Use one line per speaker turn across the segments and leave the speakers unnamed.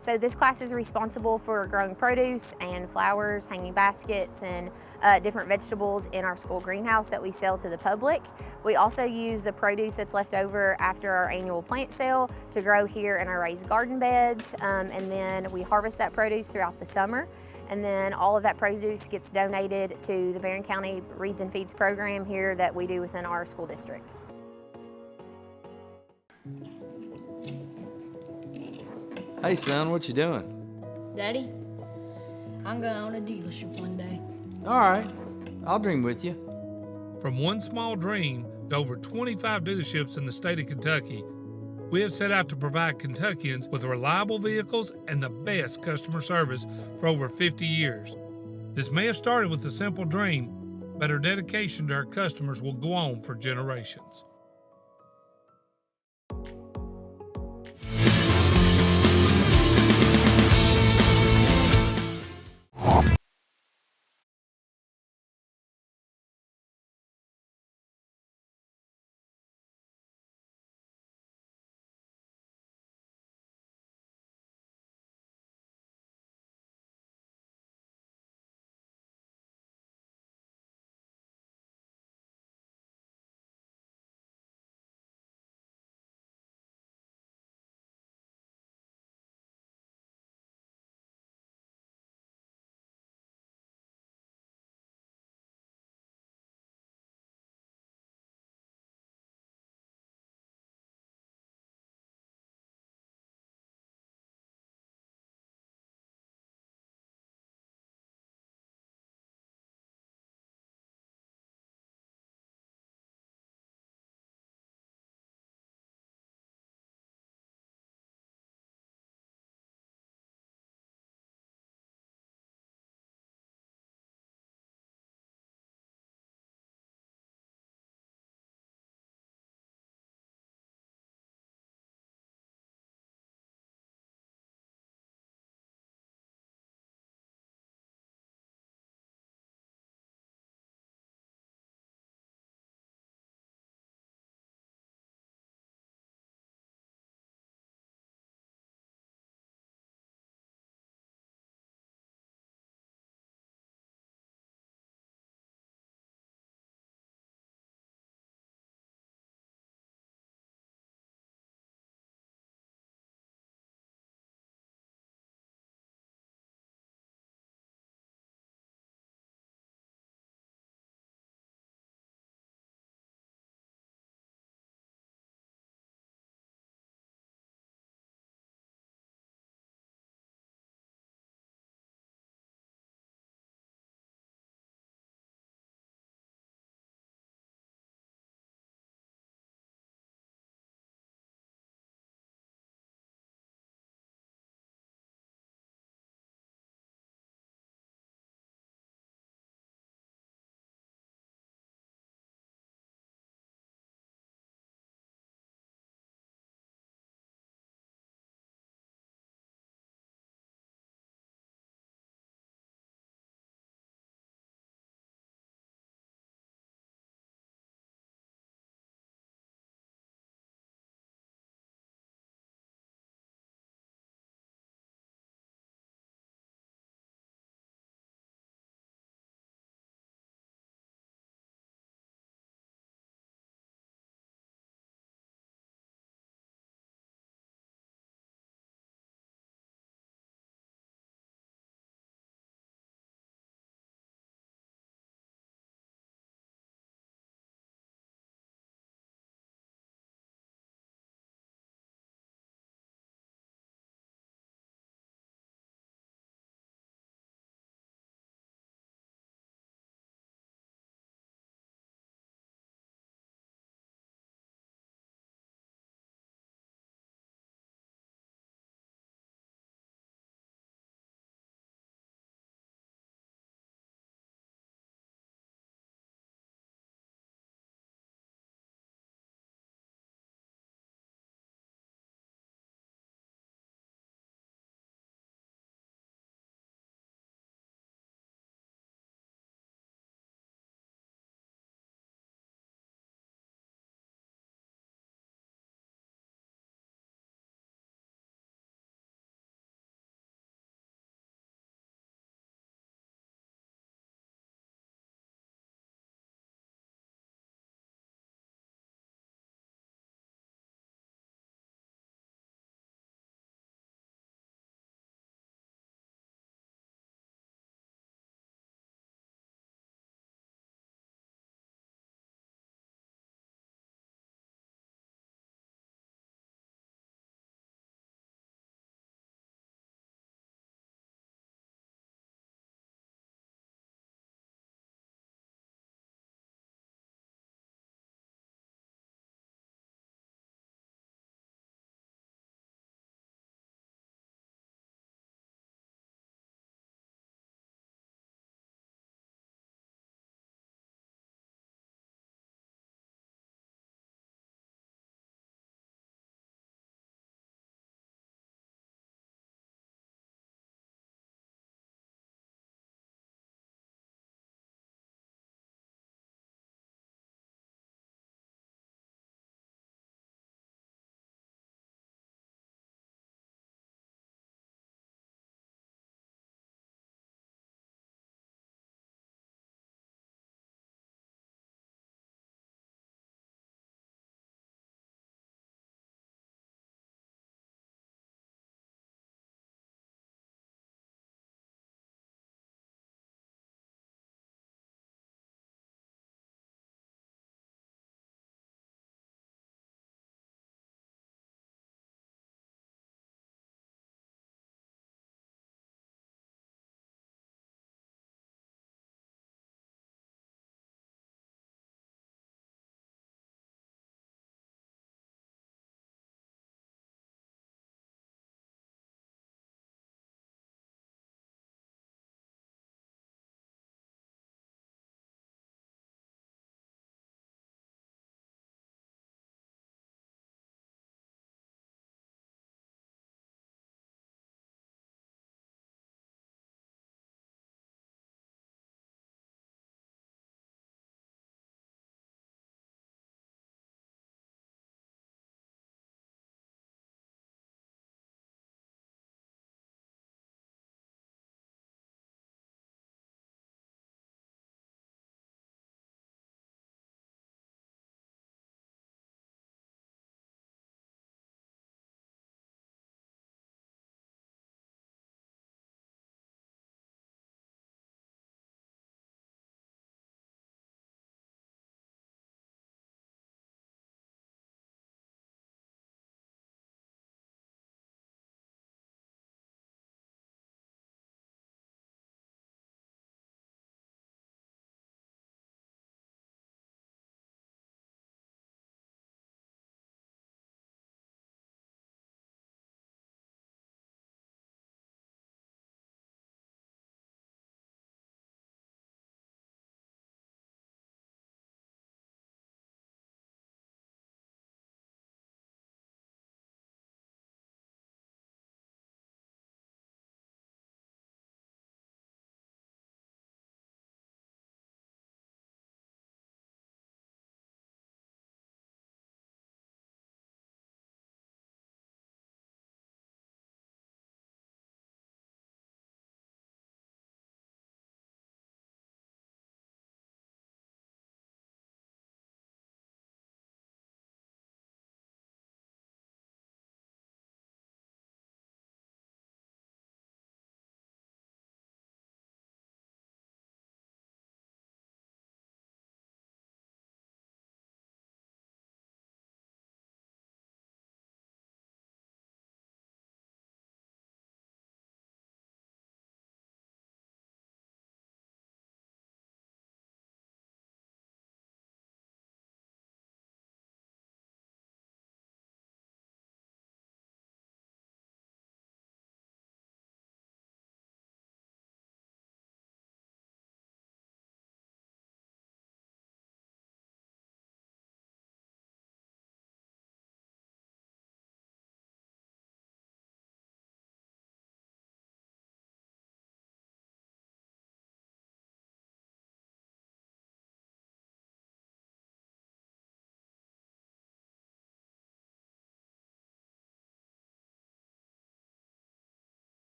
So this class is responsible for growing produce and flowers, hanging baskets, and different vegetables in our school greenhouse that we sell to the public. We also use the produce that's left over after our annual plant sale to grow here in our raised garden beds, and then we harvest that produce throughout the summer. And then all of that produce gets donated to the Barren County Reads and Feeds program here that we do within our school district.
Hey son, what you doing?
Daddy, I'm gonna own a dealership one day.
All right, I'll dream with you.
From one small dream to over 25 dealerships in the state of Kentucky, we have set out to provide Kentuckians with reliable vehicles and the best customer service for over 50 years. This may have started with a simple dream, but our dedication to our customers will go on for generations.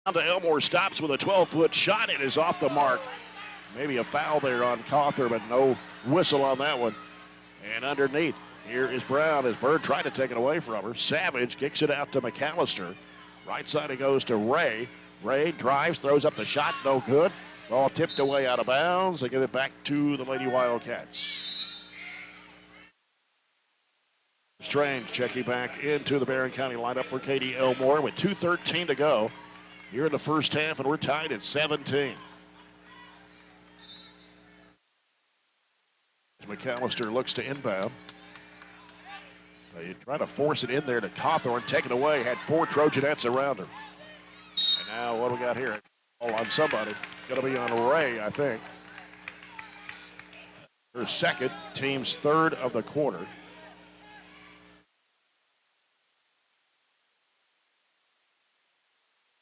Down to Elmore, stops with a 12-foot shot. It is off the mark. Maybe a foul there on Cawthorn, but no whistle on that one. And underneath, here is Brown as Bird tried to take it away from her. Savage kicks it out to McAllister. Right side it goes to Ray. Ray drives, throws up the shot, no good. Ball tipped away out of bounds. They give it back to the Lady-Wildcats. Strange checking back into the Barren County lineup for Katie Elmore with 2:13 to go here in the first half, and we're tied at 17. McAllister looks to inbound. They try to force it in there to Cawthorn, take it away, had 4 Trojanettes around her. And now what do we got here? All on somebody. Going to be on Ray, I think. Her second, team's third of the quarter.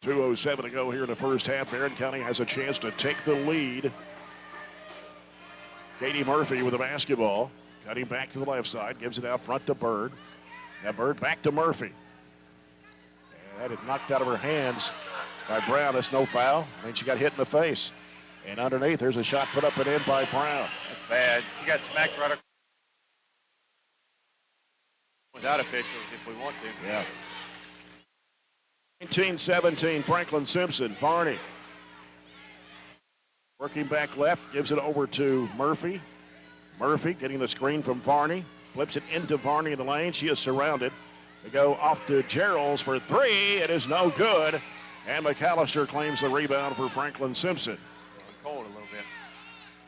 .207 to go here in the first half. Barren County has a chance to take the lead. Katie Murphy with the basketball. Cutting back to the left side. Gives it out front to Bird. Now Bird back to Murphy. And that is knocked out of her hands by Brown. That's no foul. I mean, she got hit in the face. And underneath, there's a shot put up and in by Brown.
That's bad. She got smacked right across. Without officials if we want to.
Yeah. 19-17, Franklin-Simpson. Varney. Working back left, gives it over to Murphy. Murphy getting the screen from Varney. Flips it into Varney in the lane. She is surrounded. They go off to Gerald's for 3. It is no good. And McAllister claims the rebound for Franklin-Simpson.
Cold a little bit.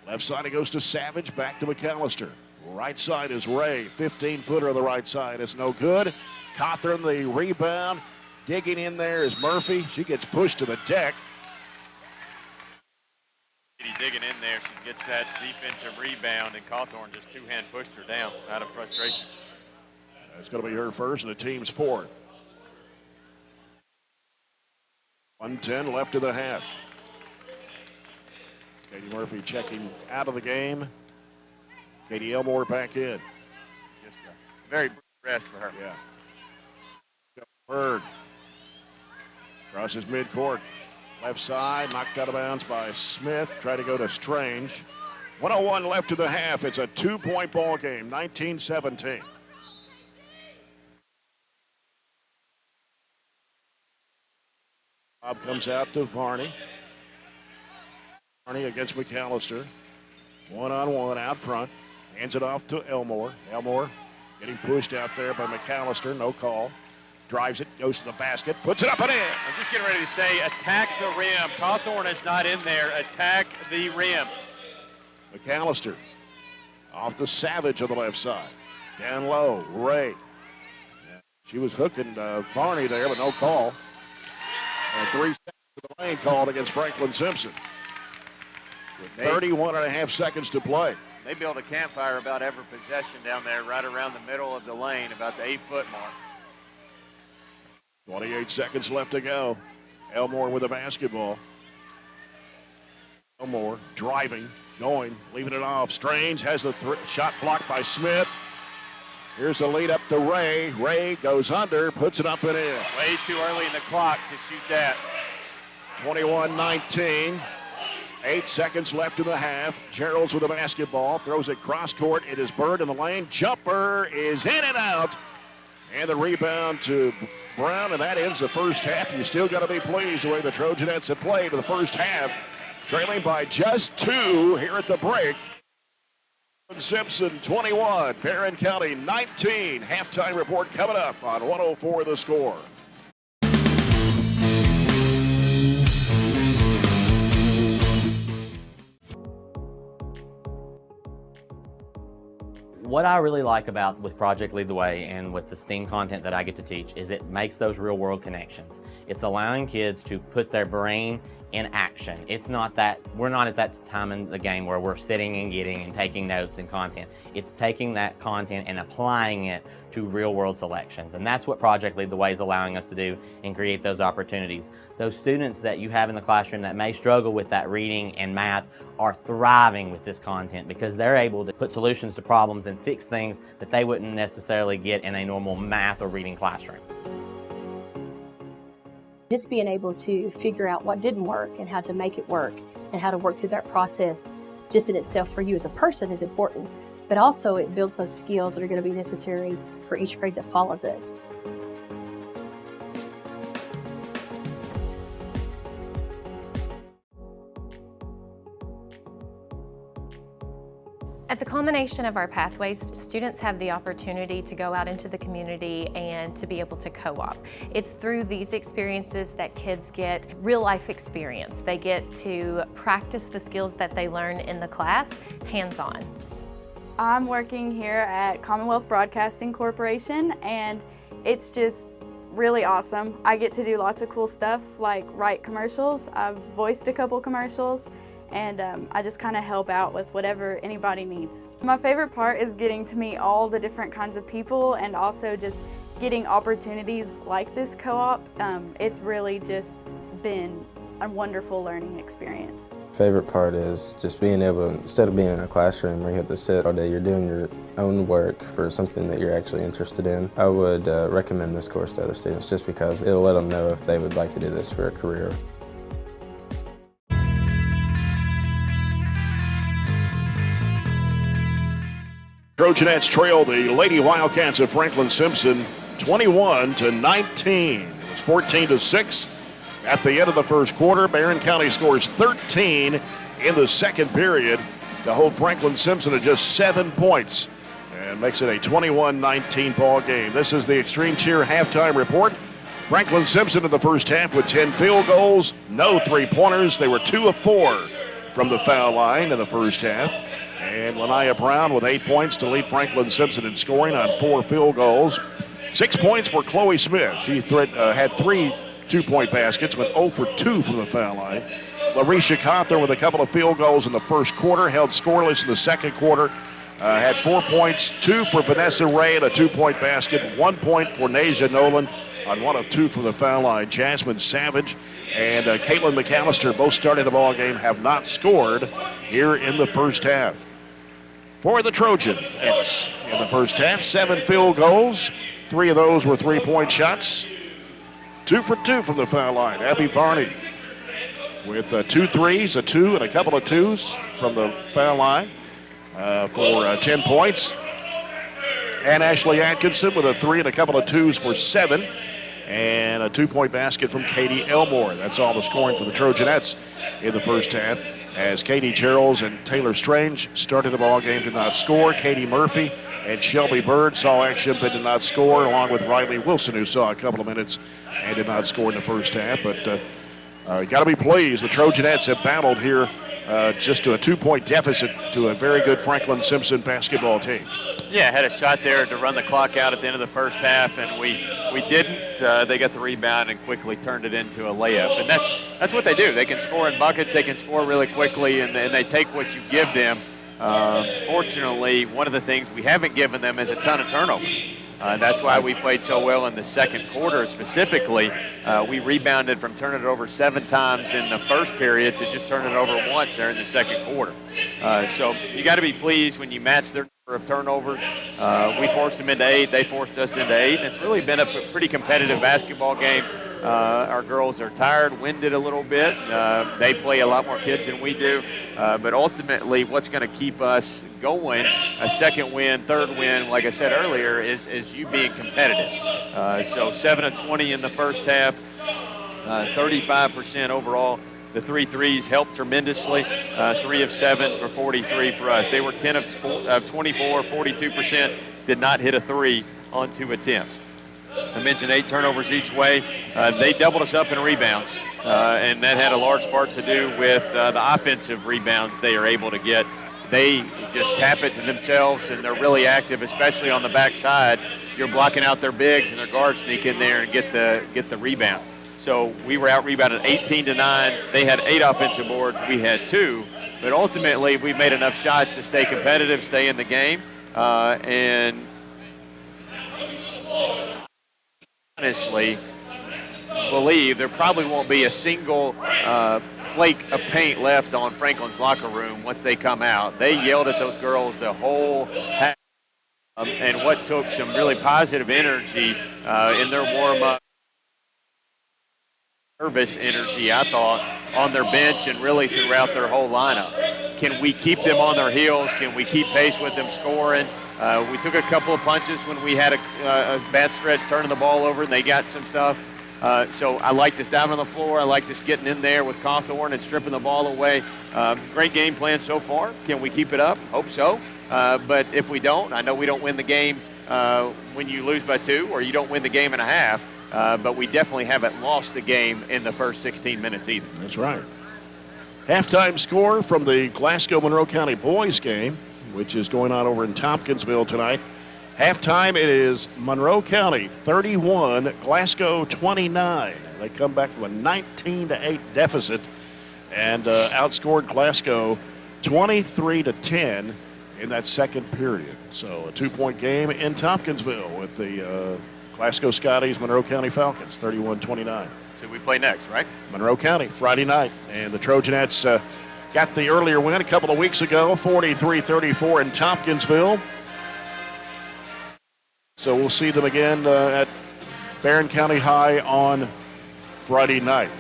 Left side it goes to Savage. Back to McAllister. Right side is Ray. 15-footer on the right side. It's no good. Cawthorn the rebound. Digging in there is Murphy. She gets pushed to the deck.
Digging in there, she gets that defensive rebound, and Cawthorn just two-hand pushed her down out of frustration.
That's going to be her first and the team's fourth. 1:10 left of the half. Katie Murphy checking out of the game. Katie Elmore back in.
Just a very brief rest for her.
Yeah. Bird crosses midcourt. Left side, knocked out of bounds by Smith. Try to go to Strange. 1:01 left of the half. It's a 2-point ball game, 19-17. Bob comes out to Varney. Varney against McAllister. One-on-one out front. Hands it off to Elmore. Elmore getting pushed out there by McAllister. No call. Drives it, goes to the basket, puts it up and in.
I'm just getting ready to say, attack the rim. Cawthorn is not in there. Attack the rim.
McAllister off to Savage on the left side. Down low, Ray. She was hooking Varney there, but no call. And 3 seconds to the lane called against Franklin-Simpson. With 31.5 seconds to play.
They built a campfire about every possession down there, right around the middle of the lane, about the 8-foot mark.
28 seconds left to go. Elmore with the basketball. Elmore driving, going, leaving it off. Strange has the shot blocked by Smith. Here's the lead up to Ray. Ray goes under, puts it up and in.
Way too early in the clock to shoot that.
21-19. 8 seconds left in the half. Gerald's with the basketball. Throws it cross court. It is Bird in the lane. Jumper is in and out. And the rebound to Brown, and that ends the first half. You still got to be pleased the way the Trojanettes have played in the first half, trailing by just 2 here at the break. Simpson 21, Barren County 19. Halftime report coming up on 104 The Score.
What I really like about with Project Lead the Way and with the STEAM content that I get to teach is it makes those real world connections. It's allowing kids to put their brain in action. It's not that, we're not at that time in the game where we're sitting and getting and taking notes and content. It's taking that content and applying it to real world selections. And that's what Project Lead the Way is allowing us to do and create those opportunities. Those students that you have in the classroom that may struggle with that reading and math are thriving with this content because they're able to put solutions to problems and fix things that they wouldn't necessarily get in a normal math or reading classroom.
Just being able to figure out what didn't work and how to make it work and how to work through that process just in itself for you as a person is important, but also it builds those skills that are going to be necessary for each grade that follows us.
At the culmination of our pathways, students have the opportunity to go out into the community and to be able to co-op. It's through these experiences that kids get real life experience. They get to practice the skills that they learn in the class, hands-on.
I'm working here at Commonwealth Broadcasting Corporation, and it's just really awesome. I get to do lots of cool stuff like write commercials. I've voiced a couple commercials, and I just kind of help out with whatever anybody needs. My favorite part is getting to meet all the different kinds of people and also just getting opportunities like this co-op. It's really just been a wonderful learning experience.
Favorite part is just being able to, instead of being in a classroom where you have to sit all day, you're doing your own work for something that you're actually interested in. I would recommend this course to other students just because it'll let them know if they would like to do this for a career.
Trojanettes trail the Lady-Wildcats of Franklin-Simpson 21-19. It was 14-6 at the end of the first quarter. Barren County scores 13 in the second period to hold Franklin-Simpson at just 7 points and makes it a 21-19 ball game. This is the Extreme Cheer halftime report. Franklin-Simpson in the first half with 10 field goals, no three-pointers. They were 2 of 4 from the foul line in the first half. And Lania Brown with 8 points to lead Franklin-Simpson in scoring on 4 field goals. 6 points for Chloe Smith. She had 3 two-point baskets, went 0 for 2 from the foul line. Larisha Cawthorn with a couple of field goals in the first quarter, held scoreless in the second quarter. Had 4 points, 2 for Vanessa Ray and a 2-point basket, 1 point for Nasia Nolan on 1 of 2 from the foul line. Jasmine Savage and Caitlin McAllister, both starting the ball game, have not scored here in the first half. For the Trojanettes in the first half, 7 field goals. 3 of those were 3-point shots. 2 for 2 from the foul line. Abby Varney with 2 threes, a 2 and a couple of 2s from the foul line for 10 points. And Ashley Atkinson with a 3 and a couple of 2s for 7. And a 2-point basket from Katie Elmore. That's all the scoring for the Trojanettes in the first half, as Katie Geralds and Taylor Strange started the ball game, did not score. Katie Murphy and Shelby Bird saw action but did not score, along with Riley Wilson, who saw a couple of minutes and did not score in the first half. But you got to be pleased. The Trojanettes have battled here just to a 2-point deficit to a very good Franklin-Simpson basketball team.
Yeah, had a shot there to run the clock out at the end of the first half, and we didn't. They got the rebound and quickly turned it into a layup. And that's what they do. They can score in buckets. They can score really quickly, and they take what you give them. Fortunately, one of the things we haven't given them is a ton of turnovers. That's why we played so well in the second quarter specifically. We rebounded from turning it over 7 times in the first period to just turning it over once there in the second quarter. So you got to be pleased when you match their number of turnovers. We forced them into 8. They forced us into 8. And it's really been a pretty competitive basketball game. Our girls are tired, winded a little bit. They play a lot more kids than we do. But ultimately, what's going to keep us going, a second win, third win, like I said earlier, is you being competitive. So 7 of 20 in the first half, 35% overall. The 3 threes helped tremendously. 3 of 7 for 43 for us. They were 10 of 24, 42%, did not hit a 3 on 2 attempts. I mentioned 8 turnovers each way. They doubled us up in rebounds, and that had a large part to do with the offensive rebounds they are able to get. They just tap it to themselves, and they're really active, especially on the backside. You're blocking out their bigs, and their guards sneak in there and get the rebound. So we were out-rebounded 18-9. They had 8 offensive boards. We had 2. But ultimately, we made enough shots to stay competitive, stay in the game, and honestly believe there probably won't be a single flake of paint left on Franklin's locker room once they come out. They yelled at those girls the whole half, and what took some really positive energy in their warm-up Nervous energy, I thought, on their bench and really throughout their whole lineup. Can we keep them on their heels? Can we keep pace with them scoring? We took a couple of punches when we had a bad stretch turning the ball over and they got some stuff. So I like this down on the floor. I like this getting in there with Cawthorn and stripping the ball away. Great game plan so far. Can we keep it up? Hope so. But if we don't, I know we don't win the game when you lose by 2 or you don't win the game and a half. But we definitely haven't lost the game in the first 16 minutes either.
That's right. Halftime score from the Glasgow-Monroe County boys game, which is going on over in Tompkinsville tonight. Halftime, it is Monroe County 31, Glasgow 29. They come back from a 19-8 deficit and outscored Glasgow 23-10 in that second period. So a 2-point game in Tompkinsville with the Glasgow Scotties, Monroe County Falcons, 31-29.
So we play next, right?
Monroe County, Friday night. And the Trojanettes got the earlier win a couple of weeks ago, 43-34 in Tompkinsville. So we'll see them again at Barren County High on Friday night.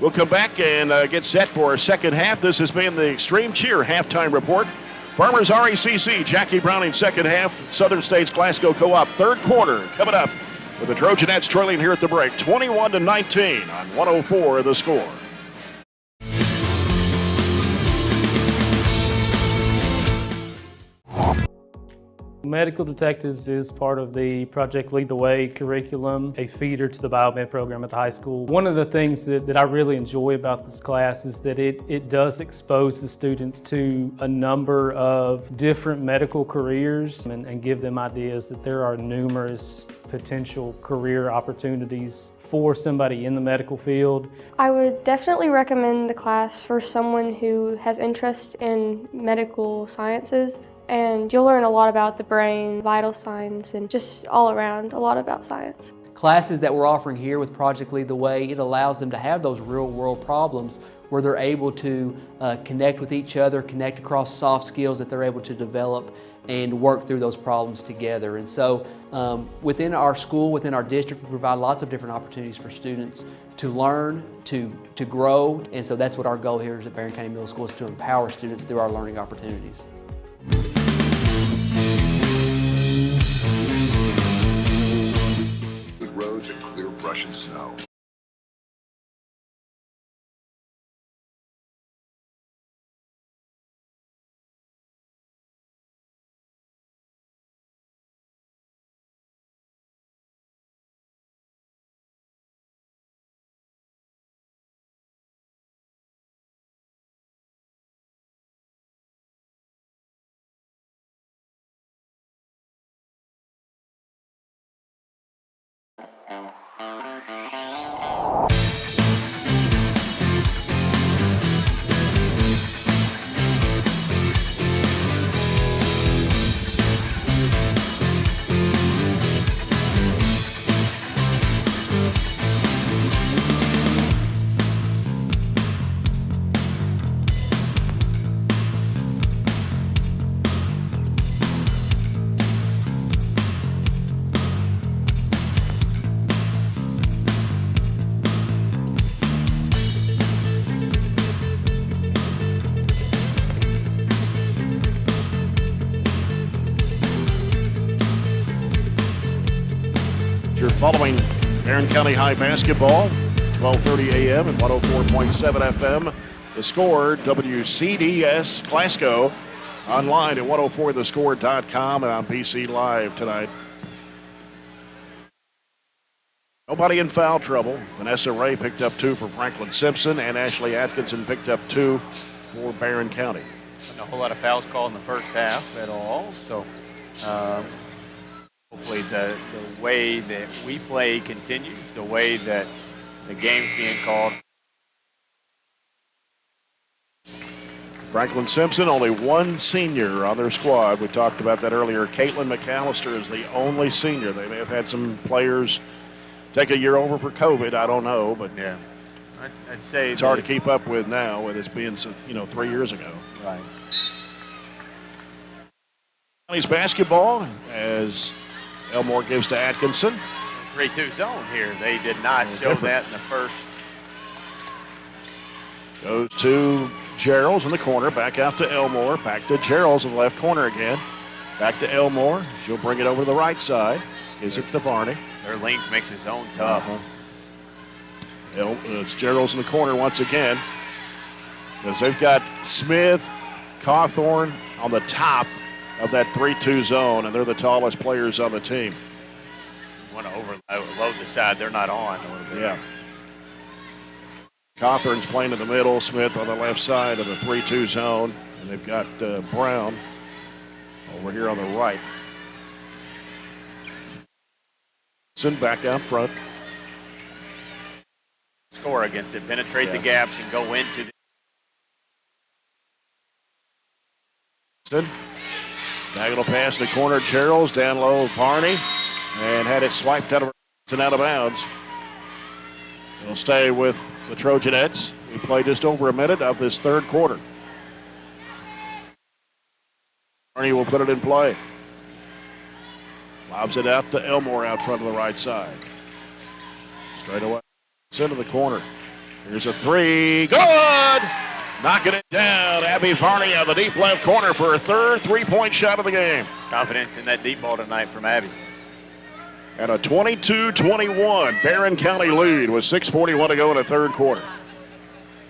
We'll come back and get set for our second half. This has been the Extreme Cheer Halftime Report. Farmers RACC, Jackie Browning second half, Southern States Glasgow Co-op third quarter coming up with the Trojanettes trailing here at the break, 21-19 on 104 The Score.
Medical Detectives is part of the Project Lead the Way curriculum, a feeder to the biomed program at the high school. One of the things that I really enjoy about this class is that it does expose the students to a number of different medical careers and give them ideas that there are numerous potential career opportunities for somebody in the medical field.
I would definitely recommend the class for someone who has interest in medical sciences. And you'll learn a lot about the brain, vital signs, and just all around a lot about science.
Classes that we're offering here with Project Lead the Way, it allows them to have those real world problems where they're able to connect with each other, connect across soft skills that they're able to develop and work through those problems together. And so within our school, within our district, we provide lots of different opportunities for students to learn, to grow. And so that's what our goal here is at Barren County Middle School, is to empower students through our learning opportunities.
Good roads and clear brush and snow.
You're following Barren County High basketball, 12:30 a.m. and 104.7 FM. The Score, WCDS Glasgow, online at 104thescore.com and on PC Live tonight. Nobody in foul trouble. Vanessa Ray picked up 2 for Franklin-Simpson, and Ashley Atkinson picked up 2 for Barren County.
Not a whole lot of fouls called in the first half at all, so hopefully the way that we play continues, the way that the game's being called.
Franklin-Simpson, only one senior on their squad. We talked about that earlier. Caitlin McAllister is the only senior. They may have had some players take a year over for COVID. I don't know, but
yeah, I'd say
it's hard to keep up with now with it's being 3 years ago.
Right.
County's basketball as Elmore gives to Atkinson.
3-2 zone here. They did not show that in the first
Goes to Gerald's in the corner, back out to Elmore, back to Gerald's in the left corner again. Back to Elmore. She'll bring it over to the right side. Gives it to Varney.
Their length makes his own tough.
It's Gerald's in the corner once again. Because they've got Smith, Cawthorn on the top of that 3-2 zone, and they're the tallest players on the team.
You want to overload the side they're not on a little bit.
Yeah. Cawthorn's playing in the middle, Smith on the left side of the 3-2 zone, and they've got Brown over here on the right. Back out front.
Score against it, penetrate the gaps and go into
the diagonal pass in the corner. Gerald's down low, Varney, and had it swiped out of bounds. It'll stay with the Trojanettes. We play just over a minute of this third quarter. Varney will put it in play. Lobs it out to Elmore out front of the right side. Straight away. It's into the corner. Here's a three. Good! Knocking it down. Abby Varney on the deep left corner for her third three-point shot of the game.
confidence in that deep ball tonight from Abby.
And a 22-21 Barren County lead with 6:41 to go in the third quarter.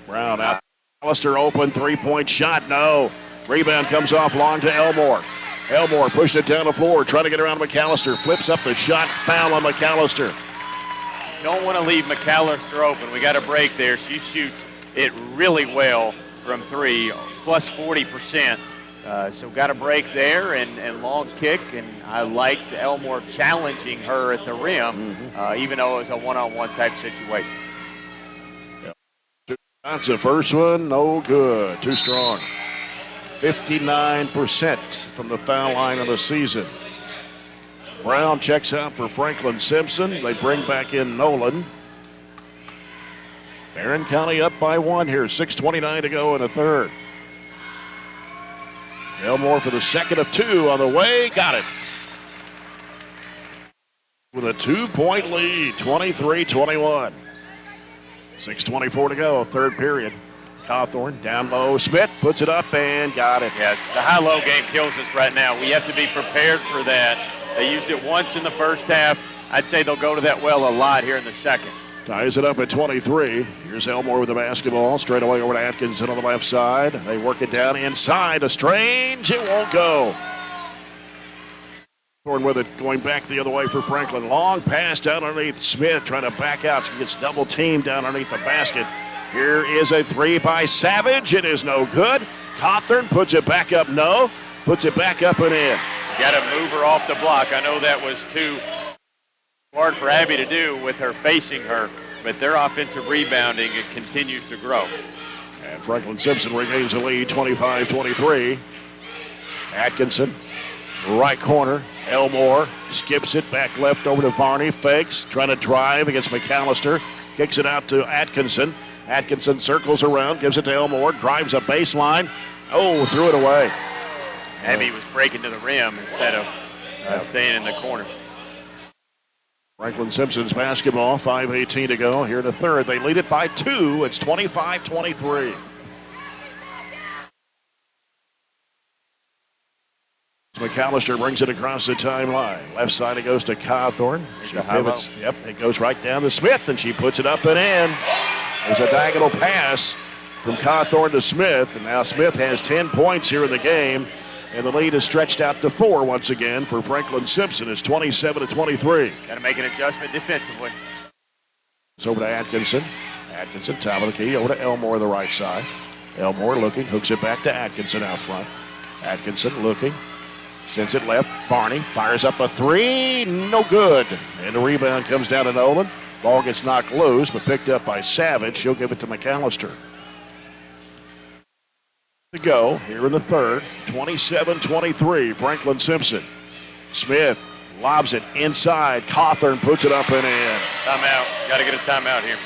Brown out. Alistair open three-point shot. No. Rebound comes off long to Elmore. Elmore pushed it down the floor, trying to get around McAllister. Flips up the shot. Foul on McAllister.
Don't want to leave McAllister open. We got a break there. She shoots it really well from three, plus 40%. So got a break there and long kick, and I liked Elmore challenging her at the rim, even though it was a one-on-one type situation.
That's the first one, no good. Too strong. 59% from the foul line of the season. Brown checks out for Franklin-Simpson. They bring back in Nolan. Barren County up by one here. 6:29 to go in the third. Elmore for the second of two on the way. Got it. With a 2-point lead, 23-21. 6:24 to go, third period. Cawthorn down low. Smith puts it up and got it.
Yeah, the high-low game kills us right now. We have to be prepared for that. They used it once in the first half. I'd say they'll go to that well a lot here in the second.
Ties it up at 23. Here's Elmore with the basketball. Straight away over to Atkinson on the left side. They work it down inside. A strange, it won't go. With it going back the other way for Franklin. Long pass down underneath Smith, trying to back out. She gets double teamed down underneath the basket. Here is a three by Savage. It is no good. Cawthorn puts it back up, no. Puts it back up and in.
Got to move her off the block. I know that was too hard for Abby to do with her facing her, but their offensive rebounding, it continues to grow.
And Franklin-Simpson regains the lead, 25-23. Atkinson, right corner. Elmore skips it back left over to Varney. Fakes, trying to drive against McAllister. Kicks it out to Atkinson. Atkinson circles around, gives it to Elmore, drives a baseline. Oh, threw it away.
Abby was breaking to the rim instead of staying in the corner.
Franklin-Simpson's basketball, 5:18 to go here in the third. They lead it by 2. It's 25-23. McAllister brings it across the timeline. Left side it goes to Cawthorn. She pivots. Yep, it goes right down to Smith, and she puts it up and in. There's a diagonal pass from Cawthorn to Smith, and now Smith has 10 points here in the game, and the lead is stretched out to 4 once again for Franklin-Simpson. It's 27-23.
Got to make an adjustment defensively.
It's over to Atkinson. Atkinson, top of the key, over to Elmore, the right side. Elmore looking, hooks it back to Atkinson out front. Atkinson looking. Sends it left. Varney fires up a three. No good. And the rebound comes down to Nolan. Ball gets knocked loose, but picked up by Savage. She'll give it to McAllister. To go here in the third. 27-23. Franklin-Simpson. Smith lobs it inside. Cawthorn puts it up and in.
Timeout. Got to get a timeout here.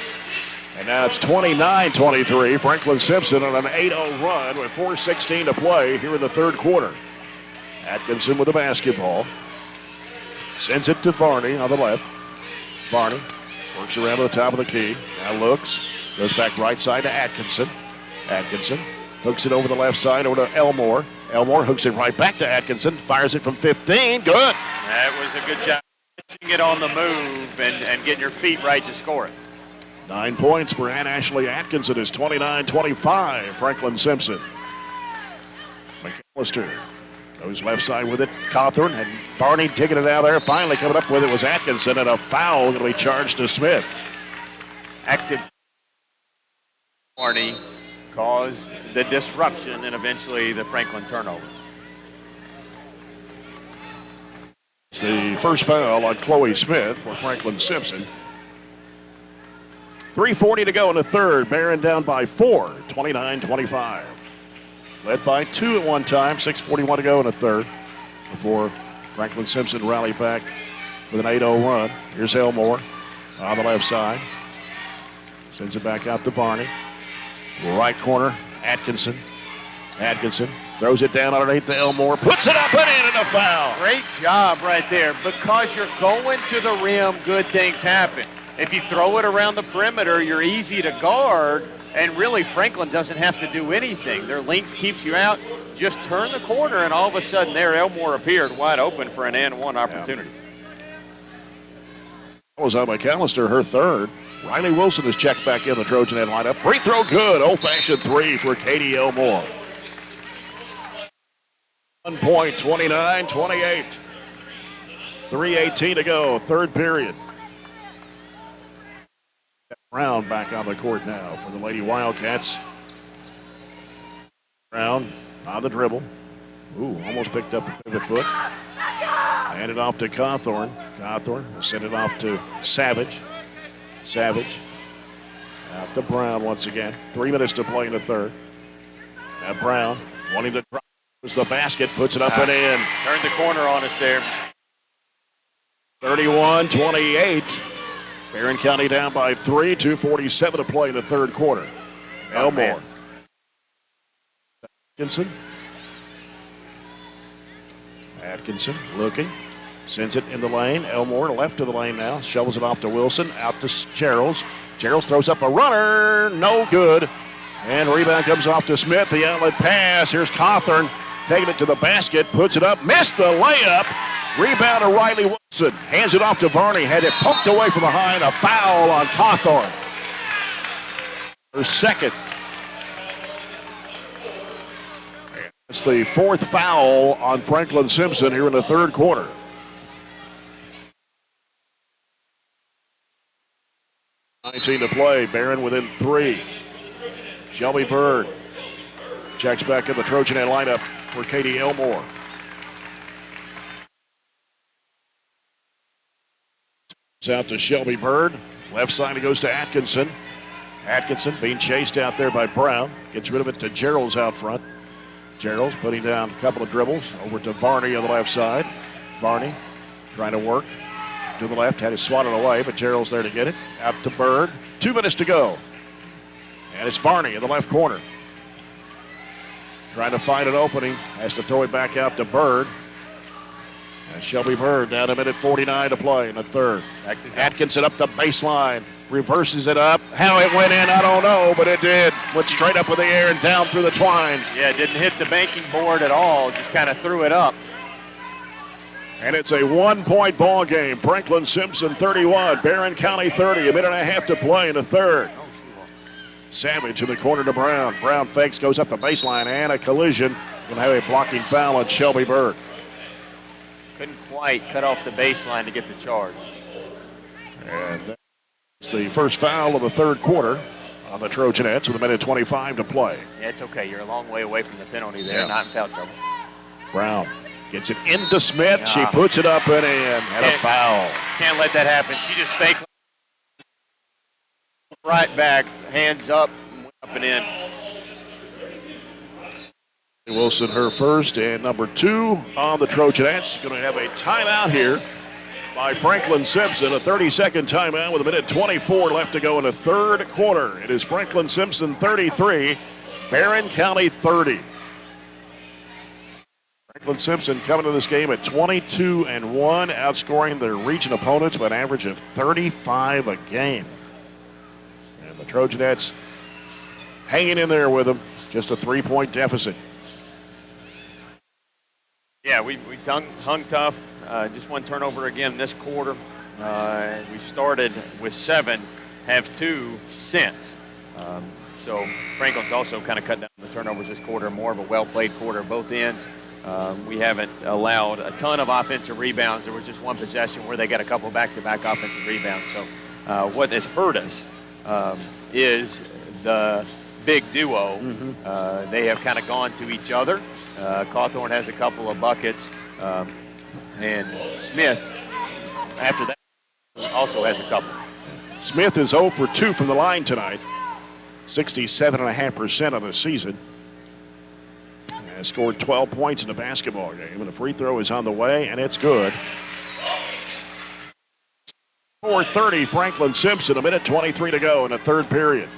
And now it's 29-23. Franklin-Simpson on an 8-0 run with 4:16 to play here in the third quarter. Atkinson with the basketball. Sends it to Varney on the left. Varney works around to the top of the key. Now looks. Goes back right side to Atkinson. Atkinson hooks it over the left side over to Elmore. Elmore hooks it right back to Atkinson, fires it from 15. Good.
That was a good job pitching it on the move and getting your feet right to score it.
9 points for Ann Ashley Atkinson. Is 29-25. Franklin-Simpson. McAllister goes left side with it. Cawthorn and Barney taking it out there. Finally coming up with it was Atkinson, and a foul going to be charged to Smith.
Active Barney caused the disruption and eventually the Franklin turnover.
It's the first foul on Chloe Smith for Franklin-Simpson. 3:40 to go in the third. Barren down by 4, 29-25. Led by 2 at one time, 6:41 to go in the third before Franklin-Simpson rallied back with an 8-0 run. Here's Elmore on the left side. Sends it back out to Varney. Right corner, Atkinson. Atkinson throws it down underneath to Elmore, puts it up and in, and a foul.
Great job right there. Because you're going to the rim, good things happen. If you throw it around the perimeter, you're easy to guard, and really Franklin doesn't have to do anything. Their length keeps you out. Just turn the corner, and all of a sudden there Elmore appeared wide open for an and one opportunity.
That was on McAllister, her third. Riley Wilson is checked back in the Trojanet lineup. Free throw good. Old-fashioned three for Katie Elmore. 1 point, 29-28. 3:18 to go, third period. Brown back on the court now for the Lady-Wildcats. Brown on the dribble. Ooh, almost picked up the pivot foot. Hand it off to Cawthorn. Cawthorn will send it off to Savage. Savage out to Brown once again. 3 minutes to play in the third. Now Brown wanting to drop the basket, puts it up and in.
Turned the corner on us there.
31-28. Barren County down by 3, 2:47 to play in the third quarter. Elmore. Atkinson. Atkinson looking. Sends it in the lane. Elmore left of the lane now. Shovels it off to Wilson. Out to Gerald. Gerald throws up a runner. No good. And rebound comes off to Smith. The outlet pass. Here's Cawthorn taking it to the basket. Puts it up. Missed the layup. Rebound to Riley Wilson. Hands it off to Varney. Had it poked away from behind. A foul on Cawthorn. Her second. It's the fourth foul on Franklin-Simpson here in the third quarter. 19 to play. Barren within 3. Shelby Bird checks back in the Trojanet lineup for Katie Elmore. Out to Shelby Bird. Left side it goes to Atkinson. Atkinson being chased out there by Brown. Gets rid of it to Gerald's out front. Gerald's putting down a couple of dribbles. Over to Varney on the left side. Varney trying to work to the left. Had it swatted away, but Gerald's there to get it. Out to Bird. 2 minutes to go. And it's Varney in the left corner. Trying to find an opening. Has to throw it back out to Bird. And Shelby Bird down 1:49 to play in the third. Atkinson up the baseline. Reverses it up. How it went in, I don't know, but it did. Went straight up in the air and down through the twine.
Yeah, it didn't hit the banking board at all. Just kind of threw it up.
And it's a 1-point ball game. Franklin-Simpson 31, Barren County 30. A minute and a half to play in the third. Savage in the corner to Brown. Brown fakes, goes up the baseline, and a collision. Going to have a blocking foul on Shelby Bird.
Couldn't quite cut off the baseline to get the charge.
And that's the first foul of the third quarter on the Trojanettes with 1:25 to play.
Yeah, it's okay. You're a long way away from the penalty there, not in foul trouble.
Brown gets it into Smith. She puts it up and in. And a foul.
Can't let that happen. She just faked right back, hands up, up and in.
Wilson, her first, and number 2 on the Trojanettes. Going to have a timeout here by Franklin-Simpson. A 30-second timeout with 1:24 left to go in the third quarter. It is Franklin-Simpson 33, Barren County 30. Franklin-Simpson coming to this game at 22-1, outscoring their region opponents by an average of 35 a game. And the Trojanettes hanging in there with them. Just a 3-point deficit.
Yeah, we hung tough. Just one turnover again this quarter. We started with 7, have 2 since. So Franklin's also kind of cut down the turnovers this quarter, more of a well-played quarter, both ends. We haven't allowed a ton of offensive rebounds. There was just one possession where they got a couple back-to-back offensive rebounds. So what has hurt us is the big duo. They have kind of gone to each other. Cawthorn has a couple of buckets, and Smith, after that, also has a couple.
Smith is 0 for 2 from the line tonight. 67.5% of the season. Has scored 12 points in the basketball game, and a free throw is on the way, and it's good. 4:30, Franklin-Simpson, a minute 23 to go in the third period.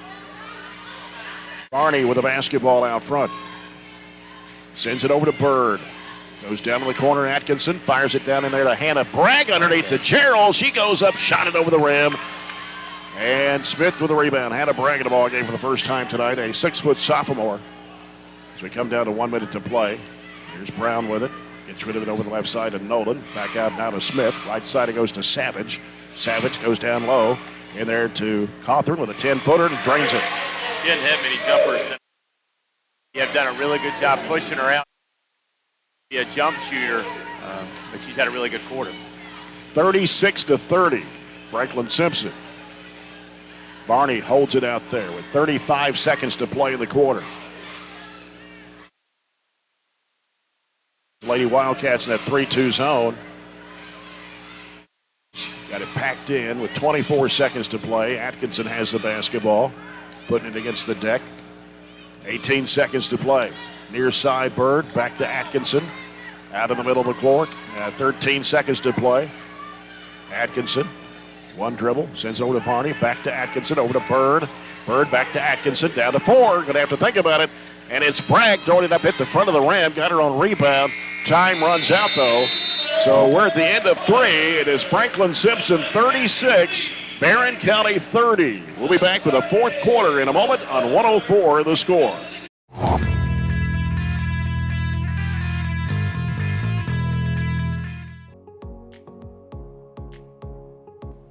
Barney with the basketball out front. Sends it over to Bird. Goes down to the corner, Atkinson fires it down in there to Hannah Bragg underneath to Gerald. She goes up, shot it over the rim. And Smith with the rebound. Hannah Bragg in the ball game for the first time tonight, a 6-foot sophomore. As we come down to 1 minute to play. Here's Brown with it. Gets rid of it over the left side to Nolan. Back out now to Smith. Right side it goes to Savage. Savage goes down low. In there to Cawthorn with a 10-footer and drains it.
She didn't have many jumpers. You have done a really good job pushing her out. Be a jump shooter, but she's had a really good quarter.
36-30, Franklin-Simpson. Varney holds it out there with 35 seconds to play in the quarter. Lady-Wildcats in that 3-2 zone. Got it packed in with 24 seconds to play. Atkinson has the basketball, putting it against the deck. 18 seconds to play. Near side Bird, back to Atkinson. Out in the middle of the court. 13 seconds to play. Atkinson, one dribble, sends over to Varney, back to Atkinson, over to Bird. Bird back to Atkinson, down to 4. Gonna have to think about it. And it's Bragg throwing it up at the front of the rim, got her on rebound. Time runs out though. So we're at the end of 3. It is Franklin-Simpson 36, Barren County 30. We'll be back with the fourth quarter in a moment on 104 The Score.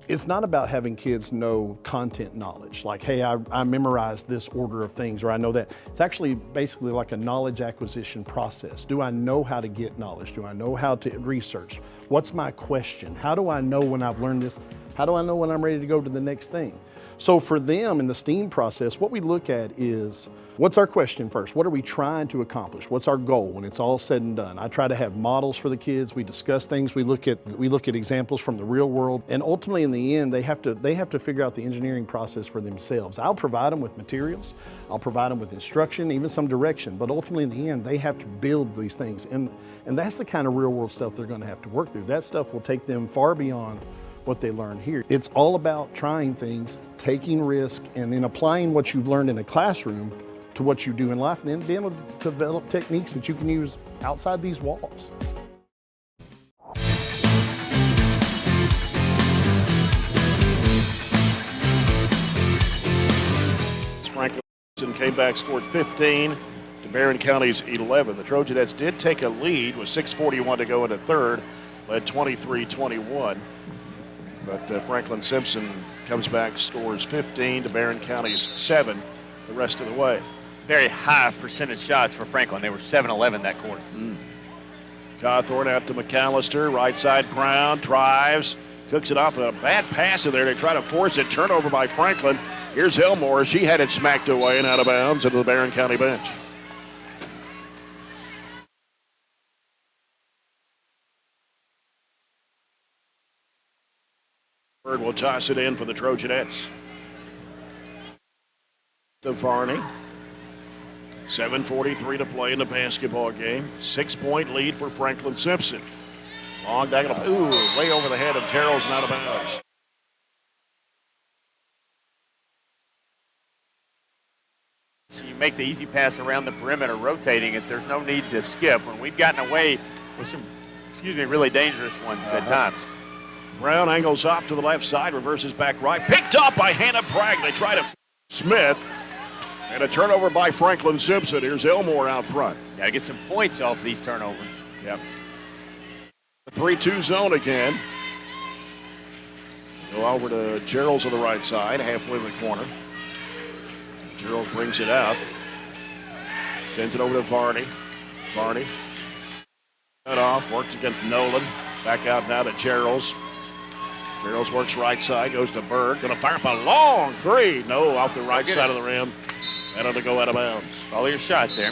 It's not about having kids know content knowledge, like, hey, I memorized this order of things, or I know that. It's actually basically like a knowledge acquisition process. Do I know how to get knowledge? Do I know how to research? What's my question? How do I know when I've learned this? How do I know when I'm ready to go to the next thing? So for them in the STEAM process, what we look at is, what's our question first? What are we trying to accomplish? What's our goal when it's all said and done? I try to have models for the kids. We discuss things. We look at examples from the real world, and ultimately in the end, they have to figure out the engineering process for themselves. I'll provide them with materials. I'll provide them with instruction, even some direction, but ultimately in the end, they have to build these things, and that's the kind of real world stuff they're going to have to work through. That stuff will take them far beyond what they learn here. It's all about trying things, taking risk, and then applying what you've learned in a classroom to what you do in life, and then being able to develop techniques that you can use outside these walls.
Franklin came back, scored 15 to Barren County's 11. The Trojanettes did take a lead with 6:41 to go in the third, led 23-21. But Franklin-Simpson comes back, scores 15 to Barren County's 7 the rest of the way.
Very high percentage shots for Franklin. They were 7-11 that quarter.
Cawthorn out to McAllister, right side Brown, drives, cooks it off, a bad pass in there. They try to force it, turnover by Franklin. Here's Elmore. She had it smacked away and out of bounds into the Barren County bench. Bird will toss it in for the Trojanettes. To Varney. 7:43 to play in the basketball game. 6-point lead for Franklin-Simpson. Long diagonal. Ooh, way over the head of Gerald's and out of bounds.
So you make the easy pass around the perimeter, rotating it. There's no need to skip. When we've gotten away with some, really dangerous ones at times.
Brown angles off to the left side, reverses back right. Picked up by Hannah Bragg. They try to Smith. And a turnover by Franklin-Simpson. Here's Elmore out front.
Got to get some points off these turnovers.
Yep. The 3-2 zone again. Go over to Gerald's on the right side, halfway in the corner. Gerald brings it out. Sends it over to Varney. Varney. Cut off, works against Nolan. Back out now to Gerald's. Gerald's works right side, goes to Bird. Going to fire up a long three. No, off the right side of the rim. That'll go out of bounds.
Follow your shot there.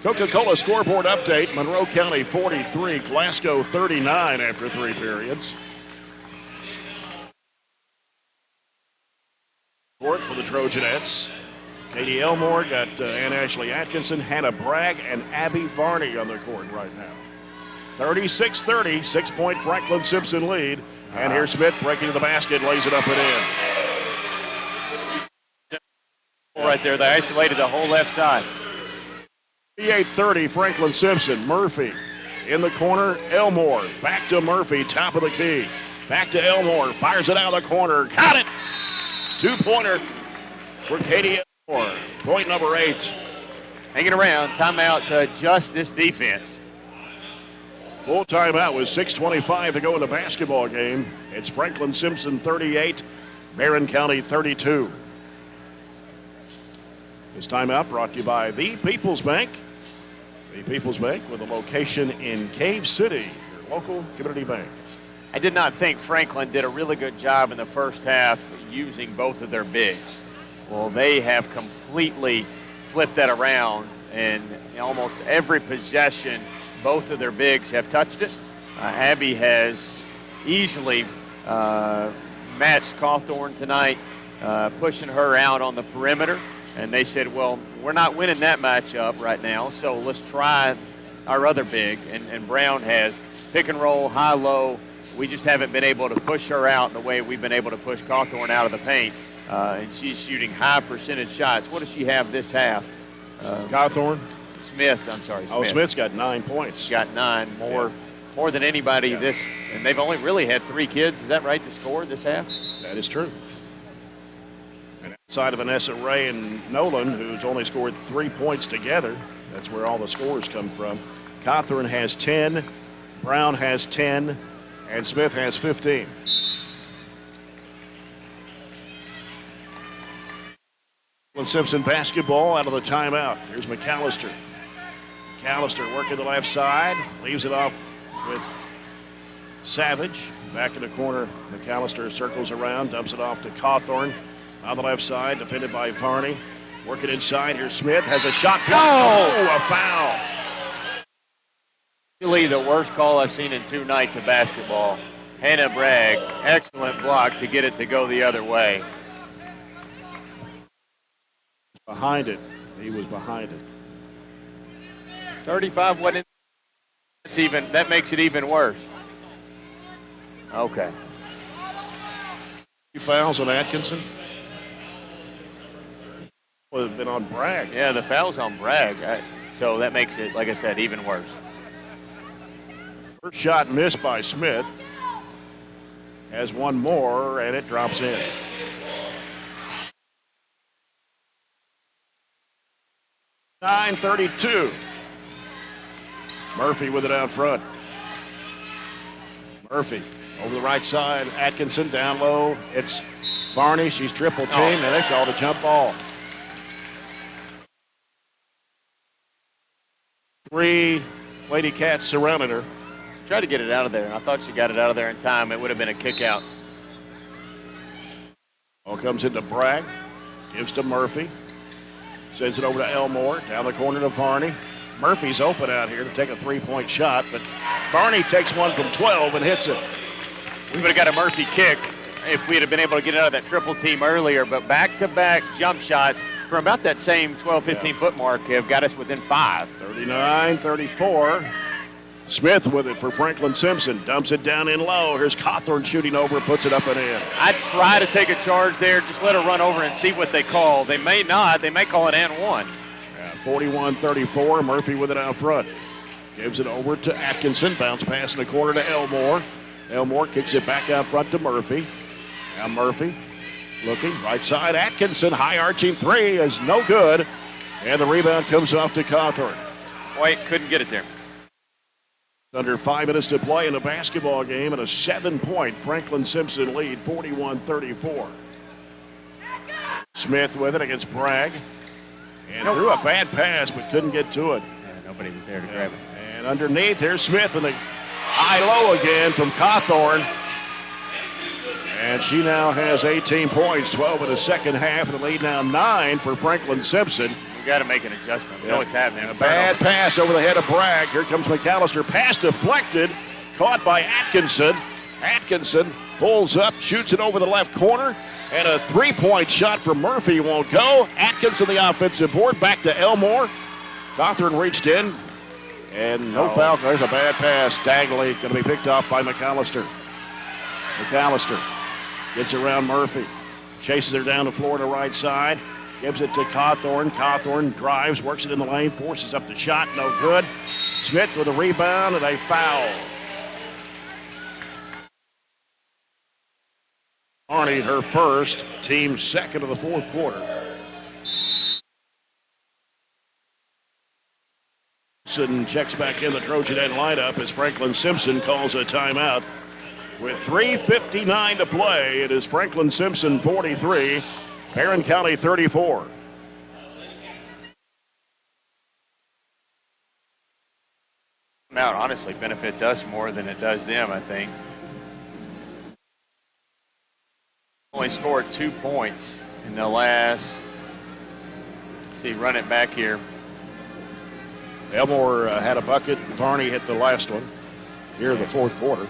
Coca-Cola scoreboard update. Monroe County 43, Glasgow 39 after 3 periods. For the Trojanettes. Katie Elmore got Ann Ashley Atkinson, Hannah Bragg, and Abby Varney on the court right now. 36-30, 6-point Franklin-Simpson lead. And here's Smith breaking to the basket, lays it up and in.
Right there, they isolated the whole left side.
38-30, Franklin-Simpson. Murphy in the corner, Elmore. Back to Murphy, top of the key. Back to Elmore, fires it out of the corner. Got it! 2-pointer for Katie Elmore. Point number 8.
Hanging around, timeout to adjust this defense.
Full timeout with 6:25 to go in the basketball game. It's Franklin-Simpson 38, Barren County 32. This timeout brought to you by the People's Bank. The People's Bank with a location in Cave City, your local community bank.
I did not think Franklin did a really good job in the first half using both of their bigs. Well, they have completely flipped that around, and almost every possession, both of their bigs have touched it. Abby has easily matched Cawthorn tonight, pushing her out on the perimeter. And they said, well, we're not winning that matchup right now, so let's try our other big. And Brown has pick and roll, high-low. We just haven't been able to push her out the way we've been able to push Cawthorn out of the paint. And she's shooting high percentage shots. What does she have this half?
Cawthorn?
Smith, I'm sorry. Smith.
Oh, Smith's got 9 points.
She's got 9, more than anybody this. And they've only really had 3 kids, is that right, to score this half?
That is true. And outside of Vanessa Ray and Nolan, who's only scored 3 points together, that's where all the scores come from. Cawthorn has 10, Brown has 10, and Smith has 15. Simpson basketball out of the timeout. Here's McAllister. McAllister working the left side, leaves it off with Savage. Back in the corner, McAllister circles around, dumps it off to Cawthorn. On the left side, defended by Varney. Working inside, here's Smith, has a shot. Oh, a foul.
Really the worst call I've seen in 2 nights of basketball. Hannah Bragg, excellent block to get it to go the other way.
Behind it. He was behind it.
35 wasn't. That makes it even worse. Okay.
2 fouls on Atkinson. Would have been on Bragg.
Yeah, the foul's on Bragg. So that makes it, like I said, even worse.
First shot missed by Smith. Has one more, and it drops in. .932. Murphy with it out front. Murphy over the right side. Atkinson down low. It's Varney. She's triple teamed, and they called a jump ball. 3 Lady-Cats surrounded her.
She tried to get it out of there, and I thought she got it out of there in time. It would have been a kick out.
Ball comes into Bragg. Gives to Murphy. Sends it over to Elmore. Down the corner to Varney. Murphy's open out here to take a 3-point shot, but Varney takes one from 12 and hits it.
We would have got a Murphy kick if we had been able to get out of that triple team earlier, but back-to-back jump shots from about that same 12, 15-foot mark have got us within 5.
39-34. Smith with it for Franklin-Simpson. Dumps it down in low. Here's Cawthorn shooting over, puts it up and in.
I'd try to take a charge there. Just let her run over and see what they call. They may not. They may call it and 1.
41-34. Murphy with it out front. Gives it over to Atkinson. Bounce pass in the corner to Elmore. Elmore kicks it back out front to Murphy. Now Murphy Looking right side, Atkinson, high arching three is no good. And the rebound comes off to Cawthorn.
White couldn't get it there.
Under 5 minutes to play in the basketball game, and a 7-point Franklin-Simpson lead, 41-34. Smith with it against Bragg. And threw a bad pass, but couldn't get to it.
Yeah, nobody was there to grab it.
And underneath, here's Smith, and the high-low again from Cawthorn. And she now has 18 points, 12 in the second half, and the lead now 9 for Franklin-Simpson.
We got to make an adjustment. We know what's happening.
A bad pass over the head of Bragg. Here comes McAllister. Pass deflected, caught by Atkinson. Atkinson pulls up, shoots it over the left corner, and a three-point shot from Murphy won't go. Atkinson the offensive board, back to Elmore. Cawthorn reached in, and no foul. There's a bad pass. Dagley going to be picked off by McAllister. McAllister gets around Murphy, chases her down the floor to the right side, gives it to Cawthorn. Cawthorn drives, works it in the lane, forces up the shot, no good. Smith with a rebound and a foul. Arnie, her first, team second of the fourth quarter. Simpson checks back in the Trojanette lineup as Franklin-Simpson calls a timeout. With 3:59 to play, it is Franklin-Simpson 43, Barren County 34.
Out honestly benefits us more than it does them, I think. Only scored 2 points in the last, let's see, run it back here.
Elmore had a bucket. Varney hit the last one here in the fourth quarter.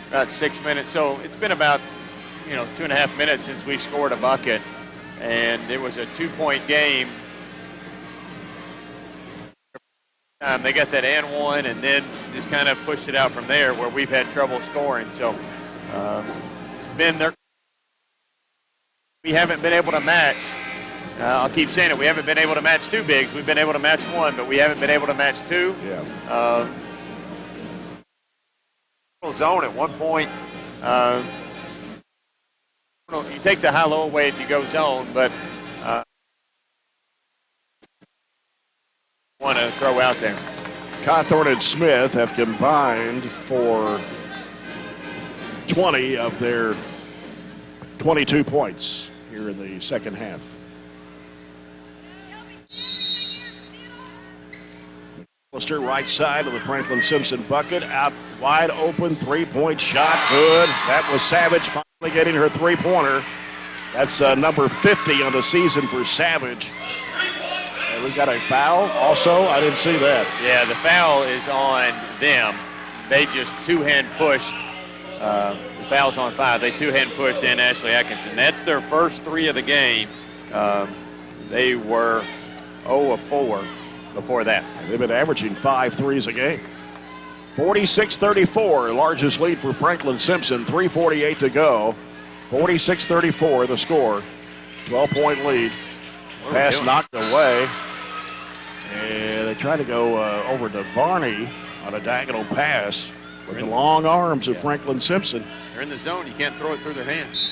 About 6 minutes. So it's been about, 2.5 minutes since we scored a bucket. And it was a 2-point game. They got that and one and then just kind of pushed it out from there where we've had trouble scoring. So it's been there. We haven't been able to match. I'll keep saying it. We haven't been able to match two bigs. We've been able to match one, but we haven't been able to match two.
Yeah.
Zone at one point. You take the high-low away if you go zone, but want to throw out there.
Cawthorn and Smith have combined for 20 of their 22 points here in the second half. McAllister, right side of the Franklin-Simpson bucket, out wide open, three-point shot, good. That was Savage finally getting her three-pointer. That's number 50 on the season for Savage. And we got a foul also. I didn't see that.
Yeah, the foul is on them. They just two-hand pushed. The foul's on 5. They two-hand pushed in Ashley Atkinson. That's their first 3 of the game. They were 0 of 4 before that.
They've been averaging 5 threes a game. 46-34, largest lead for Franklin-Simpson. 3:48 to go. 46-34 the score. 12-point lead. Pass knocked away. And they try to go over to Varney on a diagonal pass with the long arms of Franklin-Simpson.
They're in the zone. You can't throw it through their hands.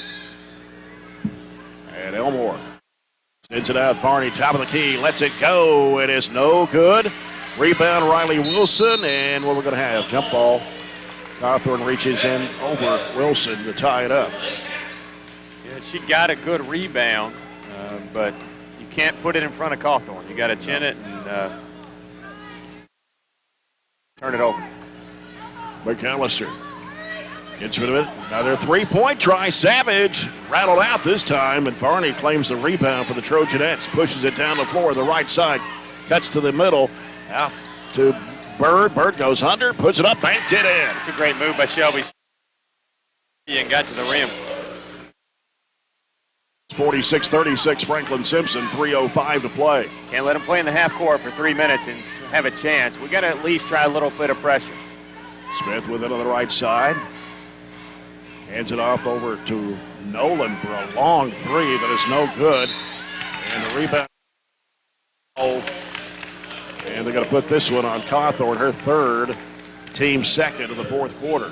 And Elmore sends it out. Varney, top of the key, lets it go. It is no good. Rebound, Riley Wilson. And what we're going to have, jump ball. Cawthorn reaches in over Wilson to tie it up.
Yeah, she got a good rebound, but you can't put it in front of Cawthorn. You got to chin it and turn it over.
McAllister gets rid of it. Another three-point try. Savage rattled out this time, and Varney claims the rebound for the Trojanettes. Pushes it down the floor, the right side. Cuts to the middle. Out to Bird. Bird goes under, puts it up, banked it in.
It's a great move by Shelby. And got to the rim.
46-36 Franklin-Simpson, 3:05 to play.
Can't let them play in the half court for 3 minutes and have a chance. We got to at least try a little bit of pressure.
Smith with it on the right side. Hands it off over to Nolan for a long three, but it's no good. And the rebound. And they're going to put this one on Cawthorn, her third, team second in the fourth quarter.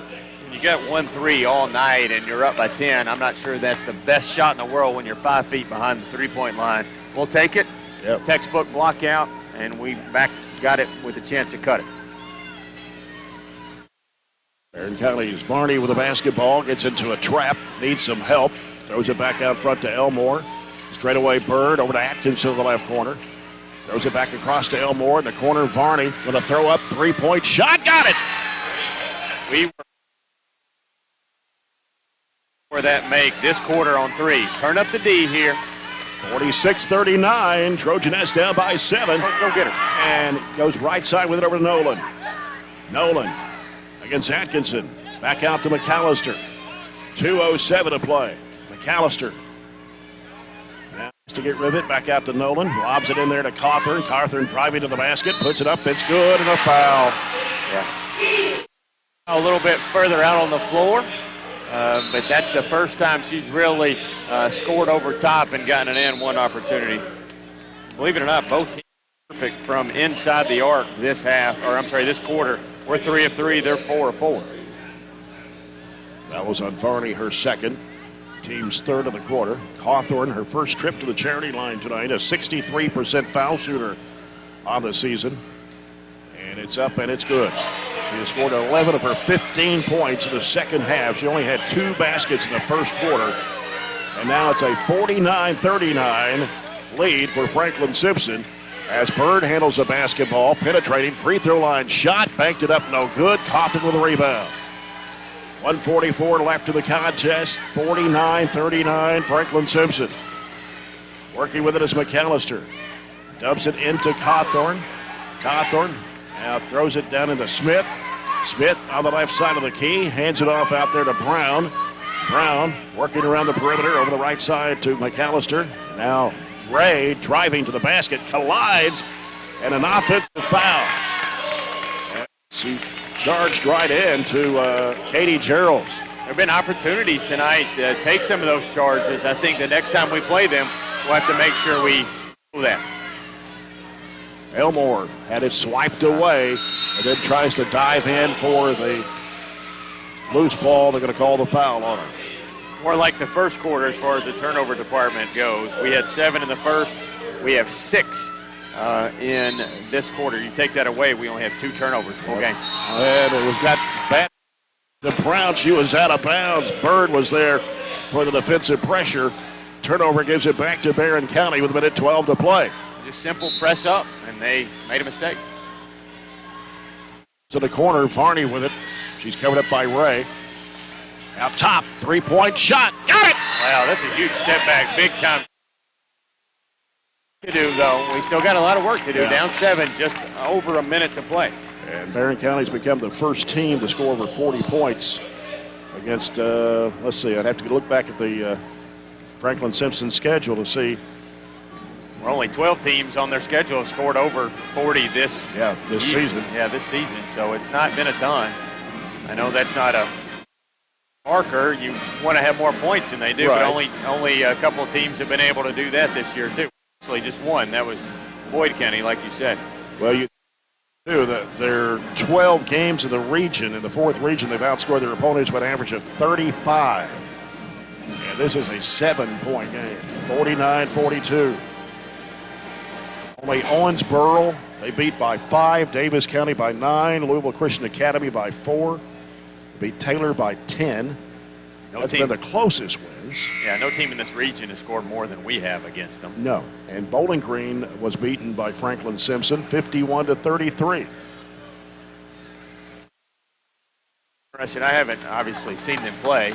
You got 1-3 all night and you're up by 10. I'm not sure that's the best shot in the world when you're 5 feet behind the three-point line. We'll take it.
Yep.
Textbook block out, and we got it with a chance to cut it.
Barren County's Varney with the basketball, gets into a trap, needs some help, throws it back out front to Elmore. Straight away Bird over to Atkinson to the left corner. Throws it back across to Elmore in the corner. Varney going to throw up, three-point shot, got it!
We were for that make this quarter on threes. Turn up the D here.
46-39, Trojanettes down by 7.
Go get her.
And goes right side with it over to Nolan. Nolan against Atkinson. Back out to McAllister. 2:07 to play. McAllister now to get rid of it. Back out to Nolan. Lobs it in there to Cawthorn. Cawthorn driving to the basket. Puts it up. It's good and a foul.
Yeah. A little bit further out on the floor. But that's the first time she's really scored over top and gotten an and one opportunity. Believe it or not, both teams are perfect from inside the arc this quarter. We're 3 of 3, they're 4 of 4.
That was on Varney, her second. Team's third of the quarter. Cawthorn, her first trip to the charity line tonight, a 63% foul shooter on the season. And it's up and it's good. She has scored 11 of her 15 points in the second half. She only had 2 baskets in the first quarter. And now it's a 49-39 lead for Franklin-Simpson as Bird handles the basketball, penetrating, free throw line shot, banked it up, no good. Cawthorn with a rebound. 1:44 left in the contest, 49-39 Franklin-Simpson. Working with it is McAllister. Dubs it into Cawthorn. Cawthorn now throws it down into Smith. Smith on the left side of the key, hands it off out there to Brown. Brown working around the perimeter over the right side to McAllister. Now Ray driving to the basket, collides, and an offensive foul. And she charged right into Katie Geralds.
There have been opportunities tonight to take some of those charges. I think the next time we play them, we'll have to make sure we do that.
Elmore had it swiped away and then tries to dive in for the loose ball. They're going to call the foul on her.
More like the first quarter as far as the turnover department goes. We had 7 in the first. We have 6 in this quarter. You take that away, we only have 2 turnovers full game.
And it was that bad to Brown. She was out of bounds. Bird was there for the defensive pressure. Turnover gives it back to Barren County with a minute 12 to play.
Just simple press up, and they made a mistake.
To the corner, Varney with it. She's covered up by Ray. Out top, three-point shot. Got it!
Wow, that's a huge step back, big time. To do, though. We still got a lot of work to do. Yeah. Down 7, just over a minute to play.
And Barren County's become the first team to score over 40 points against, let's see, I'd have to look back at the Franklin-Simpson schedule to see.
We're only 12 teams on their schedule have scored over 40 this
season.
Yeah, this season. So it's not been a ton. I know that's not a marker. You want to have more points than they do, right. But only a couple of teams have been able to do that this year too. Actually, just one. That was Boyd County, like you said.
Well, you do that. There are 12 games in the region. In the 4th region, they've outscored their opponents with an average of 35. And this is a 7-point game, 49-42. Only Owensboro, they beat by 5. Davis County by 9. Louisville Christian Academy by 4. Beat Taylor by 10. That's been the closest wins.
Yeah, no team in this region has scored more than we have against them.
No. And Bowling Green was beaten by Franklin-Simpson 51-33.
I haven't obviously seen them play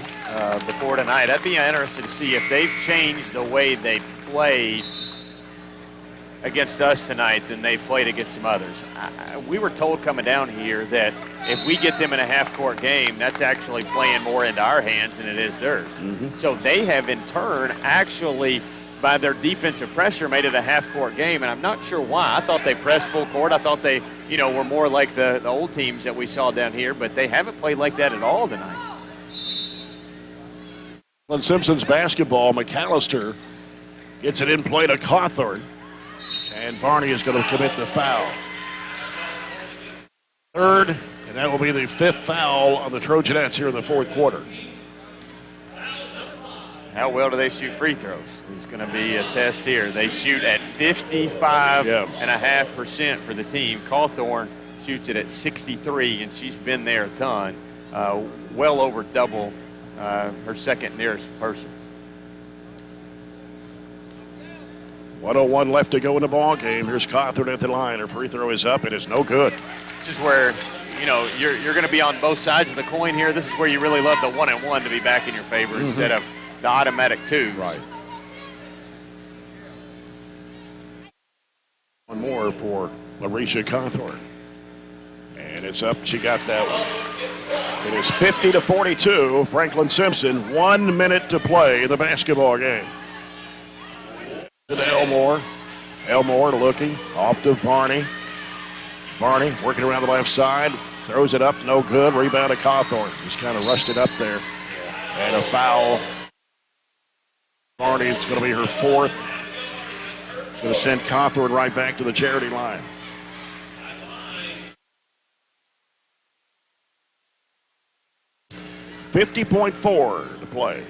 before tonight. I'd be interested to see if they've changed the way they played against us tonight than they played against some others. We were told coming down here that if we get them in a half-court game, that's actually playing more into our hands than it is theirs. Mm-hmm. So they have in turn actually, by their defensive pressure, made it a half-court game, and I'm not sure why. I thought they pressed full court. I thought they, were more like the old teams that we saw down here, but they haven't played like that at all tonight.
Simpson's basketball, McAllister gets it in play to Cawthorn. And Varney is going to commit the foul. 3rd And that will be the 5th foul on the Trojanettes here in the 4th quarter.
How well do they shoot free throws? It's going to be a test here. They shoot at 55.5% for the team. Cawthorn shoots it at 63, and she's been there a ton, well over double her second nearest person.
1:01 left to go in the ball game. Here's Cawthorn at the line. Her free throw is up. It is no good.
This is where, you know, you're going to be on both sides of the coin here. This is where you really love the 1-and-1 to be back in your favor instead of the automatic 2s.
Right. One more for Larisha Cawthorn. And it's up. She got that one. It is 50-42. Franklin-Simpson, 1 minute to play in the basketball game. To Elmore. Elmore looking off to Varney. Varney working around the left side. Throws it up. No good. Rebound to Cawthorn. Just kind of rushed it up there. And a foul. Varney, it's going to be her 4th. It's going to send Cawthorn right back to the charity line. .4 to play.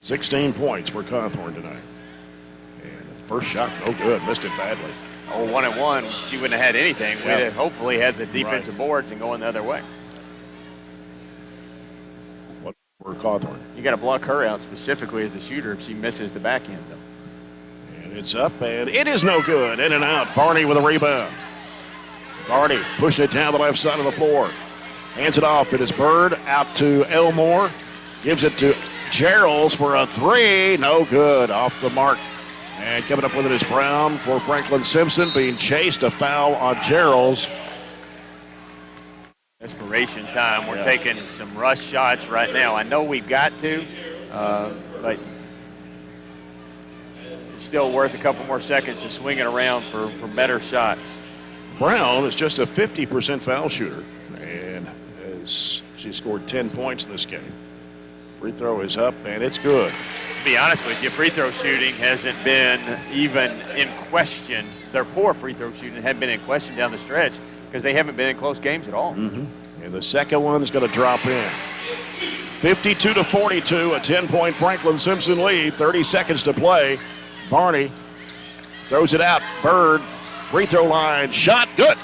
.16 points for Cawthorn tonight. And the first shot, no good. Missed it badly.
Oh, 1-and-1, she wouldn't have had anything.
Yep.
We'd have hopefully had the defensive boards and going the other way.
What for Cawthorn?
You got to block her out specifically as the shooter if she misses the back end, though.
And it's up, and it is no good. In and out. Varney with a rebound. Varney pushing it down the left side of the floor. Hands it off. It is Bird out to Elmore. Gives it to Gerald's for a 3. No good. Off the mark. And coming up with it is Brown for Franklin-Simpson. Being chased. A foul on Gerald's.
Desperation time. We're taking some rush shots right now. I know we've got to, but it's still worth a couple more seconds to swing it around for better shots.
Brown is just a 50% foul shooter, and she scored 10 points in this game. Free throw is up, and it's good.
To be honest with you, free throw shooting hasn't been even in question. Their poor free throw shooting had been in question down the stretch because they haven't been in close games at all.
And the second one is going to drop in. 52-42, a 10-point Franklin-Simpson lead. 30 seconds to play. Varney throws it out. Bird, free throw line, shot, good.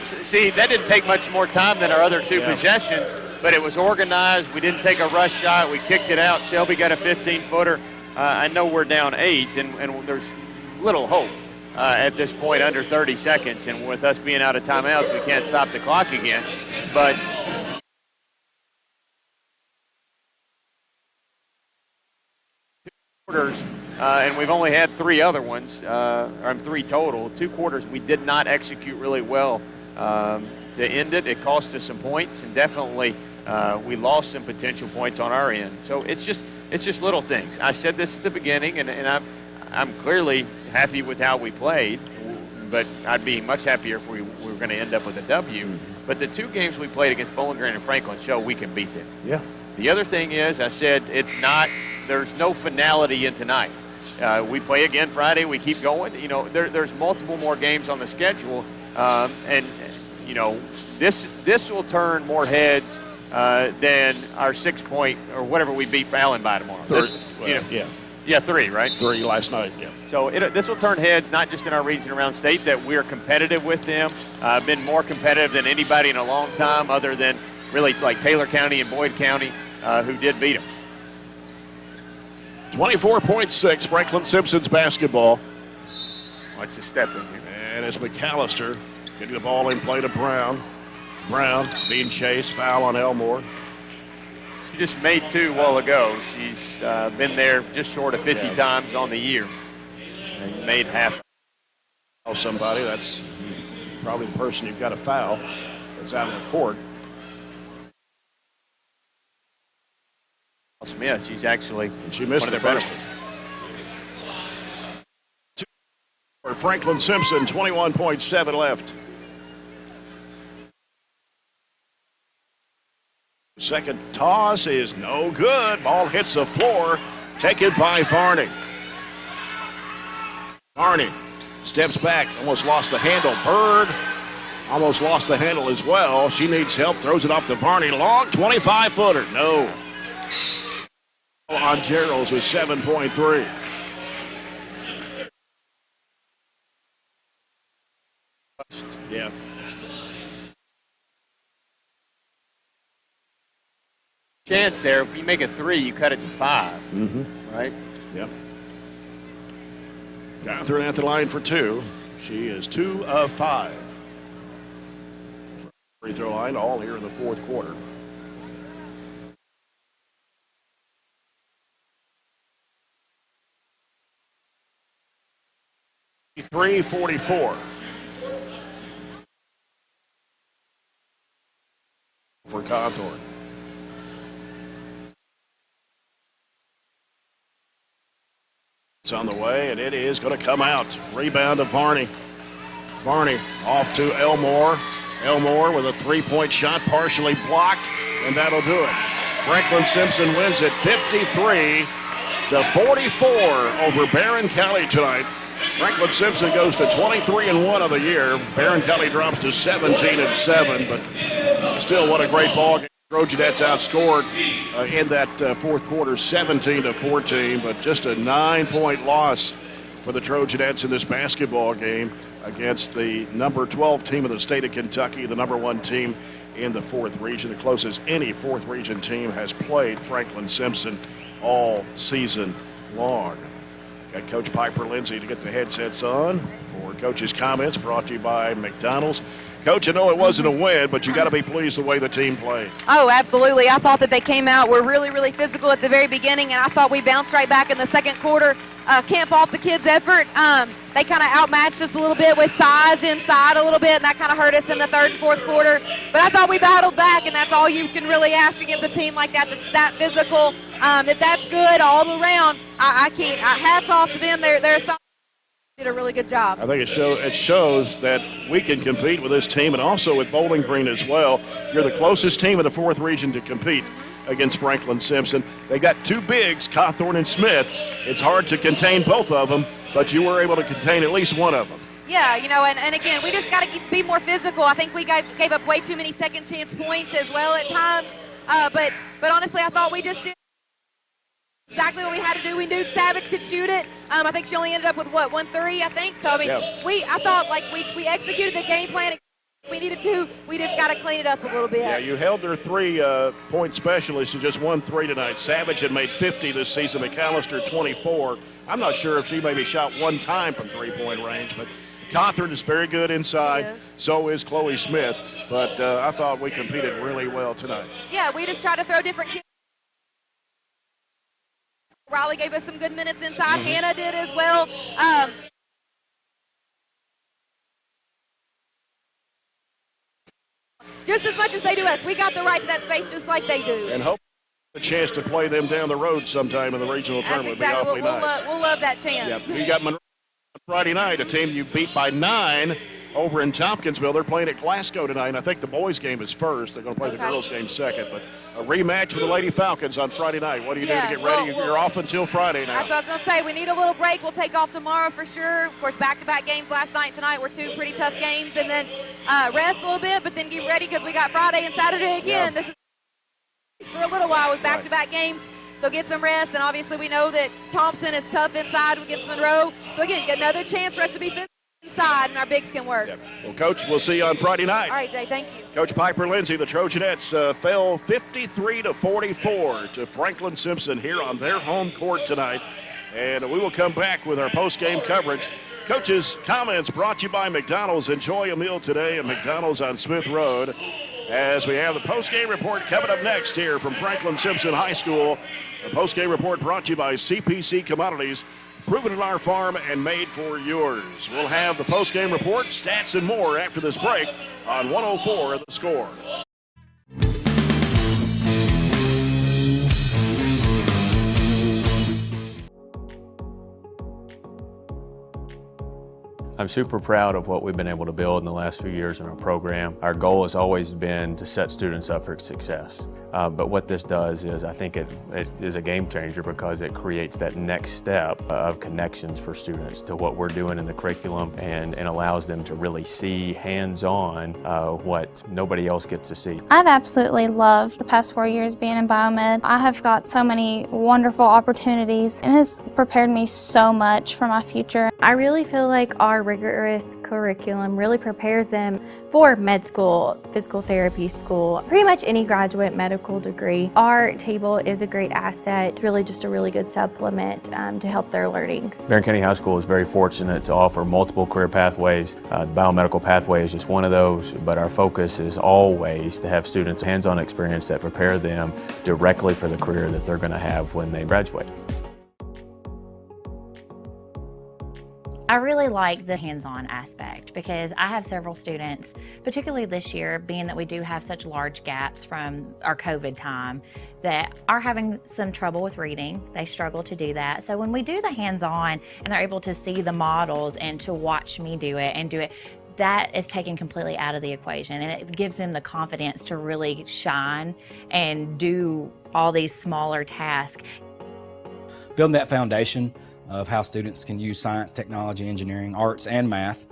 See, that didn't take much more time than our other two possessions, but it was organized. We didn't take a rush shot. We kicked it out. Shelby got a 15-footer. I know we're down 8, and there's little hope at this point under 30 seconds. And with us being out of timeouts, we can't stop the clock again. But quarters, and we've only had 3 other ones, or 3 total. 2 quarters we did not execute really well to end it. It cost us some points, and definitely we lost some potential points on our end. So it's just little things. I said this at the beginning, and I'm clearly happy with how we played, but I'd be much happier if we were going to end up with a W. But the 2 games we played against Bowling Green and Franklin show we can beat them.
Yeah.
The other thing is, I said there's no finality in tonight. We play again Friday. We keep going. You know, there's multiple more games on the schedule, and you know, this will turn more heads than our 6-point or whatever we beat Fallon by tomorrow. 3, right?
3 last night. Yeah.
So this will turn heads, not just in our region around state, that we're competitive with them. Been more competitive than anybody in a long time, other than really like Taylor County and Boyd County, who did beat them.
24.6, Franklin-Simpson's basketball.
Watch the step in here.
And it's McAllister getting the ball in play to Brown. Brown being chased, foul on Elmore.
She just made 2 a while ago. She's been there just short of 50 times on the year. And made half.
Somebody, that's probably the person you've got to foul that's out of the court.
Smith, she's actually
she missed the first one. For Franklin-Simpson, 21.7 left. Second toss is no good. Ball hits the floor. Taken by Varney. Barney steps back, almost lost the handle. Bird almost lost the handle as well. She needs help, throws it off to Varney. Long 25-footer. No. On Gerald's with 7.3. Yeah.
Chance there. If you make it 3, you cut it to 5.
Mm-hmm.
Right?
Yep. Catherine at the line for 2. She is 2 of 5. Free throw line, all here in the fourth quarter. .344 for Cawthorn. It's on the way, and it is going to come out. Rebound to Varney. Varney off to Elmore. Elmore with a three-point shot, partially blocked, and that'll do it. Franklin-Simpson wins it 53-44 over Barren County tonight. Franklin-Simpson goes to 23-1 of the year. Barren County drops to 17-7, but still, what a great ball game. Trojanettes outscored in that fourth quarter 17-14, but just a 9-point loss for the Trojanettes in this basketball game against the number 12 team of the state of Kentucky, the number 1 team in the fourth region. The closest any fourth region team has played Franklin-Simpson all season long. Got Coach Piper Lindsay to get the headsets on for Coach's comments, brought to you by McDonald's. Coach, I know it wasn't a win, but you got to be pleased the way the team played.
Oh, absolutely. I thought that they came out, were really, really physical at the very beginning, and I thought we bounced right back in the second quarter. Can't fault the kids' effort. They kind of outmatched us a little bit with size inside a little bit, and that kind of hurt us in the third and fourth quarter. But I thought we battled back, and that's all you can really ask against a team like that that's that physical, that's good all around. I can't. Hats off to them. They're solid. Did a really good job.
I think it shows that we can compete with this team and also with Bowling Green as well. You're the closest team in the fourth region to compete against Franklin-Simpson. They got 2 bigs, Cawthorn and Smith. It's hard to contain both of them, but you were able to contain at least one of them.
Yeah, and again, we just got to be more physical. I think we gave up way too many second chance points as well at times. But honestly, I thought we just did exactly what we had to do. We knew Savage could shoot it. I think she only ended up with, 1 3, I think. So, I mean, I thought like we executed the game plan we needed to. We just got to clean it up a little bit.
Yeah, you held their 3-point specialist to just 1 3 tonight. Savage had made 50 this season. McAllister 24. I'm not sure if she maybe shot 1 time from 3-point range, but Cawthorn is very good inside. So is Chloe Smith. But I thought we competed really well tonight.
Yeah, we just tried to throw different kids. Riley gave us some good minutes inside. Hannah did as well. Just as much as they do us, we got the right to that space just like they do.
And hope a chance to play them down the road sometime in the regional tournament would be awfully nice.
We'll love that chance.
Yep. You got Monroe Friday night, a team you beat by 9 over in Tompkinsville. They're playing at Glasgow tonight, and I think the boys' game is first. They're going to play the girls' game second. But a rematch with the Lady Falcons on Friday night. What do you do to get ready? You're off until Friday now.
That's what I was going to say. We need a little break. We'll take off tomorrow for sure. Of course, back-to-back games last night and tonight were 2 pretty tough games. And then rest a little bit, but then get ready because we got Friday and Saturday again. This is for a little while with back-to-back games. So get some rest. And obviously we know that Thompson is tough inside against Monroe. So, again, get another chance for us to be physical inside, and our bigs can work.
Well, Coach, we'll see you on Friday night.
All right, Jay, thank you.
Coach Piper Lindsay, the Trojanettes fell 53-44 to Franklin-Simpson here on their home court tonight. And we will come back with our post-game coverage. Coach's comments brought to you by McDonald's. Enjoy a meal today at McDonald's on Smith Road. As we have the post-game report coming up next here from Franklin-Simpson High School. The post-game report brought to you by CPC Commodities. Proven at our farm and made for yours. We'll have the post-game report, stats, and more after this break on 104 The Score.
I'm super proud of what we've been able to build in the last few years in our program. Our goal has always been to set students up for success. But what this does is I think it is a game changer because it creates that next step of connections for students to what we're doing in the curriculum and allows them to really see hands-on what nobody else gets to see.
I've absolutely loved the past 4 years being in biomed. I have got so many wonderful opportunities and it's prepared me so much for my future.
I really feel like our rigorous curriculum really prepares them for med school, physical therapy school, pretty much any graduate medical degree. Our table is a great asset. It's really just a really good supplement to help their learning.
Barren County High School is very fortunate to offer multiple career pathways. The biomedical pathway is just one of those, but our focus is always to have students hands-on experience that prepare them directly for the career that they're going to have when they graduate.
I really like the hands-on aspect because I have several students, particularly this year, being that we do have such large gaps from our COVID time, that are having some trouble with reading. They struggle to do that. So when we do the hands-on and they're able to see the models and to watch me do it, that is taken completely out of the equation, and it gives them the confidence to really shine and do all these smaller tasks.
Building that foundation of how students can use science, technology, engineering, arts, and math,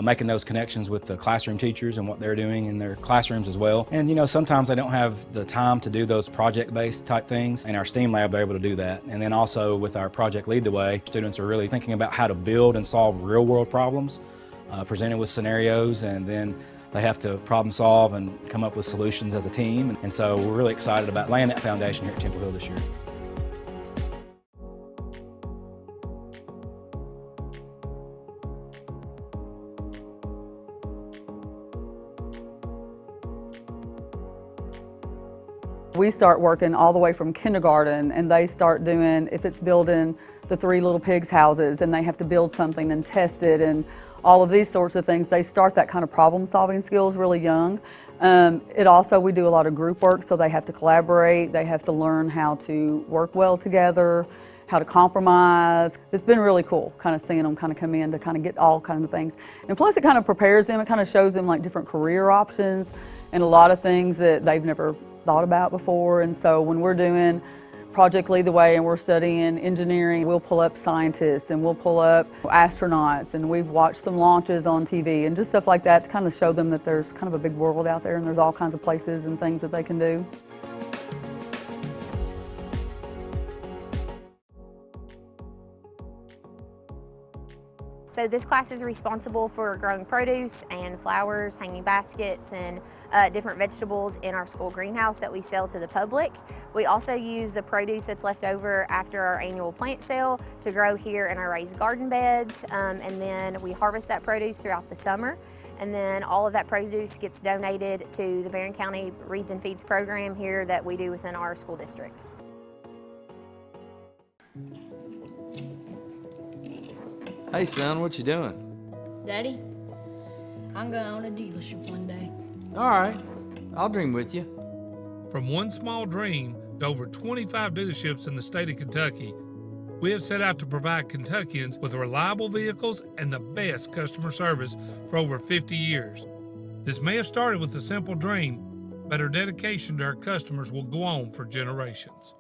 making those connections with the classroom teachers and what they're doing in their classrooms as well. And you know, sometimes they don't have the time to do those project-based type things. In our STEAM lab, they're able to do that. And then also with our Project Lead the Way, students are really thinking about how to build and solve real-world problems, presented with scenarios, and then they have to problem solve and come up with solutions as a team. And so we're really excited about laying that foundation here at Temple Hill this year.
We start working all the way from kindergarten, and they start doing, if it's building the 3 little pigs houses and they have to build something and test it and all of these sorts of things, they start that kind of problem solving skills really young. We do a lot of group work, so they have to collaborate, they have to learn how to work well together, how to compromise. It's been really cool kind of seeing them kind of come in to kind of get all kinds of things. And plus it kind of prepares them, it kind of shows them like different career options and a lot of things that they've never thought about before. And so when we're doing Project Lead the Way and we're studying engineering, we'll pull up scientists and we'll pull up astronauts, and we've watched some launches on TV and just stuff like that to kind of show them that there's kind of a big world out there and there's all kinds of places and things that they can do.
So this class is responsible for growing produce and flowers, hanging baskets, and different vegetables in our school greenhouse that we sell to the public. We also use the produce that's left over after our annual plant sale to grow here in our raised garden beds, and then we harvest that produce throughout the summer. And then all of that produce gets donated to the Barren County Reads and Feeds program here that we do within our school district.
Hey son, what you doing?
Daddy, I'm going to own a dealership one day.
All right, I'll dream with you.
From one small dream to over 25 dealerships in the state of Kentucky, we have set out to provide Kentuckians with reliable vehicles and the best customer service for over 50 years. This may have started with a simple dream, but our dedication to our customers will go on for generations.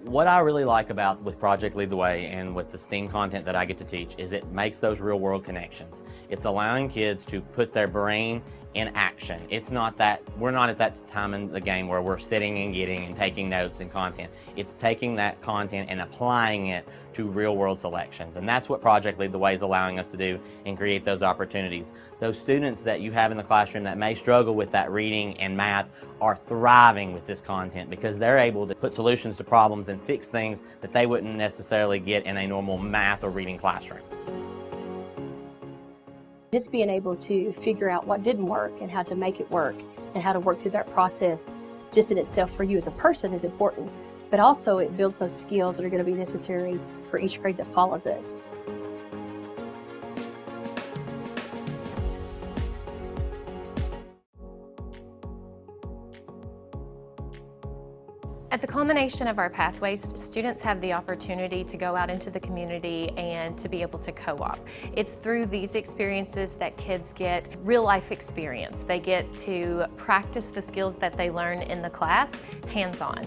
What I really like about with Project Lead the Way and with the STEAM content that I get to teach is it makes those real world connections. It's allowing kids to put their brain in action. It's not that, we're not at that time in the game where we're sitting and getting and taking notes and content. It's taking that content and applying it to real world selections. And that's what Project Lead the Way is allowing us to do and create those opportunities. Those students that you have in the classroom that may struggle with that reading and math are thriving with this content because they're able to put solutions to problems and fix things that they wouldn't necessarily get in a normal math or reading classroom.
Just being able to figure out what didn't work and how to make it work and how to work through that process just in itself for you as a person is important, but also it builds those skills that are going to be necessary for each grade that follows us.
At the culmination of our pathways, students have the opportunity to go out into the community and to be able to co-op. It's through these experiences that kids get real life experience. They get to practice the skills that they learn in the class hands-on.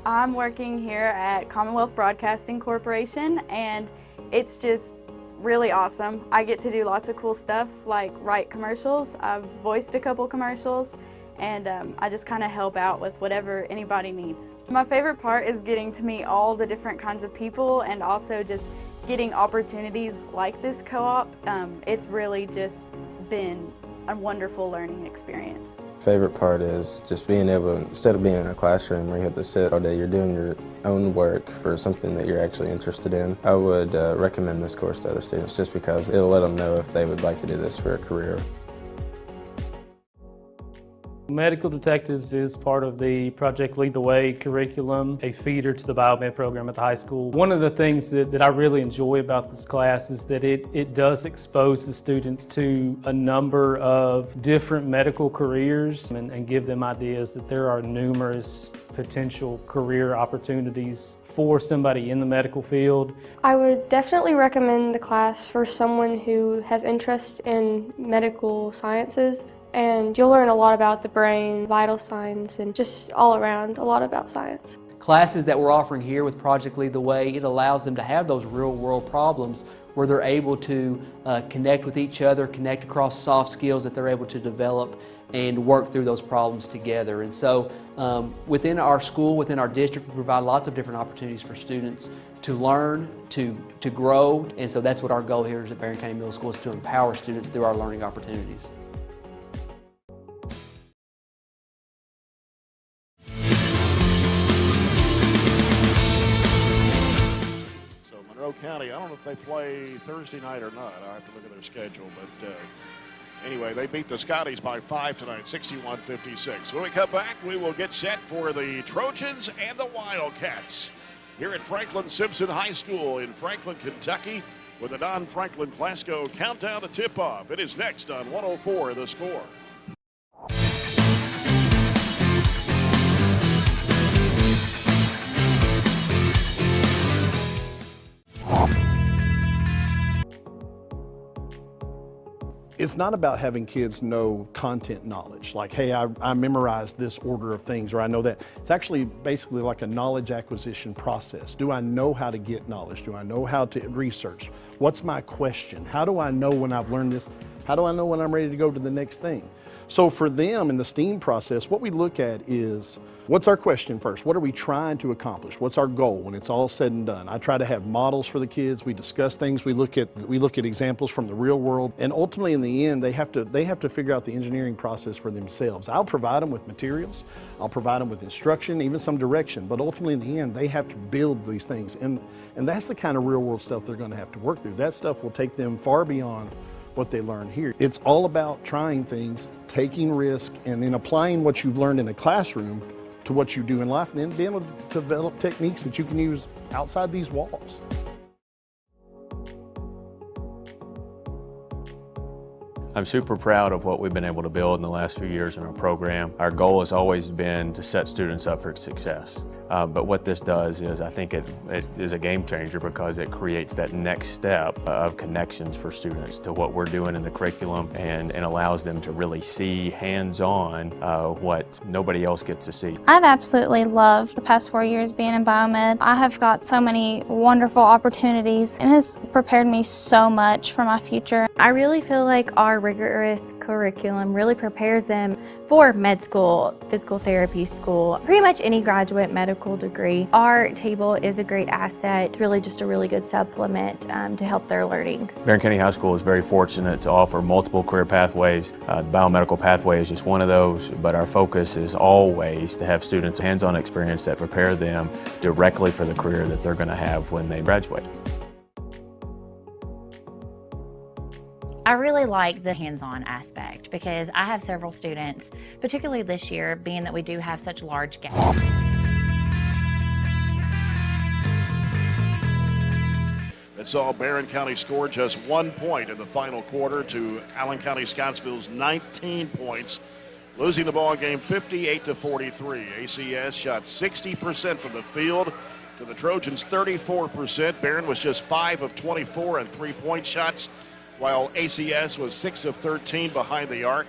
I'm working here at Commonwealth Broadcasting Corporation, and it's just really awesome. I get to do lots of cool stuff like write commercials. I've voiced a couple commercials, and I just kind of help out with whatever anybody needs. My favorite part is getting to meet all the different kinds of people and also just getting opportunities like this co-op. It's really just been a wonderful learning experience.
Favorite part is just being able, instead of being in a classroom where you have to sit all day, you're doing your own work for something that you're actually interested in. I would recommend this course to other students just because it'll let them know if they would like to do this for a career.
Medical Detectives is part of the Project Lead the Way curriculum, a feeder to the biomed program at the high school. One of the things that I really enjoy about this class is that it does expose the students to a number of different medical careers and give them ideas that there are numerous potential career opportunities for somebody in the medical field.
I would definitely recommend the class for someone who has interest in medical sciences, and you'll learn a lot about the brain, vital signs, and just all around a lot about science.
Classes that we're offering here with Project Lead the Way, it allows them to have those real world problems where they're able to connect with each other, connect across soft skills that they're able to develop and work through those problems together. And so within our school, within our district, we provide lots of different opportunities for students to learn, to grow, and so that's what our goal here is at Barren County Middle School, is to empower students through our learning opportunities.
County, I don't know if they play Thursday night or not. I'll have to look at their schedule, but anyway, they beat the Scotties by 5 tonight, 61-56. When we come back, we will get set for the Trojans and the Wildcats here at Franklin-Simpson High School in Franklin, Kentucky, with the Don Franklin Glasgow countdown to tip-off. It is next on 104 The Score.
It's not about having kids know content knowledge, like, hey, I memorized this order of things, or I know that. It's actually basically like a knowledge acquisition process. Do I know how to get knowledge? Do I know how to research? What's my question? How do I know when I've learned this? How do I know when I'm ready to go to the next thing? So for them in the STEAM process, what we look at is, what's our question first? What are we trying to accomplish? What's our goal when it's all said and done? I try to have models for the kids. We discuss things. We look at examples from the real world, and ultimately in the end, they have to figure out the engineering process for themselves. I'll provide them with materials. I'll provide them with instruction, even some direction, but ultimately in the end, they have to build these things, and that's the kind of real world stuff they're going to have to work through. That stuff will take them far beyond what they learn here. It's all about trying things, taking risk, and then applying what you've learned in a classroom to what you do in life, and then being able to develop techniques that you can use outside these walls.
I'm super proud of what we've been able to build in the last few years in our program. Our goal has always been to set students up for success. But what this does is, I think it is a game changer because it creates that next step of connections for students to what we're doing in the curriculum, and allows them to really see hands-on what nobody else gets to see.
I've absolutely loved the past 4 years being in biomed. I have got so many wonderful opportunities, and it has prepared me so much for my future.
I really feel like our rigorous curriculum really prepares them for med school, physical therapy school, pretty much any graduate medical degree. Our table is a great asset. It's really just a really good supplement to help their learning.
Barren County High School is very fortunate to offer multiple career pathways. The biomedical pathway is just one of those, but our focus is always to have students hands-on experience that prepare them directly for the career that they're going to have when they graduate.
I really like the hands-on aspect because I have several students, particularly this year, being that we do have such large gaps.
That saw Barren County score just 1 point in the final quarter to Allen County Scottsville's 19 points. losing the ball game 58-43. ACS shot 60% from the field to the Trojans 34%. Barren was just 5 of 24 on three-point shots, while ACS was 6 of 13 behind the arc.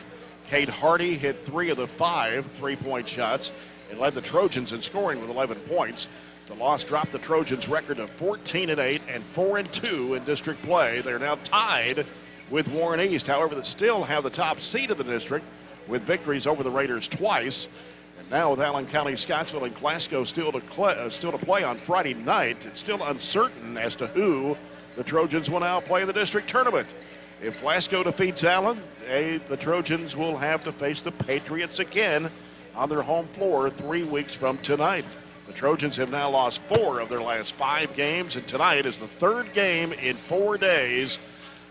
Cade Hardy hit 3 of the 5 three-point shots and led the Trojans in scoring with 11 points. The loss dropped the Trojans' record of 14-8 and 4-2 in district play. They're now tied with Warren East, however, that still have the top seed of the district with victories over the Raiders twice. And now with Allen County, Scottsville, and Glasgow still to play on Friday night, it's still uncertain as to who the Trojans will now play in the district tournament. If Glasgow defeats Allen, the Trojans will have to face the Patriots again on their home floor 3 weeks from tonight. The Trojans have now lost 4 of their last 5 games, and tonight is the 3rd game in 4 days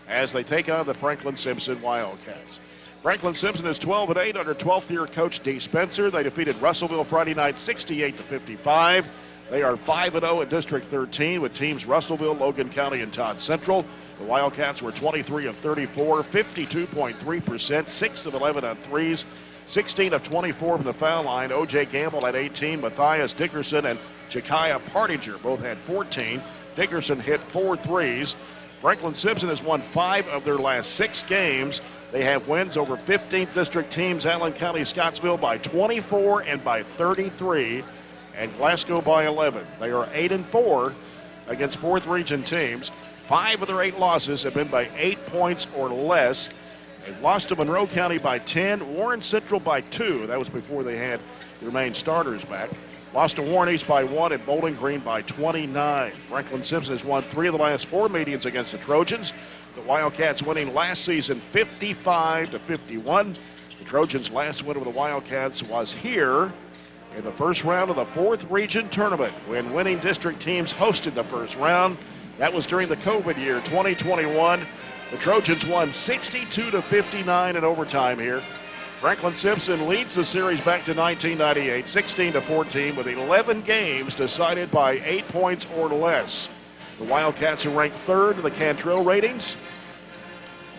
as they take on the Franklin-Simpson Wildcats. Franklin-Simpson is 12-8 under 12th-year coach Dee Spencer. They defeated Russellville Friday night 68-55. They are 5-0 in District 13 with teams Russellville, Logan County, and Todd Central. The Wildcats were 23 of 34, 52.3%, 6 of 11 on threes, 16 of 24 from the foul line. O.J. Gamble had 18. Matthias Dickerson and Jekiah Partinger both had 14. Dickerson hit 4 threes. Franklin-Simpson has won 5 of their last 6 games. They have wins over 15th district teams, Allen County, Scottsville by 24 and by 33, and Glasgow by 11. They are 8-4 against 4th region teams. 5 of their 8 losses have been by 8 points or less. They've lost to Monroe County by 10, Warren Central by 2. That was before they had their main starters back. Lost to Warren East by 1 and Bowling Green by 29. Franklin-Simpson has won 3 of the last 4 meetings against the Trojans. The Wildcats winning last season 55-51. The Trojans' last win over the Wildcats was here in the first round of the 4th region tournament when winning district teams hosted the first round. That was during the COVID year, 2021. The Trojans won 62-59 in overtime here. Franklin-Simpson leads the series back to 1998, 16-14, with 11 games decided by 8 points or less. The Wildcats are ranked 3rd in the Cantrell ratings,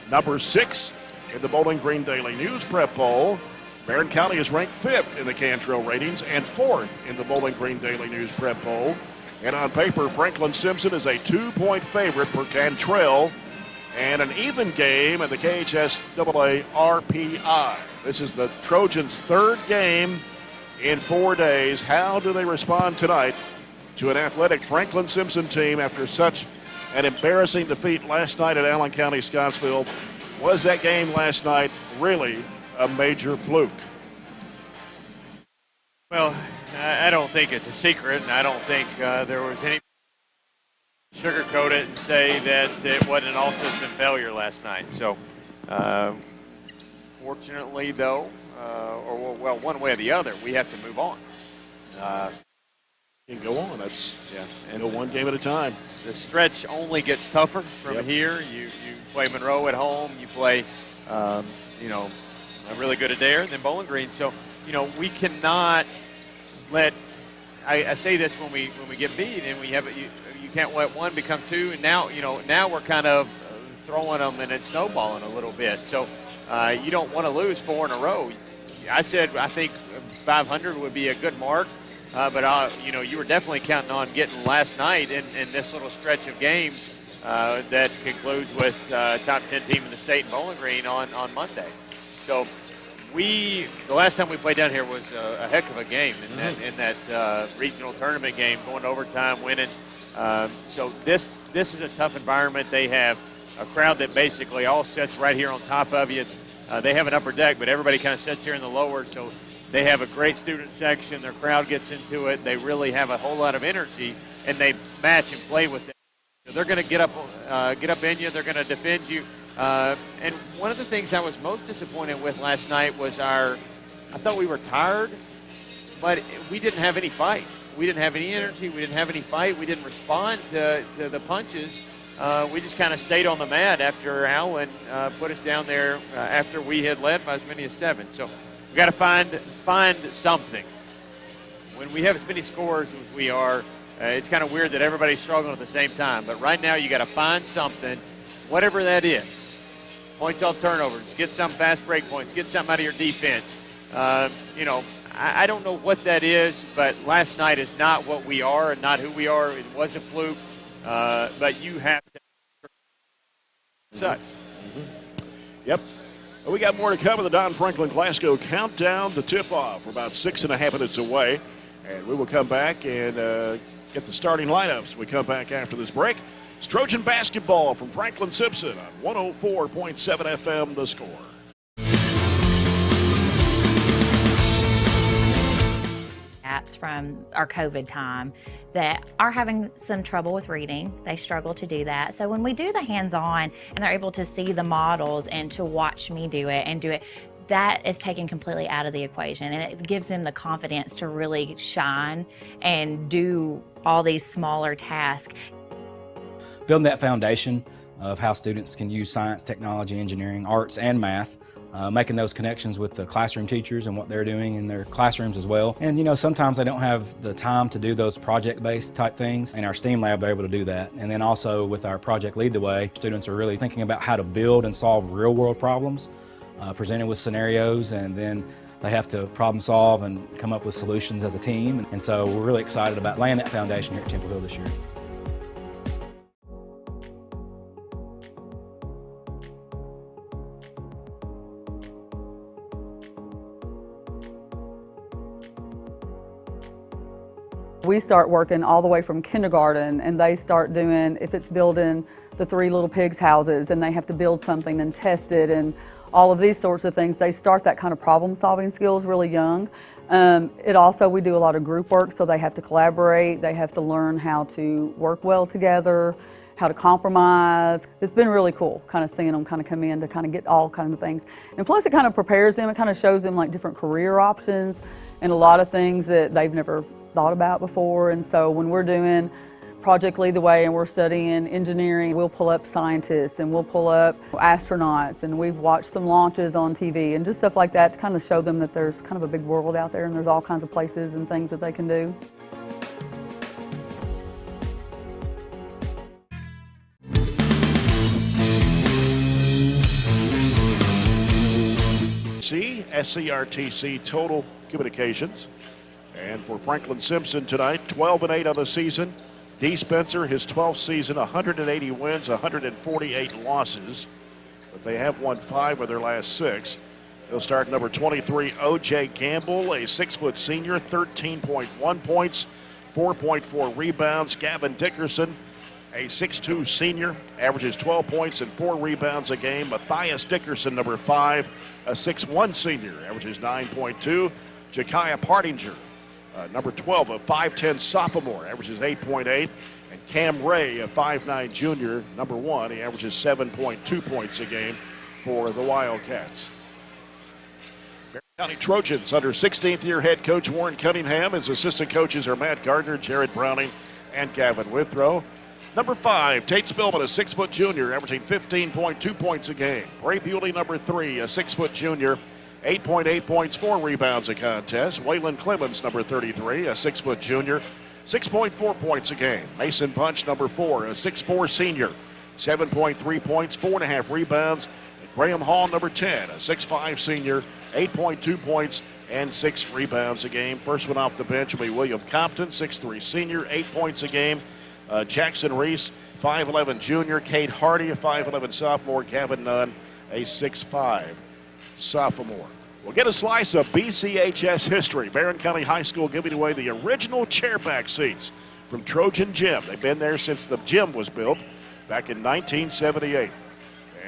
number 6 in the Bowling Green Daily News Prep Poll. Barren County is ranked 5th in the Cantrell ratings and 4th in the Bowling Green Daily News Prep Poll. And on paper, Franklin-Simpson is a 2-point favorite for Cantrell and an even game in the KHSAA RPI. This is the Trojans' 3rd game in 4 days. How do they respond tonight to an athletic Franklin-Simpson team after such an embarrassing defeat last night at Allen County, Scottsville? Was that game last night really a major fluke?
Well, I don't think it's a secret, and I don't think there was any sugarcoat it and say that it wasn't an all-system failure last night. So, fortunately, though, well, one way or the other, we have to move on.
You can go on. And go one game at a time.
The stretch only gets tougher from here. You play Monroe at home. You play, a really good Adair, and then Bowling Green. So, we cannot let. I say this when we get beat, and we have you can't let 1 become 2, and now we're kind of throwing them and it's snowballing a little bit. So you don't want to lose 4 in a row. I said I think 500 would be a good mark, but you were definitely counting on getting last night in this little stretch of games that concludes with top 10 team in the state in Bowling Green on Monday. So the last time we played down here was a heck of a game in that regional tournament game, going to overtime, winning. So this is a tough environment. They have a crowd that basically all sits right here on top of you. They have an upper deck, but everybody kind of sits here in the lower. So they have a great student section. Their crowd gets into it. They really have a whole lot of energy, and they match and play with it. They're going to get up in you. They're going to defend you. And one of the things I was most disappointed with last night was I thought we were tired, but we didn't have any fight. We didn't have any energy. We didn't have any fight. We didn't respond to the punches. We just kind of stayed on the mat after Allen put us down there after we had led by as many as 7. So we've got to find something. When we have as many scores as we are, it's kind of weird that everybody's struggling at the same time. But right now you got to find something, whatever that is. Points off turnovers. Get some fast break points. Get something out of your defense. You know, I don't know what that is, but last night is not what we are and not who we are. It was a fluke, but you have to such.
Yep. Well, we got more to come in the Don Franklin Glasgow countdown to tip-off. We're about 6.5 minutes away, and we will come back and get the starting lineups when we come back after this break. It's Trojan basketball from Franklin-Simpson on 104.7 FM, The Score.
Apps from our COVID time that are having some trouble with reading. They struggle to do that. So when we do the hands-on and they're able to see the models and to watch me do it, that is taken completely out of the equation, and it gives them the confidence to really shine and do all these smaller tasks.
Building that foundation of how students can use science, technology, engineering, arts, and math, making those connections with the classroom teachers and what they're doing in their classrooms as well. And you know, sometimes they don't have the time to do those project-based type things. In our STEAM lab, they're able to do that. And then also with our project Lead the Way, students are really thinking about how to build and solve real-world problems, presented with scenarios, and then they have to problem solve and come up with solutions as a team. And so we're really excited about laying that foundation here at Temple Hill this year.
We start working all the way from kindergarten, and they start doing, if it's building the 3 little pigs houses and they have to build something and test it and all of these sorts of things, they start that kind of problem solving skills really young. We do a lot of group work, so they have to collaborate, they have to learn how to work well together, how to compromise. It's been really cool kind of seeing them kind of come in to kind of get all kinds of things. And plus it kind of prepares them, it kind of shows them like different career options and a lot of things that they've never thought about before. And so when we're doing Project Lead the Way and we're studying engineering, we'll pull up scientists and we'll pull up astronauts, and we've watched some launches on TV and just stuff like that to kind of show them that there's kind of a big world out there and there's all kinds of places and things that they can do.
SCRTC total communications. And for Franklin-Simpson tonight, 12-8 on the season. D. Spencer, his 12th season, 180 wins, 148 losses. But they have won 5 of their last 6. They'll start number 23, O.J. Campbell, a 6-foot senior, 13.1 points, 4.4 rebounds. Gavin Dickerson, a 6'2 senior, averages 12 points and 4 rebounds a game. Matthias Dickerson, number 5, a 6'1 senior, averages 9.2. Jekiah Partinger, number 12, a 5'10 sophomore, averages 8.8. And Cam Ray, a 5'9 junior, number 1, he averages 7.2 points a game for the Wildcats. Barren County Trojans under 16th year head coach Warren Cunningham. His assistant coaches are Matt Gardner, Jared Browning, and Gavin Withrow. Number 5, Tate Spillman, a 6-foot junior, averaging 15.2 points a game. Bray Bewley, number 3, a 6-foot junior, 8.8 points, 4 rebounds a contest. Waylon Clemens, number 33, a 6-foot junior, 6.4 points a game. Mason Punch, number 4, a 6'4 senior, 7.3 points, 4.5 rebounds. And Graham Hall, number 10, a 6'5 senior, 8.2 points and 6 rebounds a game. First one off the bench will be William Compton, 6'3 senior, 8 points a game. Jackson Reese, 5'11 junior. Cade Hardy, a 5'11 sophomore. Gavin Nunn, a 6'5 sophomore. We'll get a slice of BCHS history. Barren County High School giving away the original chairback seats from Trojan Gym. They've been there since the gym was built back in 1978.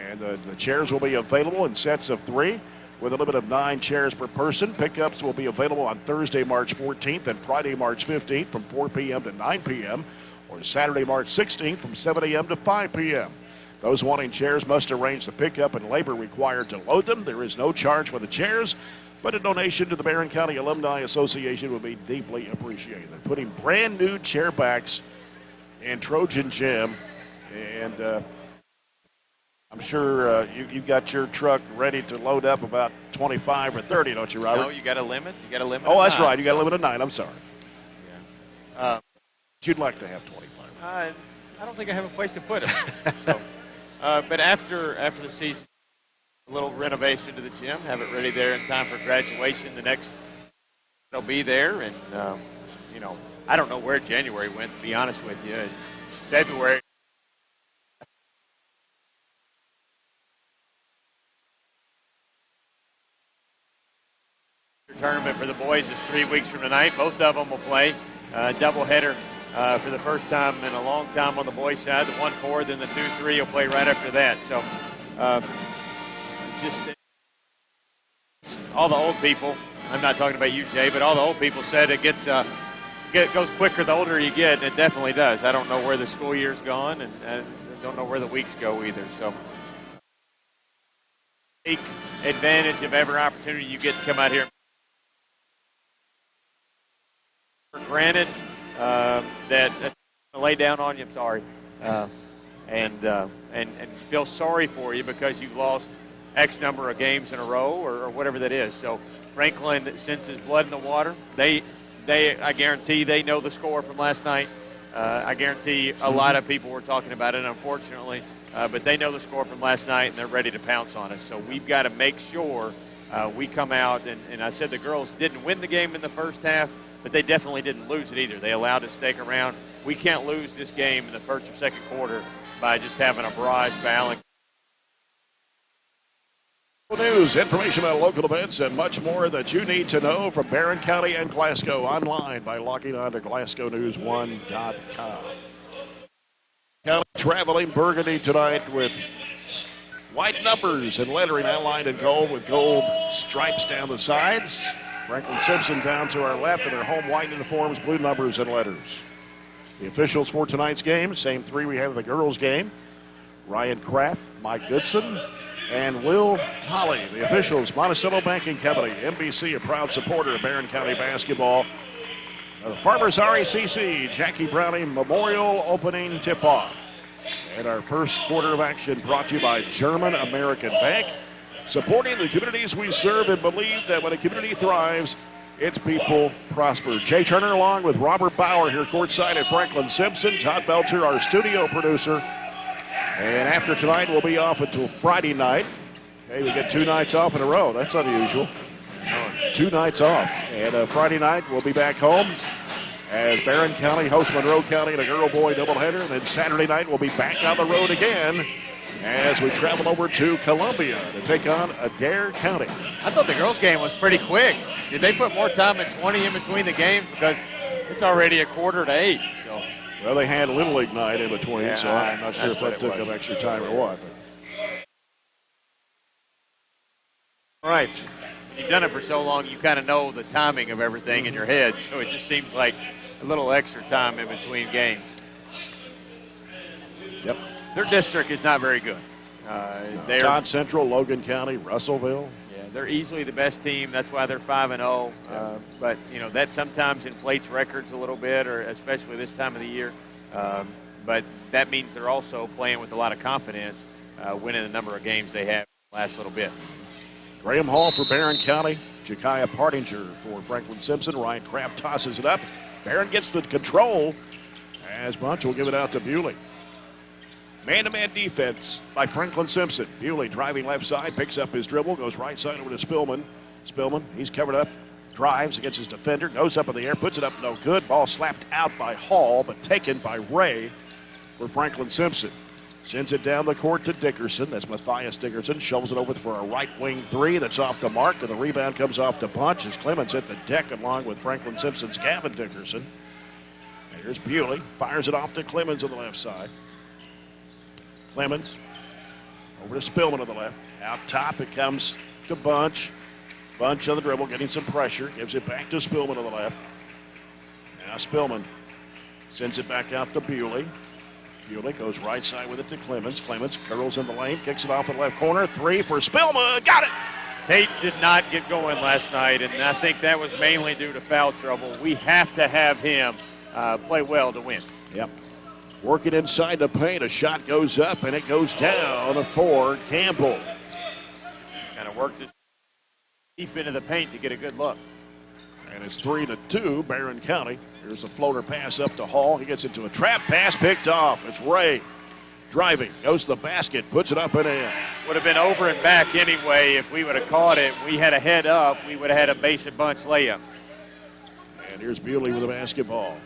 And the chairs will be available in sets of 3 with a limit of 9 chairs per person. Pickups will be available on Thursday, March 14th and Friday, March 15th from 4 p.m. to 9 p.m. or Saturday, March 16th from 7 a.m. to 5 p.m. Those wanting chairs must arrange the pickup and labor required to load them. There is no charge for the chairs, but a donation to the Barren County Alumni Association would be deeply appreciated. They're putting brand new chair backs in Trojan Gym, and I'm sure you've got your truck ready to load up about 25 or 30, don't you, Robert?
No, you got a limit. You got a limit.
Oh, that's right. You got a limit of 9. I'm sorry. Yeah. You'd like to have 25.
I don't think I have a place to put them. So, but after the season, A little renovation to the gym, have it ready there in time for graduation. The next it'll be there, and you know, I don't know where January went, to be honest with you. In February. Tournament for the boys is 3 weeks from tonight. Both of them will play doubleheader for the first time in a long time on the boys' side. The 1-4, then the 2-3 will play right after that. So just all the old people, I'm not talking about you, Jay, but all the old people said it goes quicker the older you get, and it definitely does. I don't know where the school year's gone, and I don't know where the weeks go either. So take advantage of every opportunity you get to come out here. Granted that lay down on you, I'm sorry, and feel sorry for you because you've lost X number of games in a row or whatever that is. So Franklin senses blood in the water. I guarantee they know the score from last night. I guarantee a lot of people were talking about it, unfortunately, but they know the score from last night and they're ready to pounce on us. So we've got to make sure we come out, and I said the girls didn't win the game in the first half, but they definitely didn't lose it either. They allowed us to stick around. We can't lose this game in the first or second quarter by just having a barrage fouling.
News, information about local events, and much more that you need to know from Barren County and Glasgow online by logging on to GlasgowNews1.com. County traveling burgundy tonight with white numbers and lettering outlined in gold with gold stripes down the sides. Franklin-Simpson down to our left in their home white uniforms, blue numbers and letters. The officials for tonight's game, same three we have in the girls' game. Ryan Kraft, Mike Goodson, and Will Tolley. The officials, Monticello Banking Company, NBC, a proud supporter of Barren County basketball. Farmers RACC, Jackie Browning Memorial opening tip-off. And our first quarter of action brought to you by German American Bank, supporting the communities we serve and believe that when a community thrives, its people prosper. Jay Turner along with Robert Bauer here courtside at Franklin-Simpson. Todd Belcher, our studio producer. And after tonight, we'll be off until Friday night. Okay, we get 2 nights off in a row. That's unusual. 2 nights off. And Friday night, we'll be back home as Barren County hosts Monroe County in a girl-boy doubleheader. And then Saturday night, we'll be back on the road again as we travel over to Columbia to take on Adair County.
I thought the girls' game was pretty quick. Did they put more time at 20 in between the games? Because it's already 7:45. So.
Well, they had a Little League night in between,
yeah,
so I'm not sure if that took them extra time or what. But.
All right. You've done it for so long, you kind of know the timing of everything in your head, so it just seems like a little extra time in between games.
Yep.
Their district is not very good.
Todd Central, Logan County, Russellville.
Yeah, they're easily the best team. That's why they're 5-0. But you know that sometimes inflates records a little bit, or especially this time of the year. But that means they're also playing with a lot of confidence, winning the number of games they have the last little bit.
Graham Hall for Barren County. Jekiah Partinger for Franklin-Simpson. Ryan Kraft tosses it up. Barren gets the control as Bunch will give it out to Bewley. Man-to-man defense by Franklin-Simpson. Bewley driving left side, picks up his dribble, goes right side over to Spillman. Spillman, he's covered up, drives against his defender, goes up in the air, puts it up, no good. Ball slapped out by Hall, but taken by Ray for Franklin-Simpson. Sends it down the court to Dickerson. That's Matthias Dickerson. Shovels it over for a right wing three that's off the mark, and the rebound comes off to Bunch as Clemens hit the deck along with Franklin-Simpson's Gavin Dickerson. And here's Bewley. Fires it off to Clemens on the left side. Clemens over to Spillman on the left. Out top it comes to Bunch. Bunch on the dribble, getting some pressure. Gives it back to Spillman on the left. Now Spillman sends it back out to Bewley. Bewley goes right side with it to Clemens. Clemens curls in the lane, kicks it off in the left corner. Three for Spillman. Got it!
Tate did not get going last night, and I think that was mainly due to foul trouble. We have to have him play well to win.
Yep. Working inside the paint. A shot goes up, and it goes down for Campbell.
Kind of worked his deep into the paint to get a good look.
And it's 3-2, Barren County. Here's a floater pass up to Hall. He gets into a trap pass, picked off. It's Ray. Driving, goes to the basket, puts it up and in.
Would have been over and back anyway. If we would have caught it, we had a head up, we would have had a basic bunch layup.
And here's Bewley with the basketball.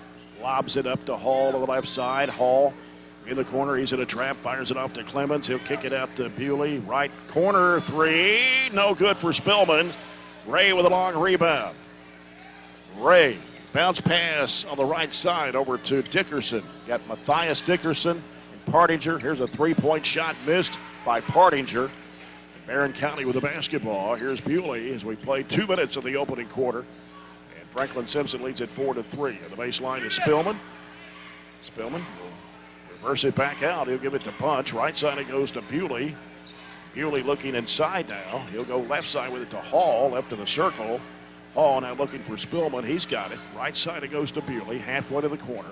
Lobs it up to Hall to the left side. Hall in the corner. He's in a trap. Fires it off to Clemens. He'll kick it out to Bewley. Right corner three. No good for Spillman. Ray with a long rebound. Ray, bounce pass on the right side over to Dickerson. Got Matthias Dickerson and Partinger. Here's a three-point shot missed by Partinger. And Barren County with the basketball. Here's Bewley as we play 2 minutes of the opening quarter. Franklin-Simpson leads at 4-3. And the baseline is Spillman. Spillman will reverse it back out. He'll give it to Punch. Right side it goes to Bewley. Bewley looking inside now. He'll go left side with it to Hall, left of the circle. Hall now looking for Spillman. He's got it. Right side it goes to Bewley, halfway to the corner.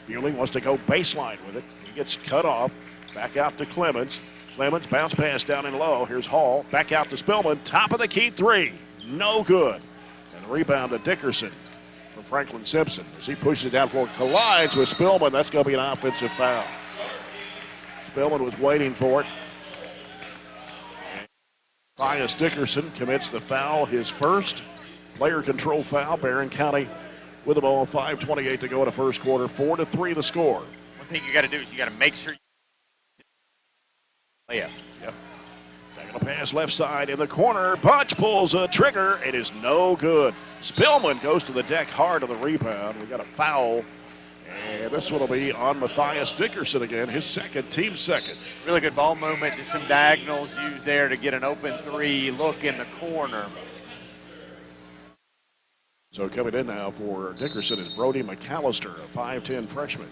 Bewley wants to go baseline with it. He gets cut off. Back out to Clemens. Clemens bounce pass down and low. Here's Hall. Back out to Spillman. Top of the key three. No good. And the rebound to Dickerson from Franklin-Simpson. As he pushes it down floor, collides with Spillman. That's going to be an offensive foul. Spillman was waiting for it. Matthias Dickerson commits the foul, his first player control foul. Barren County with the ball, 5:28 to go in the first quarter. 4-3 the score.
One thing you got to do is you got to make sure. Layup.
Yep. Taking a pass left side in the corner. Bunch pulls a trigger. It is no good. Spillman goes to the deck hard on the rebound. We got a foul. And this one will be on Matthias Dickerson again, his second, team second.
Really good ball movement, just some diagonals used there to get an open three, look in the corner.
So coming in now for Dickerson is Brody McAllister, a 5'10 freshman.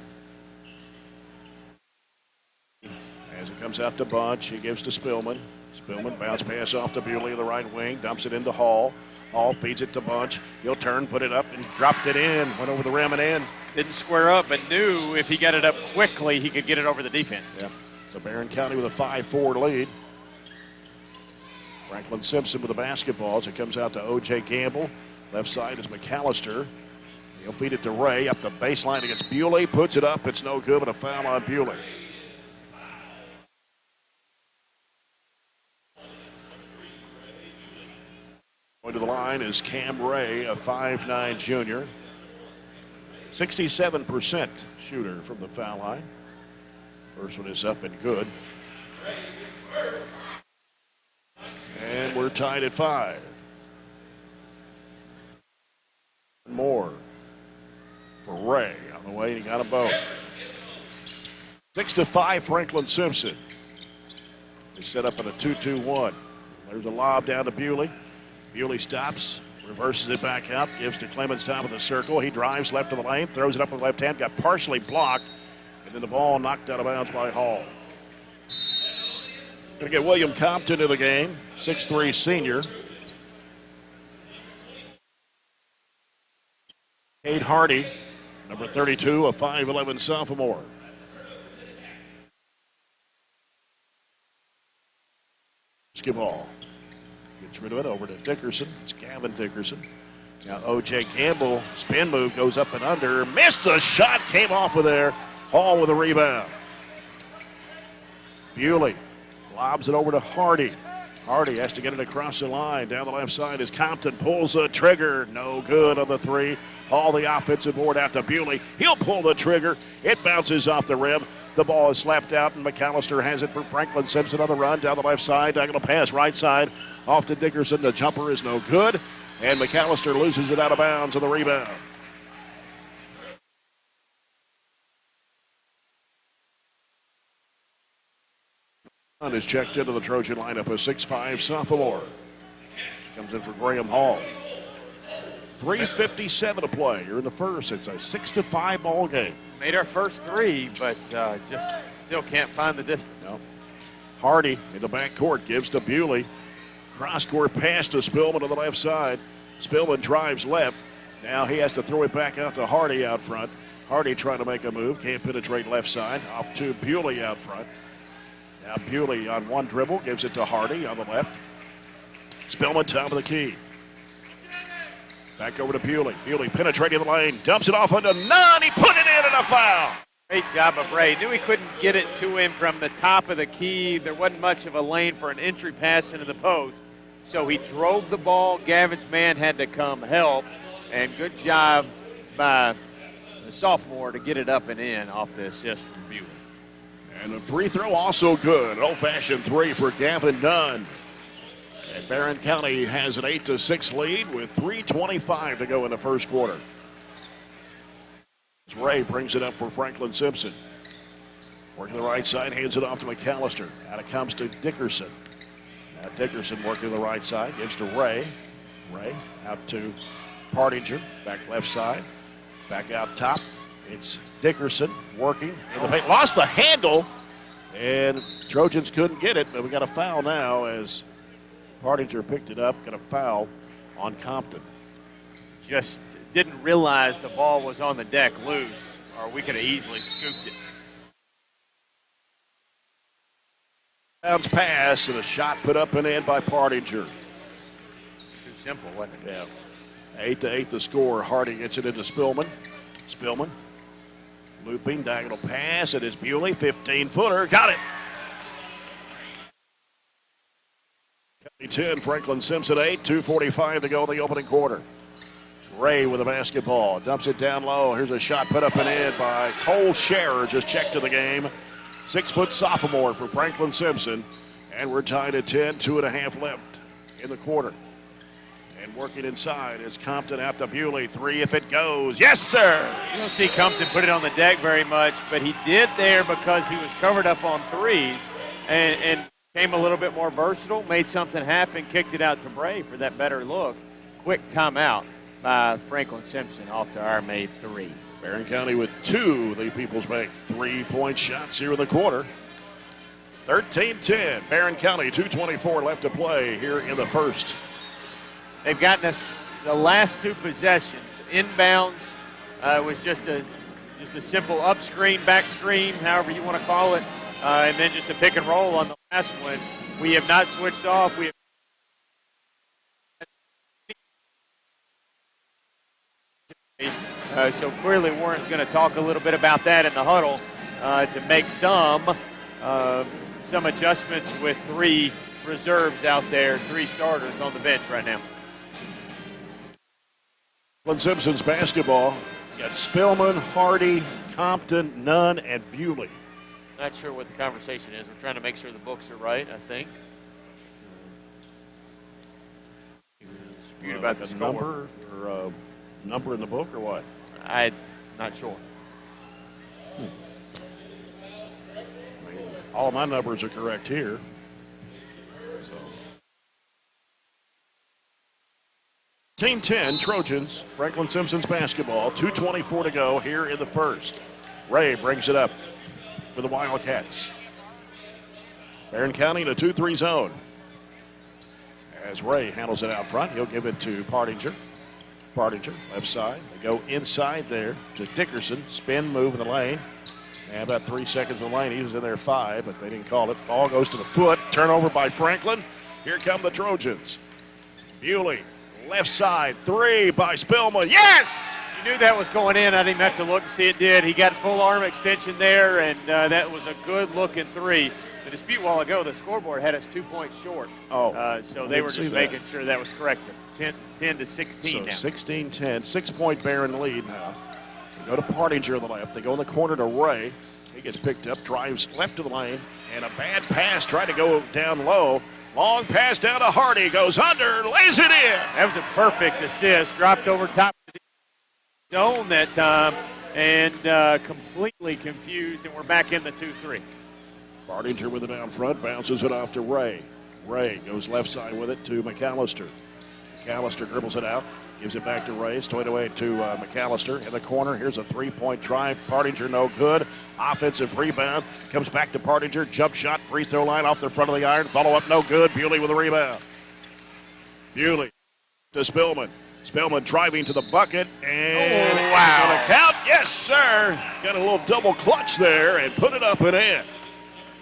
As it comes out to Bunch, he gives to Spillman. Spillman bounce pass off to Bewley, the right wing, dumps it into Hall. Hall feeds it to Bunch. He'll turn, put it up, and dropped it in. Went over the rim and in.
Didn't square up, but knew if he got it up quickly, he could get it over the defense.
Yeah. So Barren County with a 5-4 lead. Franklin-Simpson with the basketball as it comes out to O.J. Gamble. Left side is McAllister. He'll feed it to Ray up the baseline against Bewley. Puts it up. It's no good, but a foul on Bewley. Going to the line is Cam Ray, a 5'9 junior. 67% shooter from the foul line. First one is up and good. And we're tied at 5. More for Ray on the way. He got them both. 6-5 Franklin-Simpson. They set up in a 2-2-1. There's a lob down to Bewley. Bewley stops, reverses it back out, gives to Clemens top of the circle. He drives left of the lane, throws it up with the left hand, got partially blocked, and then the ball knocked out of bounds by Hall. Going to get William Compton in the game, 6'3 senior. Cade Hardy, number 32, a 5'11 sophomore. Basketball. Gets rid of it over to Dickerson. It's Gavin Dickerson. Now O.J. Campbell, spin move, goes up and under. Missed the shot, came off of there. Hall with a rebound. Bewley lobs it over to Hardy. Hardy has to get it across the line. Down the left side is Compton, pulls the trigger. No good on the three. Hall the offensive board out to Bewley. He'll pull the trigger. It bounces off the rim. The ball is slapped out, and McAllister has it for Franklin-Simpson on the run. Down the left side, diagonal pass right side. Off to Dickerson. The jumper is no good, and McAllister loses it out of bounds on the rebound. Is checked into the Trojan lineup, a 6'5 sophomore. Comes in for Graham Hall. 3:57 to play. You're in the first. It's a 6-5 ball game.
Made our first three, but just still can't find the distance.
No. Hardy in the backcourt gives to Bewley. Cross-court pass to Spillman on the left side. Spillman drives left. Now he has to throw it back out to Hardy out front. Hardy trying to make a move. Can't penetrate left side. Off to Bewley out front. Now Bewley on one dribble gives it to Hardy on the left. Spillman top of the key. Back over to Bewley. Bewley penetrating the lane. Dumps it off under none. He put it in and a foul.
Great job of Ray. Knew he couldn't get it to him from the top of the key. There wasn't much of a lane for an entry pass into the post. So he drove the ball. Gavin's man had to come help. And good job by the sophomore to get it up and in off the assist from Buell.
And the free throw also good. An old-fashioned three for Gavin Dunn. And Barren County has an 8-6 lead with 3:25 to go in the first quarter. Ray brings it up for Franklin-Simpson. Working the right side, hands it off to McAllister. Out it comes to Dickerson. Now Dickerson working the right side, gives to Ray. Ray out to Partinger, back left side. Back out top, it's Dickerson working in the paint. Lost the handle, and Trojans couldn't get it, but we got a foul now as Partinger picked it up. Got a foul on Compton.
Just didn't realize the ball was on the deck loose, or we could have easily scooped it.
Bounce pass and a shot put up and in by Partinger.
Too simple, wasn't it?
Yeah. 8-8 the score. Hardy gets it into Spillman. Spillman looping, diagonal pass. It is Bewley, 15-footer. Got it. 10, Franklin-Simpson 8, 2:45 to go in the opening quarter. Ray with the basketball, dumps it down low. Here's a shot put up and in by Cole Scherer, just checked to the game. 6-foot sophomore for Franklin-Simpson. And we're tied at 10, 2.5 left in the quarter. And working inside is Compton out to Bewley. 3 if it goes. Yes, sir!
You don't see Compton put it on the deck very much, but he did there because he was covered up on threes and came a little bit more versatile, made something happen, kicked it out to Bray for that better look. Quick timeout by Franklin-Simpson off to our made 3.
Barren County with 2 the People's Bank 3-point shots here in the quarter. 13-10. Barren County, 2:24 left to play here in the first.
They've gotten us the last 2 possessions. Inbounds was just a simple up screen, back screen, however you want to call it, and then just a pick and roll on the last one. We have not switched off. So clearly Warren's going to talk a little bit about that in the huddle to make some adjustments with 3 reserves out there, 3 starters on the bench right now.
Simpson's basketball. Got Spillman, Hardy, Compton, Nunn, and Bewley.
Not sure what the conversation is. We're trying to make sure the books are right, I think. Dispute about the score.
Number or number in the book or what?
I'm not sure.
All my numbers are correct here. So. 10-10 Trojans, Franklin-Simpson's basketball, 2:24 to go here in the first. Ray brings it up for the Wildcats. Barren County in a 2-3 zone. As Ray handles it out front, he'll give it to Partinger. Partinger, left side. They go inside there to Dickerson. Spin move in the lane. And about 3 seconds in the lane. He was in there 5, but they didn't call it. Ball goes to the foot. Turnover by Franklin. Here come the Trojans. Bewley, left side. 3 by Spillman. Yes!
You knew that was going in. I didn't have to look and see it did. He got full arm extension there, and that was a good-looking 3. The dispute a while ago, the scoreboard had us 2 points short. So they were just making sure that was corrected. 10 to 16 now.
So 16-10, 6-point Barren lead now. They go to Partinger on the left. They go in the corner to Ray. He gets picked up, drives left of the lane, and a bad pass, trying to go down low. Long pass down to Hardy, goes under, lays it in.
That was a perfect assist. Dropped over top of the zone that time, and completely confused, and we're back in the 2-3.
Partinger with it down front, bounces it off to Ray. Ray goes left side with it to McAllister. McAllister dribbles it out, gives it back to Ray, straight away to McAllister in the corner. Here's a 3-point try. Partinger no good. Offensive rebound. Comes back to Partinger. Jump shot, free throw line off the front of the iron. Follow up no good. Bewley with a rebound. Bewley to Spillman. Spillman driving to the bucket. And
wow.
Gonna count. Yes, sir. Got a little double clutch there and put it up and in.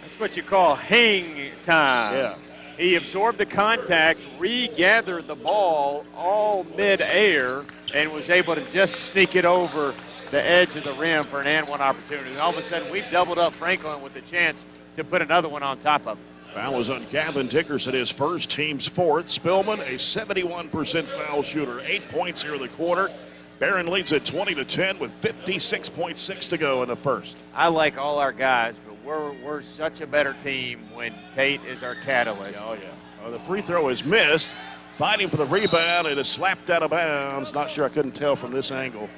That's what you call hang time.
Yeah.
He absorbed the contact, regathered the ball all mid-air, and was able to just sneak it over the edge of the rim for an and one opportunity. And all of a sudden, we've doubled up Franklin with the chance to put another one on top of him.
Foul was on Gavin Dickerson, his first, team's fourth. Spillman, a 71% foul shooter. 8 points here in the quarter. Barren leads at 20-10 with 56.6 to go in the first.
I like all our guys, but we're such a better team when Tate is our catalyst.
Oh, yeah. Oh, the free throw is missed. Fighting for the rebound. It is slapped out of bounds. Not sure, I couldn't tell from this angle.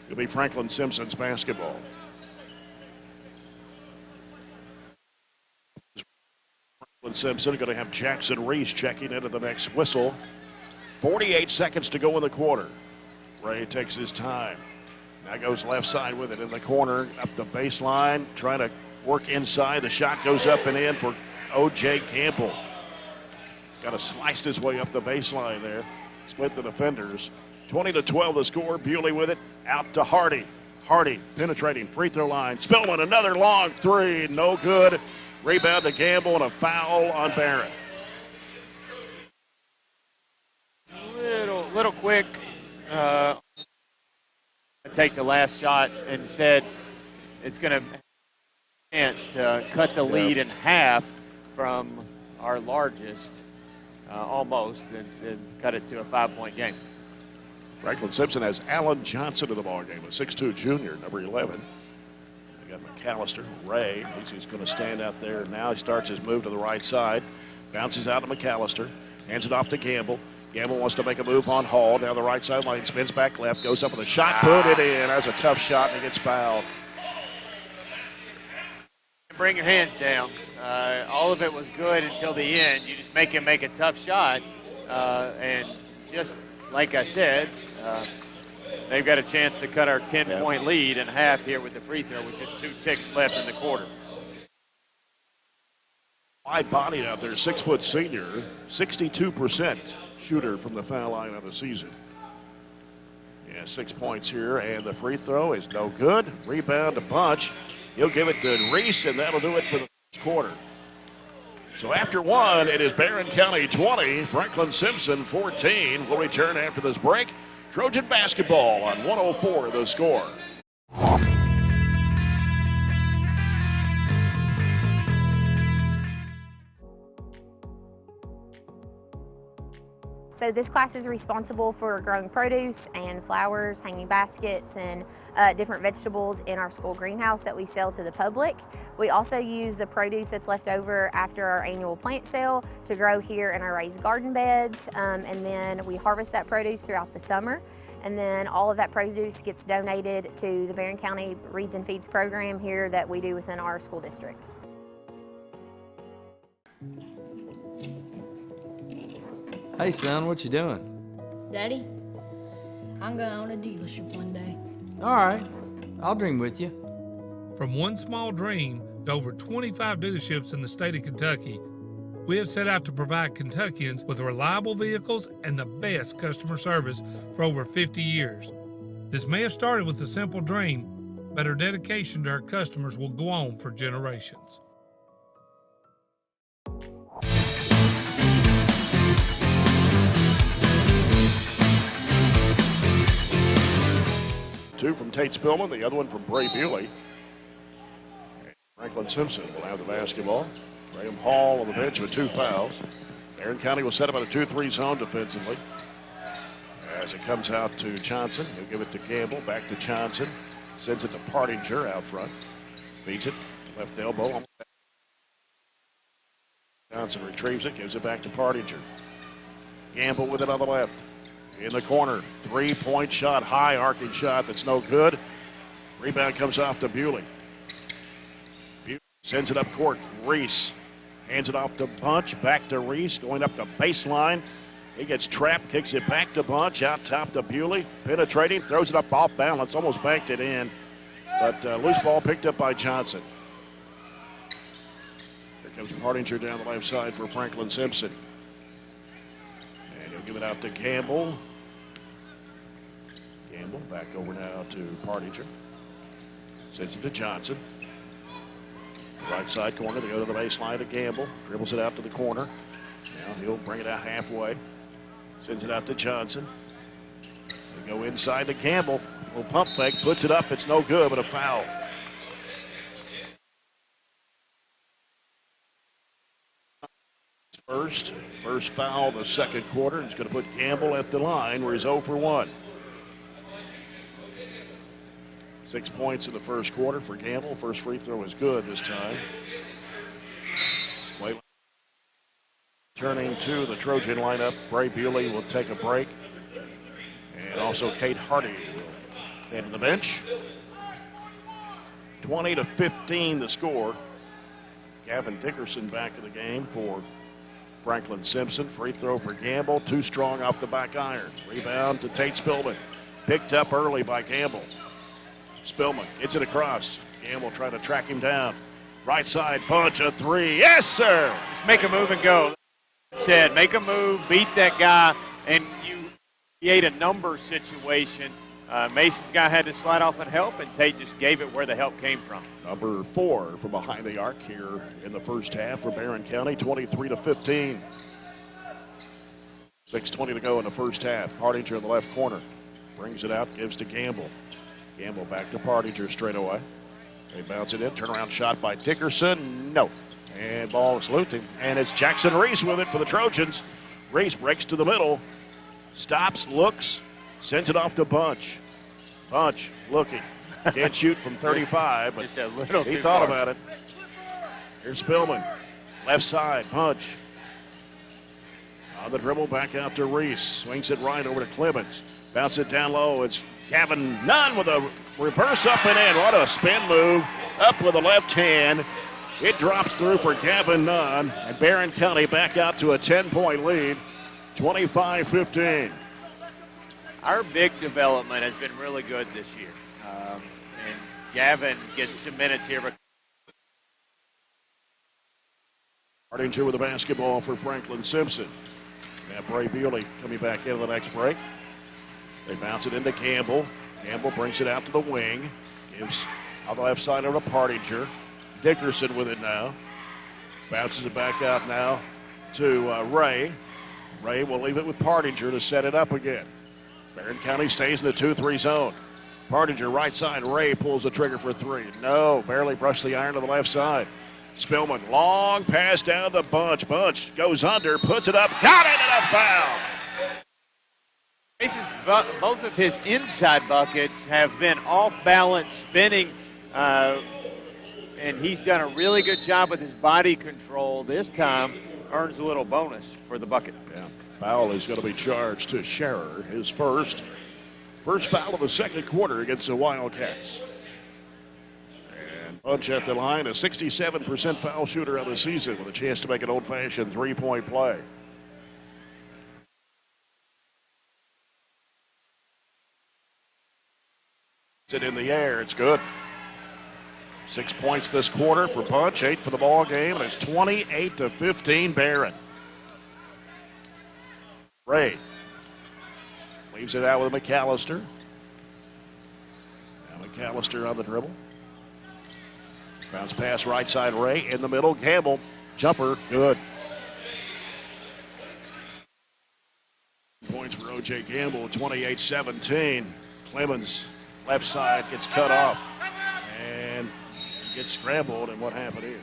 It'll be Franklin-Simpson's basketball. Simpson going to have Jackson Reese checking into the next whistle. 48 seconds to go in the quarter. Ray takes his time. Now goes left side with it in the corner, up the baseline, trying to work inside. The shot goes up and in for O.J. Campbell. Got to slice his way up the baseline there. Split the defenders. 20-12 the score. Bewley with it. Out to Hardy. Hardy penetrating free throw line. Spillman, another long three. No good. Rebound to Gamble and a foul on Barren.
Little quick. Take the last shot. Instead, it's going to chance to cut the lead in half from our largest, almost, and cut it to a 5-point game.
Franklin-Simpson has Alan Johnson in the ballgame, a 6'2 junior, number 11. They got McAllister, Ray. He's going to stand out there now. He starts his move to the right side, bounces out to McAllister, hands it off to Gamble. Gamble wants to make a move on Hall down the right sideline, spins back left, goes up with a shot, put it in. That's a tough shot, and he gets fouled.
Bring your hands down. All of it was good until the end. You just make him make a tough shot, and just like I said, they've got a chance to cut our 10-point lead in half here with the free throw, with just 2 ticks left in the quarter.
Wide body out there, 6-foot senior, 62% shooter from the foul line of the season. Yeah, 6 points here, and the free throw is no good. Rebound to Bunch. He'll give it to Reese, and that'll do it for the first quarter. So after one, it is Barren County 20, Franklin-Simpson 14. We'll return after this break. Trojan basketball on 104 The Score.
So this class is responsible for growing produce and flowers, hanging baskets, and different vegetables in our school greenhouse that we sell to the public. We also use the produce that's left over after our annual plant sale to grow here in our raised garden beds, and then we harvest that produce throughout the summer. And then all of that produce gets donated to the Barren County Reads and Feeds program here that we do within our school district.
Hey, son, what you doing?
Daddy, I'm going to own a dealership one day.
All right, I'll dream with you.
From one small dream to over 25 dealerships in the state of Kentucky, we have set out to provide Kentuckians with reliable vehicles and the best customer service for over 50 years. This may have started with a simple dream, but our dedication to our customers will go on for generations.
Two from Tate Spillman, the other one from Bray Bewley. Franklin-Simpson will have the basketball. Graham Hall on the bench with 2 fouls. Barren County will set up in a 2-3 zone defensively. As it comes out to Johnson, he'll give it to Gamble, back to Johnson. Sends it to Partinger out front. Feeds it, left elbow. Johnson retrieves it, gives it back to Partinger. Gamble with it on the left. In the corner, 3-point shot, high arcing shot that's no good. Rebound comes off to Bewley. Bewley sends it up court. Reese hands it off to Bunch, back to Reese, going up the baseline. He gets trapped, kicks it back to Bunch, out top to Bewley, penetrating, throws it up off balance, almost banked it in, but loose ball picked up by Johnson. Here comes Partinger down the left side for Franklin-Simpson. And he'll give it out to Gamble. Gamble back over now to Partinger. Sends it to Johnson. Right side corner, they go to the baseline to Gamble. Dribbles it out to the corner. Now he'll bring it out halfway. Sends it out to Johnson. They go inside to Gamble. Little pump fake, puts it up, it's no good, but a foul. First foul of the second quarter. It's going to put Campbell at the line where he's 0 for 1. 6 points in the first quarter for Campbell. First free throw is good this time. Turning to the Trojan lineup, Bray Bewley will take a break. And also Kate Hardy will head to the bench. 20-15 the score. Gavin Dickerson back in the game for Franklin-Simpson. Free throw for Campbell. Too strong off the back iron. Rebound to Tate Spillman. Picked up early by Campbell. Spillman gets it across. Campbell trying to track him down. Right side punch, a three. Yes, sir.
Just make a move and go. Said, make a move, beat that guy, and you create a number situation. Mason's guy had to slide off and help, and Tate just gave it where the help came from.
Number 4 from behind the arc here in the first half for Barren County, 23-15. 6:20 to go in the first half. Partinger in the left corner. Brings it out, gives to Gamble. Gamble back to Partinger straight away. They bounce it in. Turnaround shot by Dickerson. No. And ball is looped. And it's Jackson Reese with it for the Trojans. Reese breaks to the middle. Stops, looks, sends it off to Bunch. Bunch looking. Can't shoot from 35, but
just a little
he
too
thought
far.
about it. Here's Spillman. Left side, Bunch. On the dribble, back out to Reese. Swings it right over to Clemens. Bounce it down low. It's Gavin Nunn with a reverse up and in. What a spin move. Up with the left hand. It drops through for Gavin Nunn. And Barren County back out to a 10-point lead. 25-15.
Our big development has been really good this year. And Gavin gets some minutes here. But
Partinger with the basketball for Franklin-Simpson. Now Bray Bewley coming back into the next break. They bounce it into Campbell. Campbell brings it out to the wing. Gives on the left side over to Partinger. Dickerson with it now. Bounces it back out now to Ray. Ray will leave it with Partinger to set it up again. Barren County stays in the 2-3 zone. Partinger right side. Ray pulls the trigger for three. No, barely brushed the iron to the left side. Spillman, long pass down to Bunch. Bunch goes under, puts it up, got it, and a foul.
Mason's both of his inside buckets have been off balance, spinning, and he's done a really good job with his body control. This time, earns a little bonus for the bucket.
Yeah. Foul is going to be charged to Scherer, his first foul of the second quarter against the Wildcats. And Bunch at the line, a 67% foul shooter on the season with a chance to make an old-fashioned three-point play. It in the air, it's good. 6 points this quarter for Bunch, 8 for the ball game, and it's 28-15 Barren. Ray leaves it out with McAllister. Now McAllister on the dribble. Bounce pass right side, Ray in the middle. Gamble, jumper, good. Points for O.J. Gamble, 28-17. Clemens, left side, gets cut off. And gets scrambled, and what happened here?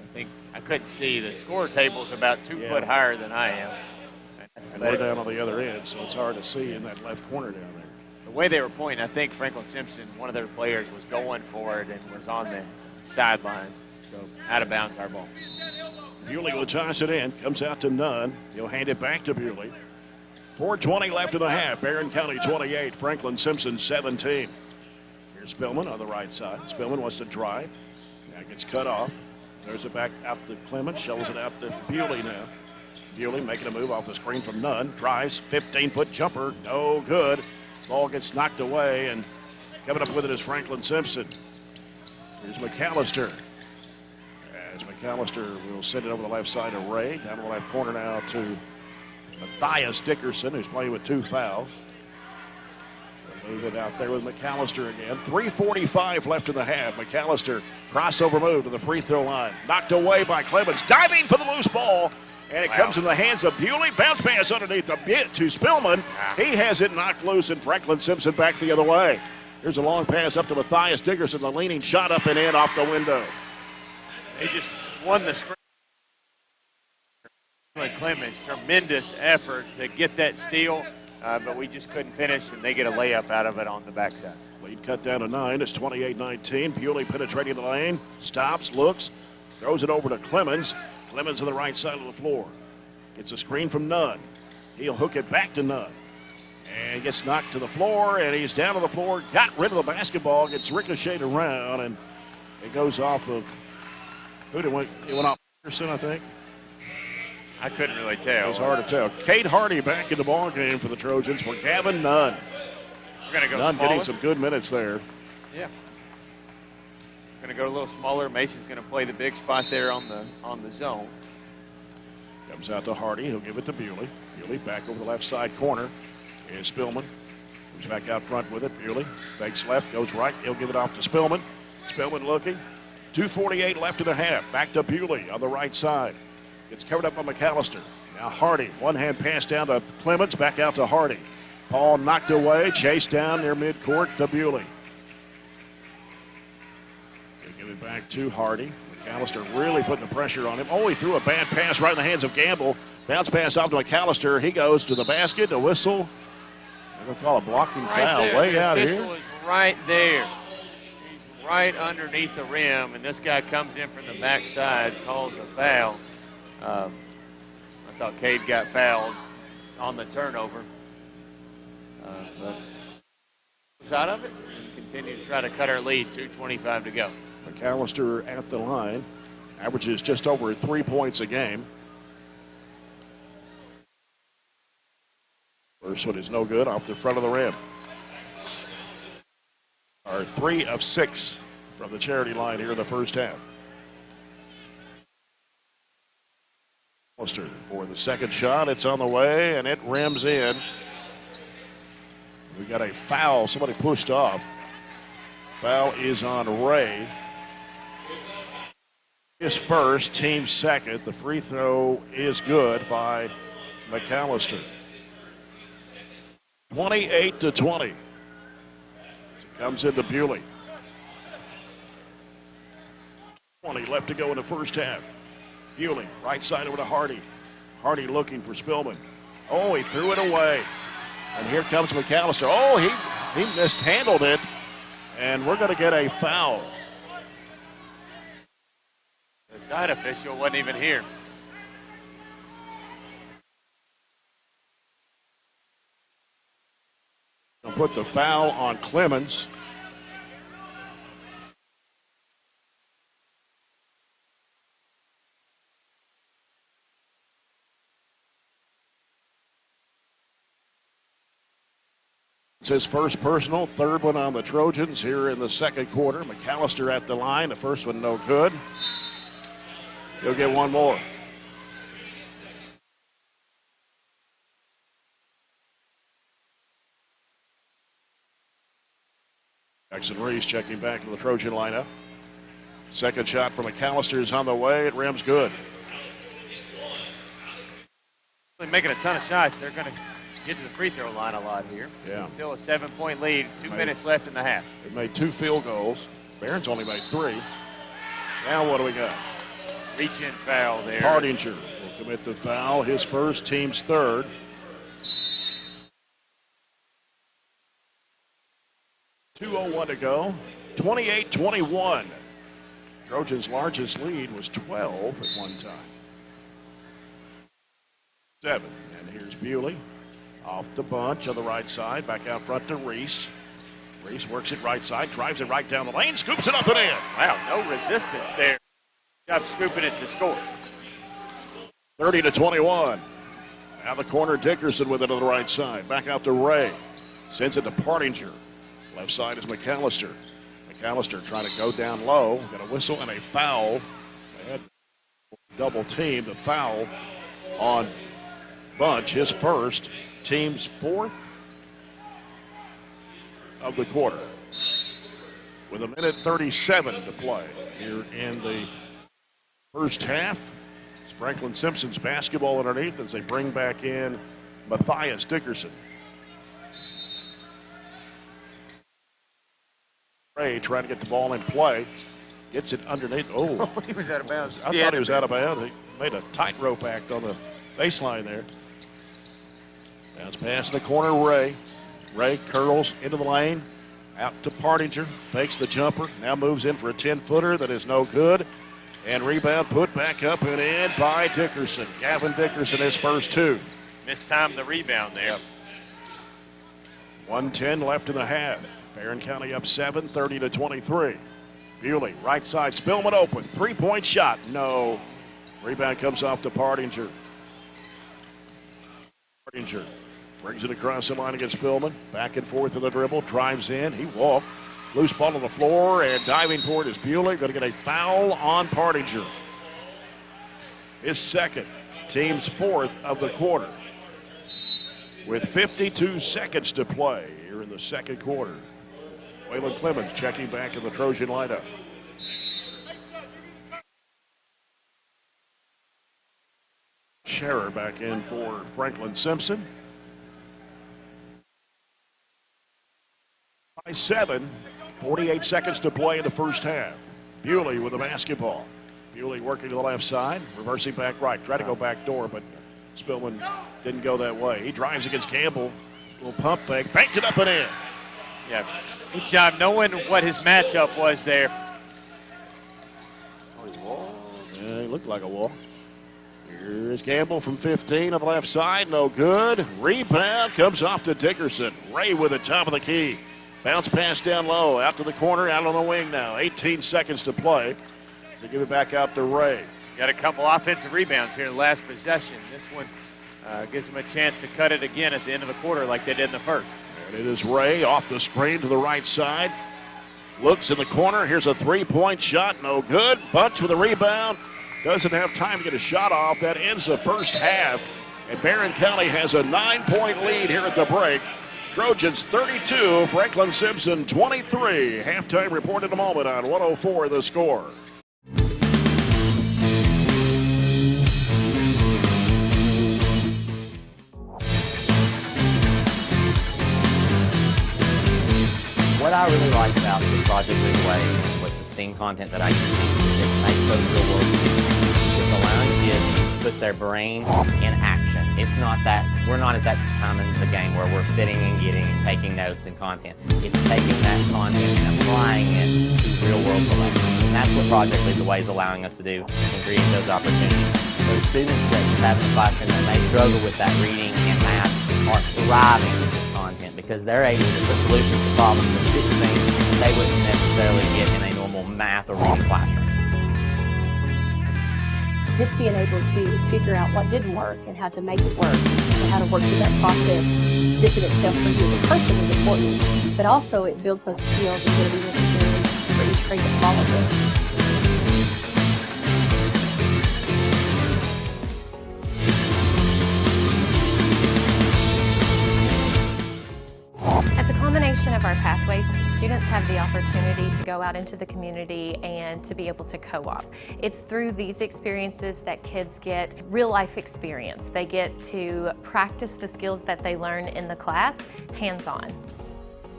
I think I couldn't see. The score table's about 2 foot higher than I am.
And we're down on the other end, so it's hard to see in that left corner down there.
The way they were pointing, I think Franklin-Simpson, one of their players, was going for it and was on the sideline. So out of bounds, our ball.
Bewley will toss it in. Comes out to Nunn. He'll hand it back to Bewley. 4:20 left in the half. Barren County 28, Franklin-Simpson 17. Here's Spillman on the right side. Spillman wants to drive. Now gets cut off. There's it back out to Clemens. Shovels it out to Bewley now. Bewley making a move off the screen from Nunn. Drives, 15-foot jumper, no good. Ball gets knocked away, and coming up with it is Franklin-Simpson. Here's McAllister. As McAllister will send it over the left side of Ray. Down to the left corner now to Matthias Dickerson, who's playing with 2 fouls. They'll move it out there with McAllister again. 3:45 left in the half. McAllister, crossover move to the free throw line. Knocked away by Clemens. Diving for the loose ball. And it comes in the hands of Bewley. Bounce pass underneath the bit to Spillman. He has it knocked loose, and Franklin-Simpson back the other way. Here's a long pass up to Matthias Dickerson. The leaning shot up and in off the window.
They just won the screen. Clemens, tremendous effort to get that steal, but we just couldn't finish, and they get a layup out of it on the backside.
Lead cut down to 9. It's 28-19. Bewley penetrating the lane. Stops, looks, throws it over to Clemens. Clemens on the right side of the floor. Gets a screen from Nunn. He'll hook it back to Nunn. And gets knocked to the floor, and he's down to the floor. Got rid of the basketball. Gets ricocheted around, and it goes off of, who did it went off Peterson, I think.
I couldn't really tell.
It was hard to tell. Cade Hardy back in the ball game for the Trojans for Gavin Nunn.
We're going to go
Nunn
smaller.
getting some good minutes there.
Yeah. Going to go a little smaller. Mason's going to play the big spot there on the zone.
Comes out to Hardy. He'll give it to Bewley. Bewley back over the left side corner is Spillman. Comes back out front with it. Bewley fakes left, goes right. He'll give it off to Spillman. Spillman looking. 2:48 left in the half. Back to Bewley on the right side. Gets covered up by McAllister. Now Hardy. One-hand pass down to Clemens. Back out to Hardy. Ball knocked away. Chased down near midcourt to Bewley. He'll give it back to Hardy. McAllister really putting the pressure on him. Oh, he threw a bad pass right in the hands of Gamble. Bounce pass off to McAllister. He goes to the basket. A whistle. They're going to call a blocking foul way out here.
The official is right there. He's right underneath the rim, and this guy comes in from the backside, calls a foul. I thought Cade got fouled on the turnover. But was out of it and continue to try to cut our lead. 2:25 to go.
McAllister at the line. Averages just over 3 points a game. First one is no good off the front of the rim. Are 3 of 6 from the charity line here in the first half. McAllister for the second shot. It's on the way, and it rims in. We got a foul. Somebody pushed off. Foul is on Ray. His first, team second. The free throw is good by McAllister. 28-20. It comes into Bewley. 20 left to go in the first half. Bewley, right side over to Hardy. Hardy looking for Spillman. Oh, he threw it away. And here comes McAllister. Oh, he mishandled it. And we're going to get a foul.
The side official wasn't even here.
I'll put the foul on Clemens. It's his first personal, third one on the Trojans here in the second quarter. McAllister at the line. The first one no good. He'll get one more. Jackson Reese checking back to the Trojan lineup. Second shot from McAllister is on the way. It rims good.
Really making a ton of shots. They're going to get to the free throw line a lot here.
Yeah.
Still a 7-point lead. 2 minutes left in the half.
They made 2 field goals. Barron's only made 3. Now what do we got?
Reach-in foul there.
Hardinger will commit the foul. His first, team's third. .201 to go. 28-21. Trojans' largest lead was 12 at one time. 7. And here's Bewley. Off the bunch on the right side. Back out front to Reese. Reese works it right side. Drives it right down the lane. Scoops it up and in.
Wow, no resistance there. Job scooping it to score.
30-21. Out the corner, Dickerson with it on the right side. Back out to Ray. Sends it to Partinger. Left side is McAllister. McAllister trying to go down low. Got a whistle and a foul. They had double team. The foul on Bunch, his first, team's fourth of the quarter. With 1:37 to play here in the first half. It's Franklin-Simpson's basketball underneath as they bring back in Matthias Dickerson. Ray trying to get the ball in play. Gets it underneath. Oh,
he was out of bounds.
I thought he was out of bounds. He made a tightrope act on the baseline there. Bounce pass in the corner, Ray. Ray curls into the lane. Out to Partinger. Fakes the jumper. Now moves in for a 10-footer that is no good. And rebound put back up and in by Dickerson. Gavin Dickerson, his first two.
Mistimed the rebound there.
1:10 left in the half. Barren County up 7, 30-23. Bewley, right side, Spillman open. Three-point shot, no. Rebound comes off to Partinger. Partinger brings it across the line against Spillman. Back and forth in the dribble, drives in, he walked. Loose ball on the floor, and diving for it is Bewley. Going to get a foul on Partinger. His second, team's fourth of the quarter. With 52 seconds to play here in the second quarter. Waylon Clemens checking back in the Trojan lineup. Scherer back in for Franklin-Simpson. By 7, 48 seconds to play in the first half. Bewley with the basketball. Bewley working to the left side, reversing back right. Tried to go back door, but Spillman didn't go that way. He drives against Campbell. Little pump fake, banked it up and in.
Yeah, good job knowing what his matchup was there.
Oh, he's wall. Yeah, he looked like a wall. Here's Campbell from 15 on the left side, no good. Rebound comes off to Dickerson. Ray with the top of the key. Bounce pass down low, out to the corner, out on the wing now. 18 seconds to play. So give it back out to Ray.
Got a couple offensive rebounds here in the last possession. This one gives them a chance to cut it again at the end of the quarter like they did in the first.
And it is Ray off the screen to the right side. Looks in the corner. Here's a three-point shot. No good. Bunch with a rebound. Doesn't have time to get a shot off. That ends the first half. And Barren County has a 9-point lead here at the break. Trojans 32, Franklin-Simpson 23. Halftime report in a moment on 104 The Score.
What I really like about the Project Lead-the-Way with the STEAM content that I use is it makes those real world experiences. It's allowing kids to put their brain in action. It's not that, we're not at that time in the game where we're sitting and getting and taking notes and content. It's taking that content and applying it to real world selection. And that's what Project Lead-the-Way is allowing us to do and create those opportunities. Those students that have in the classroom that may struggle with that reading and math are thriving with this content because they're able to put solutions to problems and fix things they wouldn't necessarily get in a normal math or reading classroom.
Just being able to figure out what didn't work and how to make it work and how to work through that process just in itself for you as a person is important, but also it builds those skills that are going to be necessary for each grade that follows it.
At the combination of our pathways, students have the opportunity to go out into the community and to be able to co-op. It's through these experiences that kids get real life experience. They get to practice the skills that they learn in the class hands-on.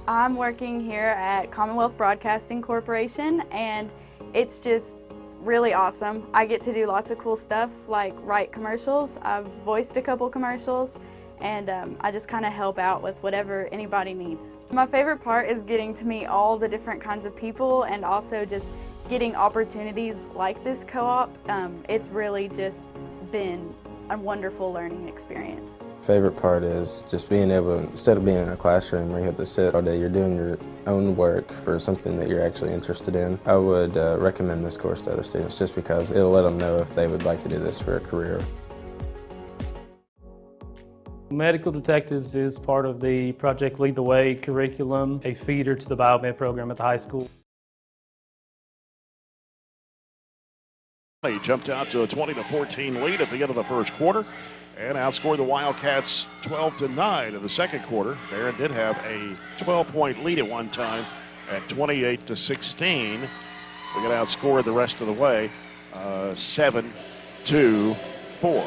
I'm working here at Commonwealth Broadcasting Corporation, and it's just really awesome. I get to do lots of cool stuff like write commercials. I've voiced a couple commercials, and I just kind of help out with whatever anybody needs. My favorite part is getting to meet all the different kinds of people and also just getting opportunities like this co-op. It's really just been a wonderful learning experience.
Favorite part is just being able, instead of being in a classroom where you have to sit all day, you're doing your own work for something that you're actually interested in. I would recommend this course to other students just because it'll let them know if they would like to do this for a career.
Medical Detectives is part of the Project Lead-the-Way curriculum, a feeder to the biomed program at the high school.
He jumped out to a 20-14 lead at the end of the first quarter and outscored the Wildcats 12-9 in the second quarter. Barren did have a 12-point lead at one time at 28-16. We got outscored the rest of the way, 7 8-2-4.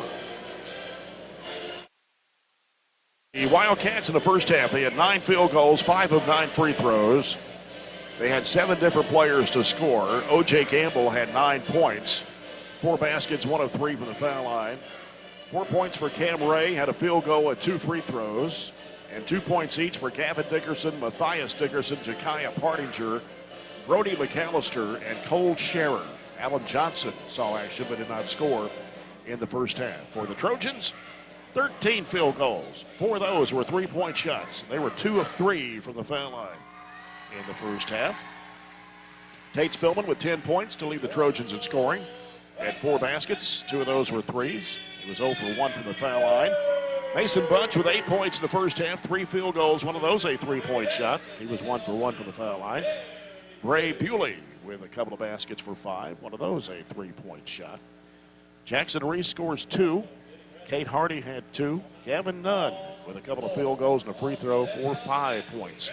The Wildcats in the first half, they had 9 field goals, 5 of 9 free throws. They had 7 different players to score. O.J. Campbell had 9 points, 4 baskets, 1 of 3 from the foul line. 4 points for Cam Ray, had a field goal and 2 free throws. And 2 points each for Gavin Dickerson, Matthias Dickerson, Ja'Kiah Partinger, Brody McAllister, and Cole Scherer. Alan Johnson saw action but did not score in the first half. For the Trojans, 13 field goals. 4 of those were 3-point shots. They were 2 of 3 from the foul line in the first half. Tate Spillman with 10 points to lead the Trojans in scoring. Had 4 baskets. 2 of those were threes. He was 0 for 1 from the foul line. Mason Bunch with 8 points in the first half. 3 field goals. 1 of those a 3-point shot. He was 1 for 1 from the foul line. Bray Bewley with a couple of baskets for 5. 1 of those a 3-point shot. Jackson Reese scores 2. Kate Hardy had 2. Gavin Nunn with a couple of field goals and a free throw for 5 points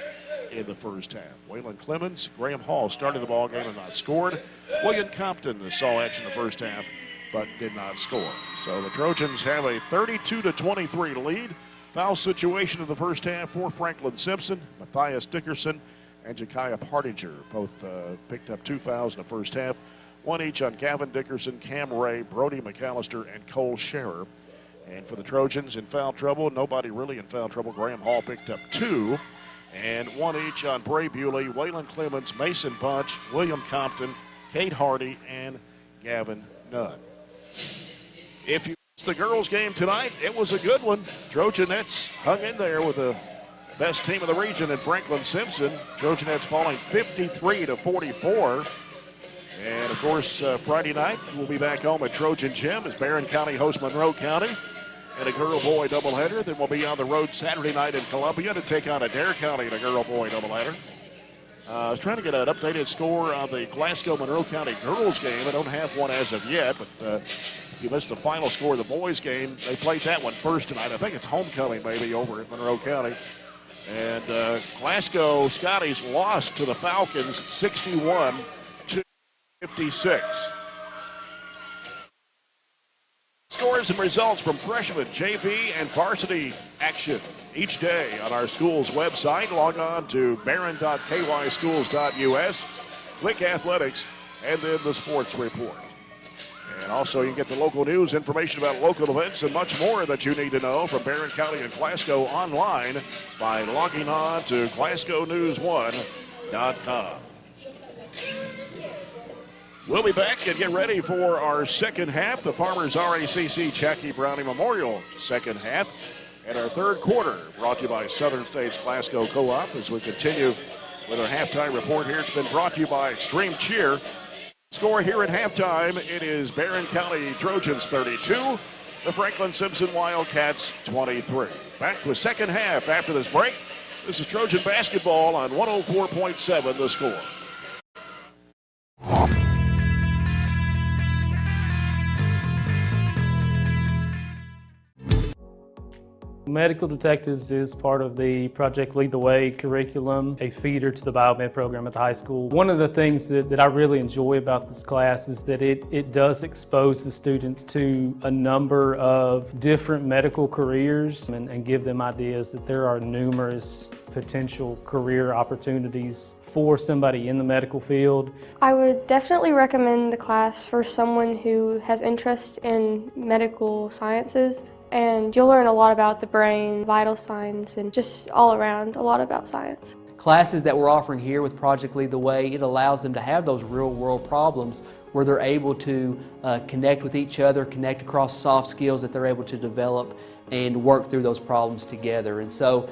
in the first half. Waylon Clemens, Graham Hall started the ball game and not scored. William Compton saw action in the first half but did not score. So the Trojans have a 32-23 lead. Foul situation in the first half for Franklin-Simpson, Matthias Dickerson, and Ja'Kiah Partinger. Both picked up 2 fouls in the first half. 1 each on Gavin Dickerson, Cam Ray, Brody McAllister, and Cole Scherer. And for the Trojans in foul trouble, nobody really in foul trouble. Graham Hall picked up 2. And 1 each on Bray Bewley, Waylon Clemens, Mason Bunch, William Compton, Kate Hardy, and Gavin Nunn. If you watched the girls' game tonight, it was a good one. Trojanettes hung in there with the best team of the region in Franklin-Simpson. Trojanettes falling 53-44. And, of course, Friday night, we'll be back home at Trojan Gym as Barren County hosts Monroe County. And a girl-boy doubleheader. Then we'll be on the road Saturday night in Columbia to take on Adair County in a girl-boy doubleheader. I was trying to get an updated score on the Glasgow-Monroe County girls game. I don't have one as of yet, but if you missed the final score of the boys game, they played that one first tonight. I think it's homecoming maybe over at Monroe County. And Glasgow Scotties lost to the Falcons 61-56. Scores and results from freshman, JV, and varsity action each day on our school's website. Log on to barren.kyschools.us, click athletics, and then the sports report. And also you can get the local news, information about local events, and much more that you need to know from Barren County and Glasgow online by logging on to GlasgowNews1.com. We'll be back and get ready for our second half, the Farmers RACC Jackie Browning Memorial second half, and our third quarter, brought to you by Southern States Glasgow Co-op. As we continue with our halftime report here, it's been brought to you by Extreme Cheer. Score here at halftime, it is Barren County Trojans 32, the Franklin-Simpson Wildcats 23. Back with second half after this break. This is Trojan basketball on 104.7 The Score.
Medical Detectives is part of the Project Lead the Way curriculum, a feeder to the biomed program at the high school. One of the things that I really enjoy about this class is that it does expose the students to a number of different medical careers and give them ideas that there are numerous potential career opportunities for somebody in the medical field.
I would definitely recommend the class for someone who has interest in medical sciences. And you'll learn a lot about the brain, vital signs, and just all around a lot about science.
Classes that we're offering here with Project Lead the Way, it allows them to have those real world problems where they're able to connect with each other, connect across soft skills that they're able to develop and work through those problems together. And so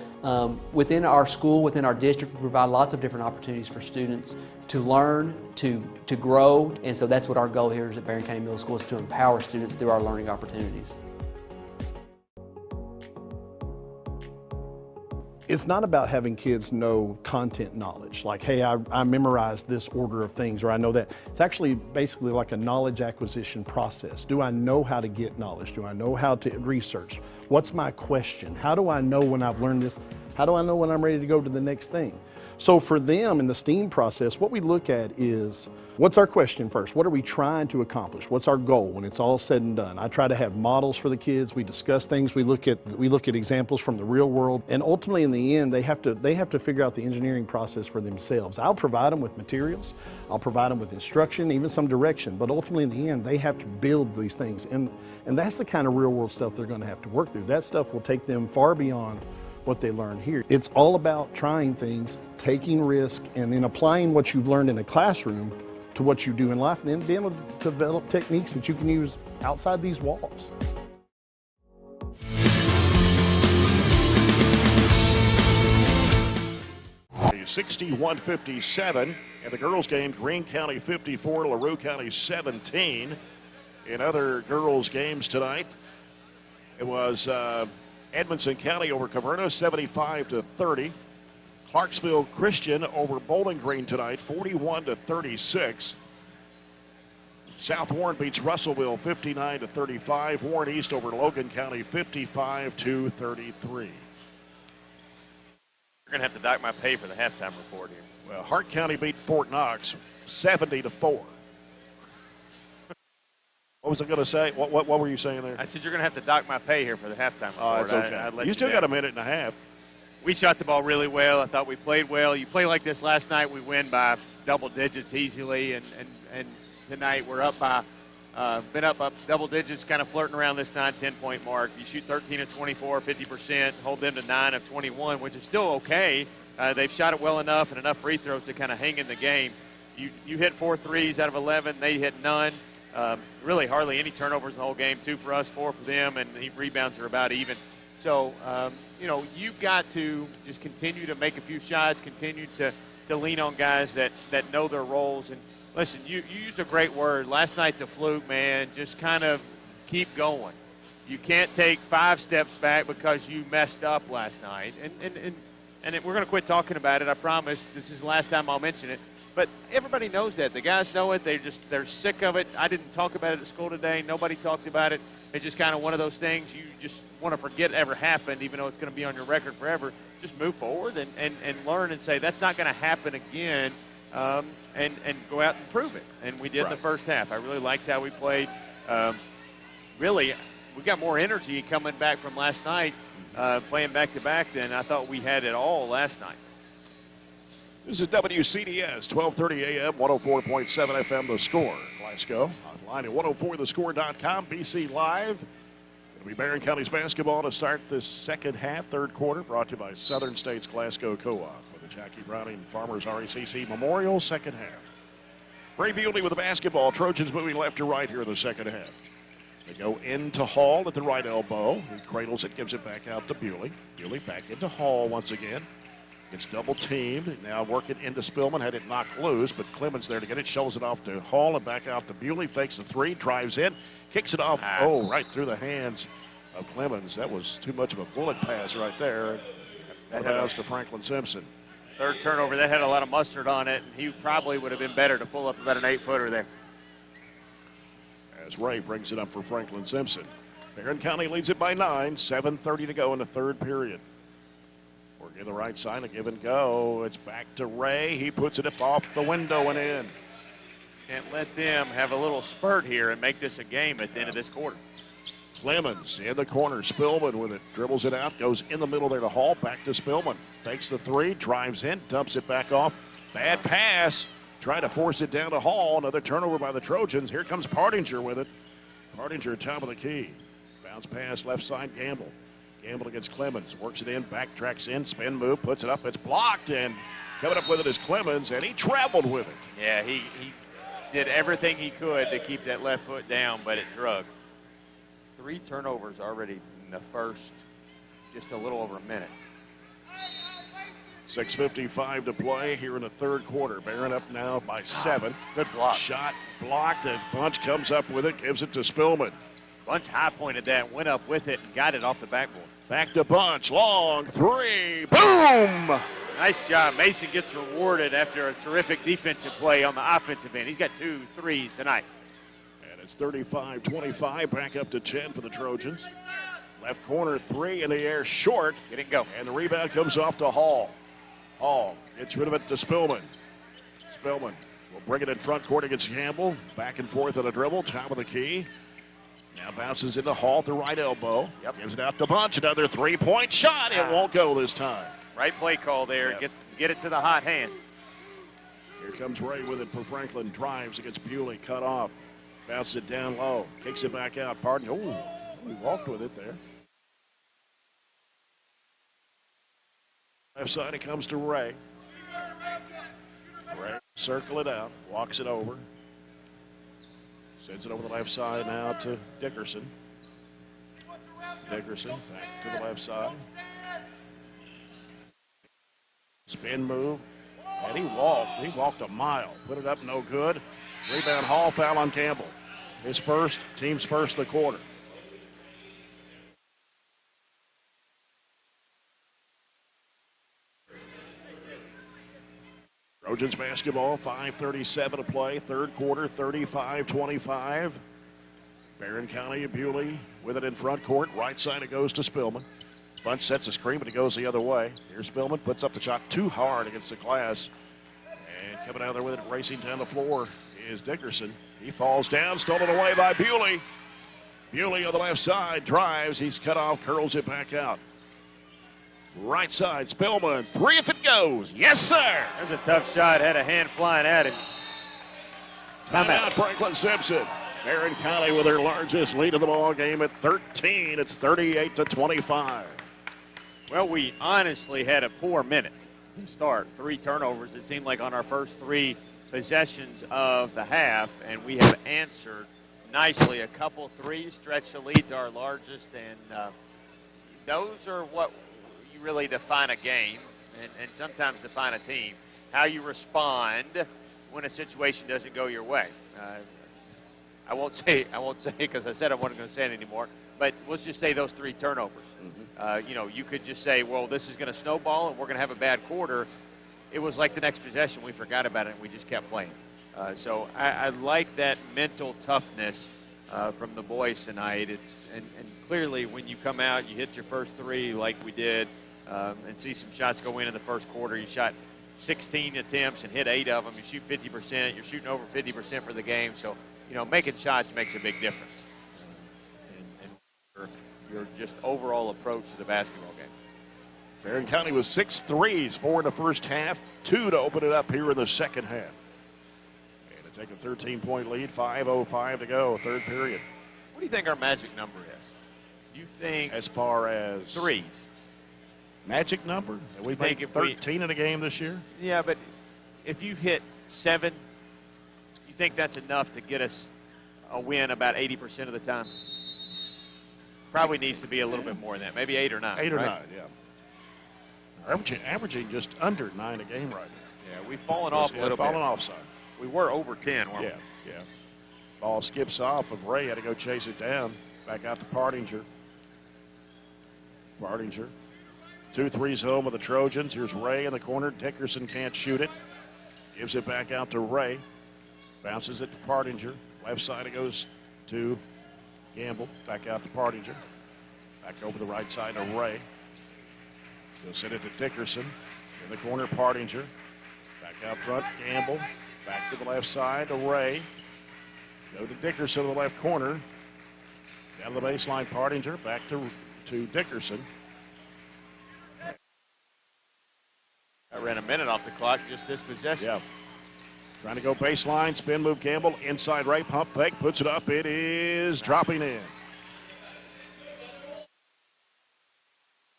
within our school, within our district, we provide lots of different opportunities for students to learn, to grow. And so that's what our goal here is at Barren County Middle School, is to empower students through our learning opportunities.
It's not about having kids know content knowledge, like, hey, I memorized this order of things, or I know that. It's actually basically like a knowledge acquisition process. Do I know how to get knowledge? Do I know how to research? What's my question? How do I know when I've learned this? How do I know when I'm ready to go to the next thing? So for them in the STEAM process, what we look at is What's our question first? What are we trying to accomplish? What's our goal when it's all said and done? I try to have models for the kids. We discuss things. We look at examples from the real world, and ultimately in the end they have to figure out the engineering process for themselves. I'll provide them with materials. I'll provide them with instruction, even some direction, but ultimately in the end they have to build these things, and that's the kind of real world stuff they're going to have to work through. That stuff will take them far beyond what they learn here. It's all about trying things, taking risk, and then applying what you've learned in a classroom to what you do in life, and then being able to develop techniques that you can use outside these walls.
A 61-57, and the girls game, Greene County 54, LaRue County 17. In other girls games tonight, it was Edmonson County over Caverna, 75-30. Clarksville Christian over Bowling Green tonight, 41-36. South Warren beats Russellville 59-35. Warren East over Logan County 55-33.
You're gonna have to dock my pay for the halftime report here.
Well, Hart County beat Fort Knox 70-4. What was I going to say? What were you saying there?
I said you're going to have to dock my pay here for the halftime report.
Oh, it's okay. You still got a minute and a half.
We shot the ball really well. I thought we played well. You play like this last night, we win by double digits easily, and tonight we're up by been up double digits, kind of flirting around this 9-10 point mark. You shoot 13 of 24, 50%, hold them to 9 of 21, which is still okay. They've shot it well enough and enough free throws to kind of hang in the game. You hit 4 threes out of 11. They hit none. Really hardly any turnovers in the whole game. 2 for us, 4 for them, and the rebounds are about even. So, you've got to just continue to make a few shots, continue to lean on guys that know their roles. And listen, you used a great word. Last night's a fluke, man. Just kind of keep going. You can't take 5 steps back because you messed up last night. And we're going to quit talking about it, I promise. This is the last time I'll mention it. But everybody knows that. The guys know it. They're sick of it. I didn't talk about it at school today. Nobody talked about it. It's just kind of one of those things you just want to forget ever happened, even though it's going to be on your record forever. Just move forward and learn and say, that's not going to happen again, and go out and prove it. And we did in the first half. I really liked how we played. Really, we got more energy coming back from last night, playing back-to-back than I thought we had at all last night.
This is WCDS, 1230 AM, 104.7 FM, The Score. Glasgow, online at 104thescore.com, BC Live. It'll be Barren County's basketball to start this second half, third quarter, brought to you by Southern States Glasgow Co-op with the Jackie Browning Farmers RECC Memorial second half. Ray Bewley with the basketball. Trojans moving left to right here in the second half. They go into Hall at the right elbow. He cradles it, gives it back out to Bewley. Bewley back into Hall once again. It's double teamed. Now working into Spillman. Had it knocked loose, but Clemens there to get it. Shows it off to Hall and back out to Bewley. Fakes the 3, drives in, kicks it off. Oh, right through the hands of Clemens. That was too much of a bullet pass right there. That bounce to Franklin-Simpson.
Third turnover. That had a lot of mustard on it, and he probably would have been better to pull up about an 8-footer there.
As Ray brings it up for Franklin-Simpson. Barren County leads it by 9. 7:30 to go in the third period. Working the right side, a give and go. It's back to Ray. He puts it up off the window and in.
Can't let them have a little spurt here and make this a game at the end of this quarter.
Clemens in the corner. Spillman with it. Dribbles it out. Goes in the middle there to Hall. Back to Spillman. Takes the 3. Drives in. Dumps it back off. Bad pass. Try to force it down to Hall. Another turnover by the Trojans. Here comes Partinger with it. Partinger top of the key. Bounce pass left side. Gamble. Gamble against Clemens. Works it in. Backtracks in. Spin move. Puts it up. It's blocked. And coming up with it is Clemens. And he traveled with it.
Yeah, he did everything he could to keep that left foot down, but it drug. 3 turnovers already in the first, just a little over a minute.
6:55 to play here in the third quarter. Barren up now by 7.
Good block.
Shot blocked, and Bunch comes up with it, gives it to Spillman.
Bunch high-pointed that, went up with it, and got it off the backboard.
Back to Bunch, long 3, boom!
Nice job. Mason gets rewarded after a terrific defensive play on the offensive end. He's got 2 threes tonight.
And it's 35-25, back up to 10 for the Trojans. Left corner 3 in the air, short.
Get it go.
And the rebound comes off to Hall. Hall gets rid of it to Spillman. Spillman We'll bring it in front court against Campbell. Back and forth on a dribble, top of the key. Now bounces into Hall at the right elbow. Yep. Gives it out to Bunch. Another three-point shot. It won't go this time.
Right play call there. Yep. Get it to the hot hand.
Here comes Ray with it for Franklin. Drives against Bewley. Cut off. Bounces it down low. Kicks it back out. Pardon. Oh, he walked with it there. Left side, it comes to Ray. Ray circle it out. Walks it over. Sends it over the left side now to Dickerson. Dickerson back to the left side. Spin move. And he walked a mile. Put it up, no good. Rebound, Hall, foul on Campbell. His first, team's first of the quarter. Trojans basketball, 5:37 to play. Third quarter, 35-25. Barren County and Bewley with it in front court. Right side, it goes to Spillman. Bunch sets a screen, but it goes the other way. Here's Spillman, puts up the shot too hard against the glass. And coming out there with it, racing down the floor is Dickerson. He falls down, stolen away by Bewley. Bewley on the left side, drives. He's cut off, curls it back out. Right side, Spillman, three if it goes. Yes, sir.
There's a tough shot, had a hand flying at him.
Timeout, Franklin-Simpson. Barren County with their largest lead of the ball game at 13. It's 38-25.
Well, we honestly had a poor minute to start. 3 turnovers, it seemed like, on our first 3 possessions of the half, and we have answered nicely. A couple threes stretched the lead to our largest, and those are what you really define a game and sometimes define a team, how you respond when a situation doesn't go your way. I won't say because I said I wasn't going to say it anymore, but let's just say those 3 turnovers. You could just say, well, this is going to snowball and we're going to have a bad quarter. It was like the next possession. We forgot about it and we just kept playing. So I like that mental toughness from the boys tonight. And clearly when you come out, you hit your first 3 like we did and see some shots go in the first quarter. You shot 16 attempts and hit 8 of them. You shoot 50%. You're shooting over 50% for the game. So, making shots makes a big difference. And your just overall approach to the basketball game.
Barren County with 6 threes, 4 in the first half, 2 to open it up here in the second half. And to take a 13-point lead, 5:05 to go, third period.
What do you think our magic number is? Do you think
as far as
threes?
Magic number? We think 13 in a game this year?
Yeah, but if you hit 7, you think that's enough to get us a win about 80% of the time? Probably needs to be a little bit more than that, maybe 8 or 9.
8 or
right?
9, yeah. Averaging just under 9 a game right now.
Yeah, we've fallen off a little bit.
Fallen off some.
We were over 10, weren't we?
Yeah. Ball skips off of Ray, had to go chase it down. Back out to Partinger. 2 threes home of the Trojans. Here's Ray in the corner. Dickerson can't shoot it. Gives it back out to Ray. Bounces it to Partinger. Left side it goes to Gamble. Back out to Partinger. Back over the right side to Ray. He'll send it to Dickerson. In the corner, Partinger. Back out front, Gamble. Back to the left side to Ray. Go to Dickerson in the left corner. Down to the baseline, Partinger. Back to Dickerson.
I ran a minute off the clock, just this possession.
Yeah. Trying to go baseline, spin move Campbell, inside right, pump fake, puts it up, it is dropping in.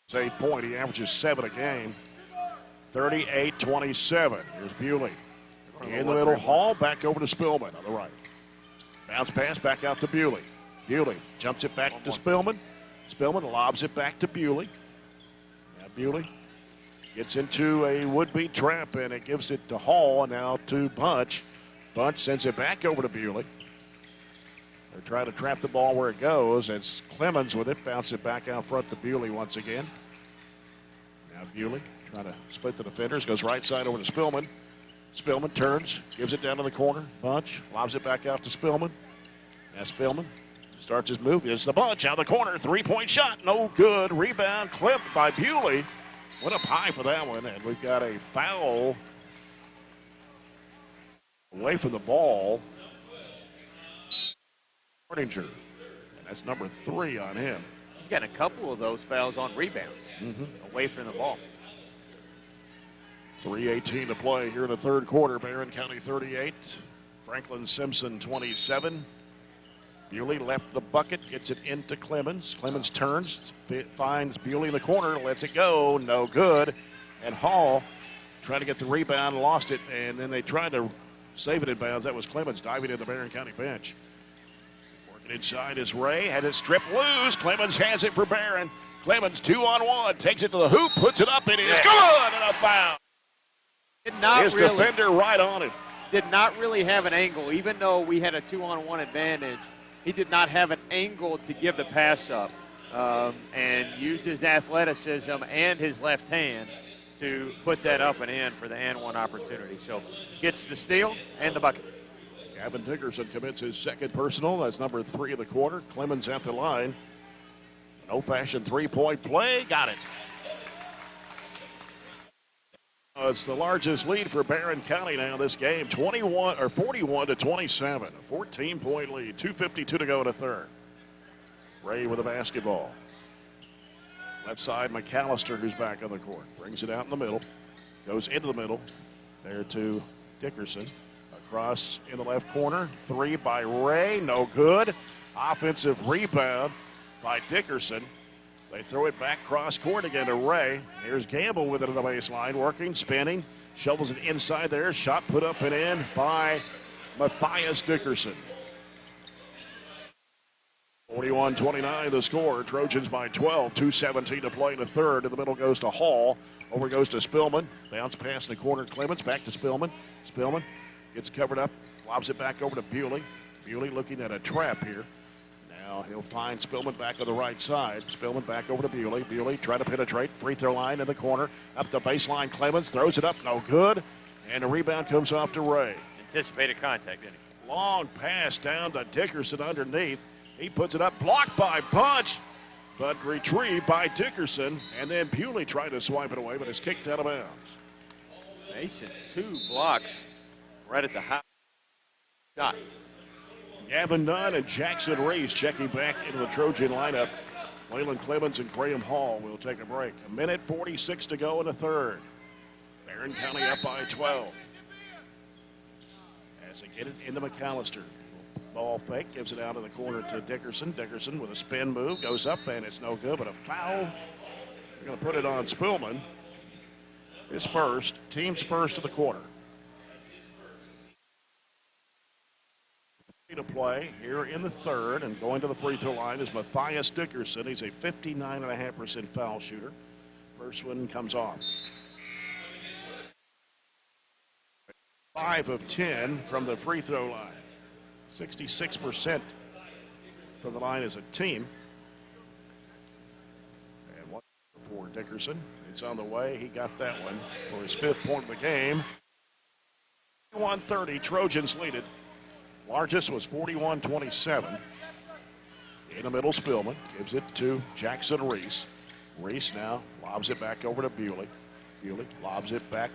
It's 8 point, he averages 7 a game. 38-27, here's Bewley. In the middle, Hall, back over to Spillman on the right. Bounce pass, back out to Bewley. Bewley jumps it back to Spillman. Spillman lobs it back to Bewley. Now Bewley gets into a would-be trap, and it gives it to Hall, and now to Bunch. Bunch sends it back over to Bewley. They're trying to trap the ball where it goes as Clemens with it. Bounce it back out front to Bewley once again. Now Bewley trying to split the defenders. Goes right side over to Spillman. Spillman turns, gives it down to the corner. Bunch lobs it back out to Spillman. Now Spillman starts his move. It's the Bunch out of the corner. 3-point shot, no good. Rebound clipped by Bewley. Went up high for that one, and we've got a foul Away from the ball, Hardinger, and that's number 3 on him.
He's got a couple of those fouls on rebounds away from the ball.
3:18 to play here in the third quarter. Barren County 38, Franklin-Simpson 27. Bewley left the bucket, gets it into Clemens. Clemens turns, finds Bewley in the corner, lets it go, no good. And Hall tried to get the rebound, lost it, and then they tried to save it in bounds. That was Clemens diving into the Barren County bench. Working inside is Ray, had it stripped loose. Clemens has it for Barren. Clemens 2-on-1, takes it to the hoop, puts it up, it is good, and a foul. His defender right on it.
Did not really have an angle, even though we had a 2-on-1 advantage. He did not have an angle to give the pass up, and used his athleticism and his left hand to put that up and in for the and-one opportunity. So gets the steal and the bucket.
Gavin Dickerson commits his second personal. That's number 3 of the quarter. Clemens at the line. An old-fashioned three-point play. Got it. It's the largest lead for Barren County now this game, 41 to 27, a 14-point lead, 2:52 to go in the third. Ray with the basketball. Left side, McAllister, who's back on the court, brings it out in the middle, goes into the middle, there to Dickerson. Across in the left corner, 3 by Ray, no good. Offensive rebound by Dickerson. They throw it back cross court again to Ray. Here's Gamble with it on the baseline, working, spinning, shovels it inside there. Shot put up and in by Matthias Dickerson. 41-29 the score. Trojans by 12, 2:17 to play in the third. In the middle goes to Hall. Over goes to Spillman. Bounce pass in the corner. Clemens back to Spillman. Spillman gets covered up, lobs it back over to Bewley. Bewley looking at a trap here. Now he'll find Spillman back on the right side. Spillman back over to Bewley. Bewley try to penetrate. Free throw line in the corner. Up the baseline. Clemens throws it up. No good. And the rebound comes off to Ray.
Anticipated contact, didn't he?
Long pass down to Dickerson underneath. He puts it up. Blocked by Punch. But retrieved by Dickerson. And then Bewley tried to swipe it away, but it's kicked out of bounds.
Mason, 2 blocks right at the high shot.
Gavin Dunn and Jackson Reese checking back into the Trojan lineup. Waylon Clemens and Graham Hall will take a break. 1:46 to go in the third. Barren County up by 12. As they get it into McAllister. Ball fake, gives it out in the corner to Dickerson. Dickerson with a spin move, goes up, and it's no good, but a foul. They're going to put it on Spillman. His first, team's first of the quarter. To play here in the third, and going to the free throw line is Matthias Dickerson. He's a 59.5% foul shooter. First one comes off. 5 of 10 from the free throw line. 66% from the line as a team. And one for Dickerson. It's on the way. He got that one for his 5th point of the game. 41-30, Trojans lead it. Largest was 41-27. In the middle, Spillman gives it to Jackson Reese. Reese now lobs it back over to Bewley. Bewley lobs it back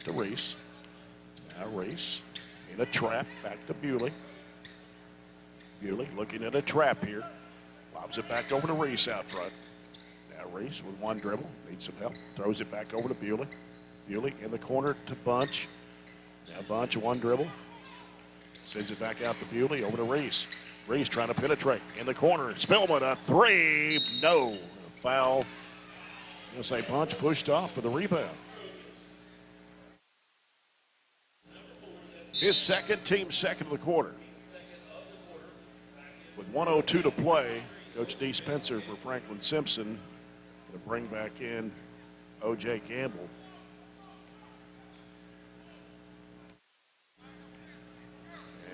to Reese. Now Reese in a trap, back to Bewley. Bewley looking at a trap here. Lobs it back over to Reese out front. Now Reese with one dribble, needs some help. Throws it back over to Bewley. Bewley in the corner to Bunch. Now Bunch, one dribble. Sends it back out to Bewley, over to Reese. Reese trying to penetrate in the corner. Spillman, a 3. No. Foul. I'm going to say Bunch pushed off for the rebound. His second, team second of the quarter. With 1:02 to play, Coach D. Spencer for Franklin-Simpson going to bring back in O.J. Gamble.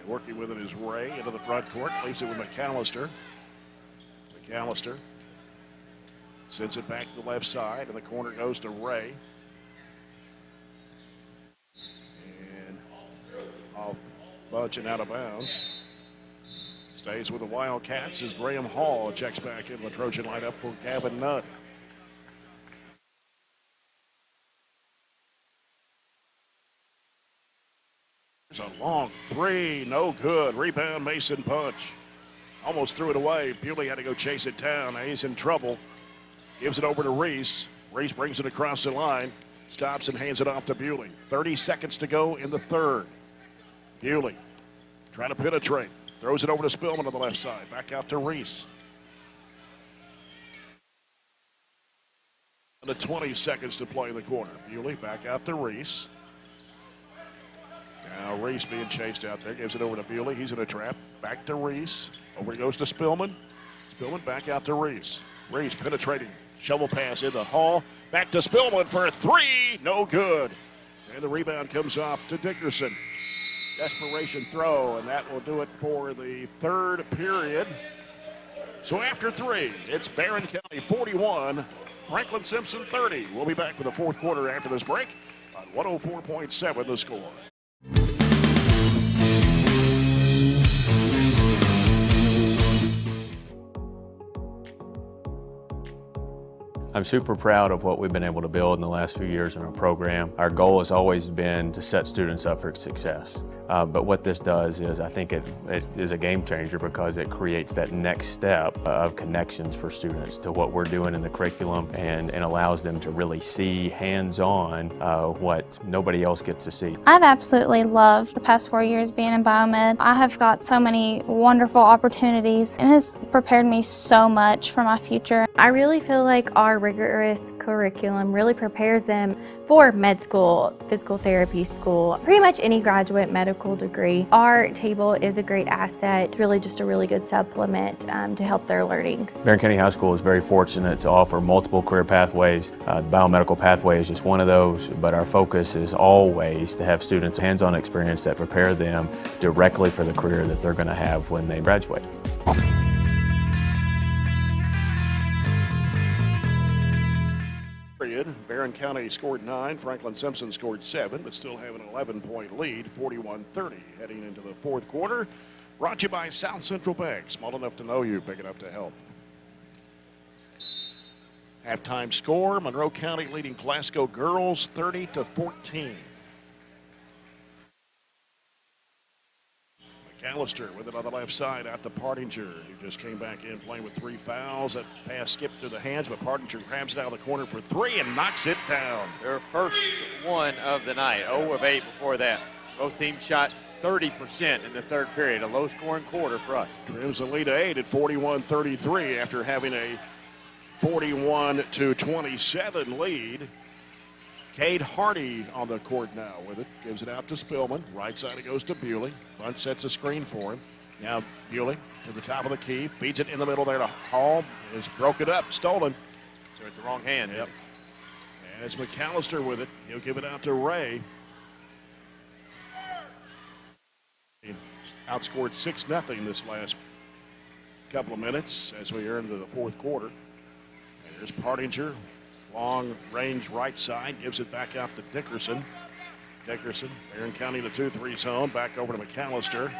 Working with it is Ray into the front court, leaves it with McAllister. McAllister sends it back to the left side, and the corner goes to Ray. And off Bunch and out of bounds. Stays with the Wildcats as Graham Hall checks back in the Trojan lineup for Gavin Nutt. There's a long three, no good. Rebound, Mason Punch. Almost threw it away. Bewley had to go chase it down. Now he's in trouble. Gives it over to Reese. Reese brings it across the line. Stops and hands it off to Bewley. 30 seconds to go in the third. Bewley trying to penetrate. Throws it over to Spillman on the left side. Back out to Reese. The 20 seconds to play in the quarter. Bewley back out to Reese. Now Reese being chased out there. Gives it over to Bewley. He's in a trap. Back to Reese. Over he goes to Spillman. Spillman back out to Reese. Reese penetrating. Shovel pass into Hall. Back to Spillman for a three. No good. And the rebound comes off to Dickerson. Desperation throw, and that will do it for the third period. So after three, it's Barren County 41, Franklin-Simpson 30. We'll be back with the fourth quarter after this break on 104.7 The Score.
I'm super proud of what we've been able to build in the last few years in our program. Our goal has always been to set students up for success. But what this does is I think it is a game changer because it creates that next step of connections for students to what we're doing in the curriculum and allows them to really see hands-on what nobody else gets to see.
I've absolutely loved the past 4 years being in biomed. I have got so many wonderful opportunities and it's prepared me so much for my future.
I really feel like our rigorous curriculum really prepares them for med school, physical therapy school, pretty much any graduate medical degree. Our table is a great asset. It's really just a really good supplement to help their learning.
Barren County High School is very fortunate to offer multiple career pathways. The biomedical pathway is just one of those, but our focus is always to have students hands-on experience that prepare them directly for the career that they're going to have when they graduate.
Barren County scored 9, Franklin-Simpson scored 7, but still have an 11-point lead, 41-30, heading into the fourth quarter. Brought to you by South Central Bank, small enough to know you, big enough to help. Halftime score, Monroe County leading Glasgow girls 30-14. McAllister with it on the left side out to Partinger, who just came back in playing with 3 fouls. That pass skipped through the hands, but Partinger grabs it out of the corner for 3 and knocks it down.
Their first one of the night, 0 of 8 before that. Both teams shot 30% in the third period, a low-scoring quarter for us.
Trims the lead to 8 at 41-33 after having a 41-27 lead. Cade Hardy on the court now with it. Gives it out to Spillman. Right side it goes to Bewley. Bunch sets a screen for him. Now Bewley to the top of the key. Feeds it in the middle there to Hall. Is broken up. Stolen.
So at the wrong hand.
Yep. And it's McAllister with it. He'll give it out to Ray. He outscored 6-0 this last couple of minutes as we are into the fourth quarter. And there's Partinger. Long range right side, gives it back out to Dickerson. Dickerson, Barren County to 2-3 zone, back over to McAllister.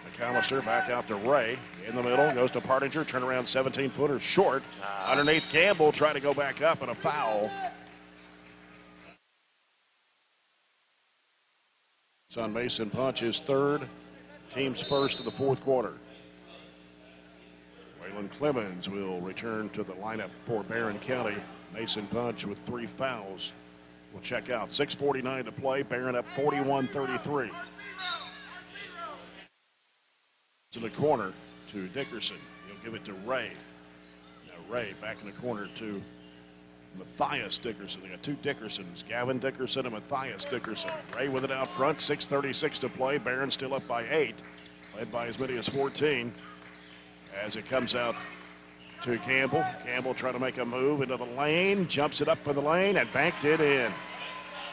McAllister back out to Ray. In the middle, goes to Partinger, turnaround 17-footer short. Underneath Campbell, try to go back up, and a foul. It's on Mason Punch, his third, team's first of the fourth quarter. Waylon Clemens will return to the lineup for Barren County. Mason Punch with 3 fouls will check out. 6:49 to play. Barren up 41-33. To the corner to Dickerson. He'll give it to Ray. Now Ray back in the corner to Matthias Dickerson. They got 2 Dickersons, Gavin Dickerson and Matthias Dickerson. Ray with it out front. 6:36 to play. Barren still up by 8, led by as many as 14. As it comes out to Campbell. Campbell trying to make a move into the lane, jumps it up in the lane, and banked it in.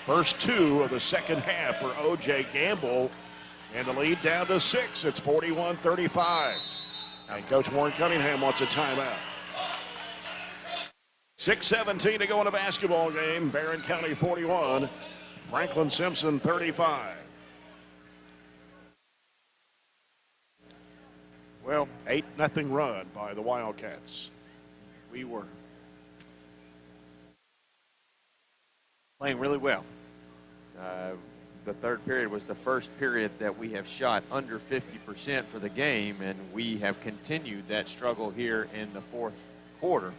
First 2 of the second half for O.J. Gamble, and the lead down to 6. It's 41-35. And Coach Warren Cunningham wants a timeout. 6:17 to go in a basketball game. Barren County 41, Franklin-Simpson 35. Well, 8-0 run by the Wildcats.
We were playing really well. the third period was the first period that we have shot under 50% for the game, and we have continued that struggle here in the fourth quarter.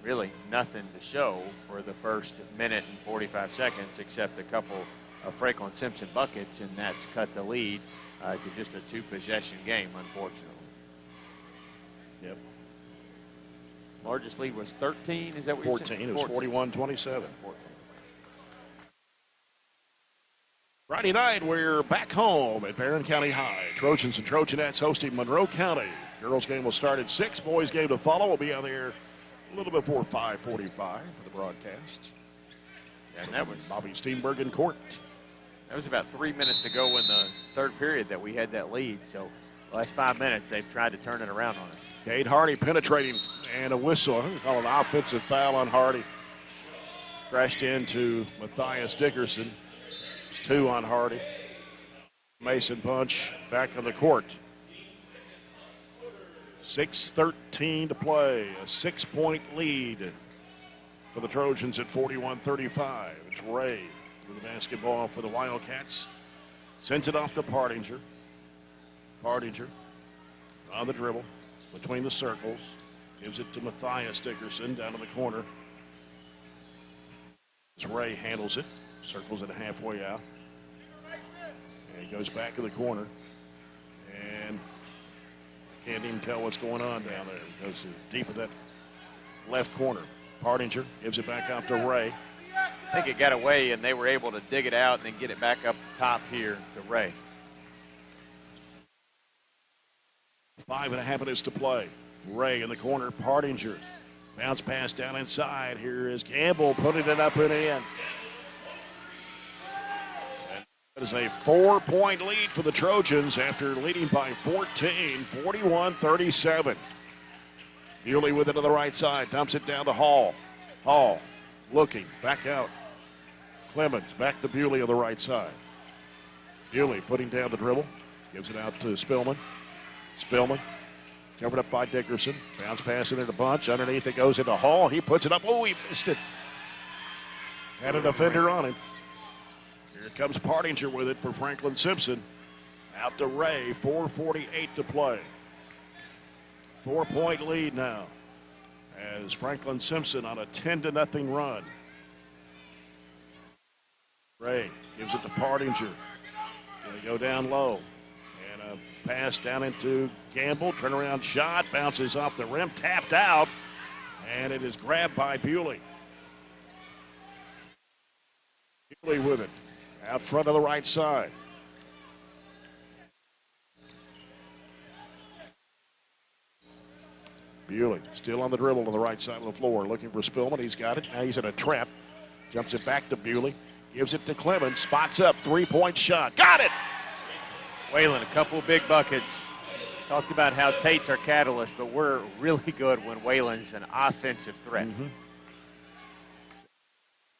Really nothing to show for the first minute and 45 seconds except a couple of Franklin-Simpson buckets, and that's cut the lead to just a two-possession game, unfortunately.
Yep.
Largest lead was 13, is that what you're saying?
14, it was 41-27. Friday night, we're back home at Barren County High. Trojans and Trojanettes hosting Monroe County. Girls game will start at 6. Boys game to follow. We'll be on there a little before 5:45 for the broadcast.
And that was
Bobby Steenberg in court.
That was about 3 minutes ago in the third period that we had that lead. So the last 5 minutes, they've tried to turn it around on us.
Cade Hardy penetrating and a whistle. We call an offensive foul on Hardy. Crashed into Matthias Dickerson. It's 2 on Hardy. Mason Bunch back on the court. 6:13 to play. A 6-point lead for the Trojans at 41-35. It's Ray with the basketball for the Wildcats. Sends it off to Partinger. Partinger on the dribble between the circles. Gives it to Matthias Dickerson down in the corner. As Ray handles it. Circles it halfway out. And he goes back to the corner. And can't even tell what's going on down there. He goes deep in that left corner. Partinger gives it back out to Ray.
I think it got away, and they were able to dig it out and then get it back up top here to Ray.
5.5 minutes to play. Ray in the corner. Partinger. Bounce pass down inside. Here is Campbell putting it up and in. That is a 4-point lead for the Trojans after leading by 14, 41-37. Bewley with it to the right side, dumps it down to Hall. Hall looking, back out. Clemens back to Bewley on the right side. Bewley putting down the dribble, gives it out to Spillman. Spillman covered up by Dickerson. Bounce pass into the bunch. Underneath it goes into Hall. He puts it up. Oh, he missed it. Had a defender on him. Here comes Partinger with it for Franklin-Simpson. Out to Ray, 4:48 to play. 4-point lead now as Franklin-Simpson on a 10-0 run. Ray gives it to Partinger. Gonna go down low. And a pass down into Campbell. Turnaround shot, bounces off the rim, tapped out. And it is grabbed by Bewley. Bewley with it. Out front of the right side. Bewley still on the dribble on the right side of the floor, looking for Spillman. He's got it. Now he's in a trap. Jumps it back to Bewley. Gives it to Clemens. Spots up. 3-point shot. Got it!
Whalen, a couple of big buckets. Talked about how Tate's our catalyst, but we're really good when Whalen's an offensive threat.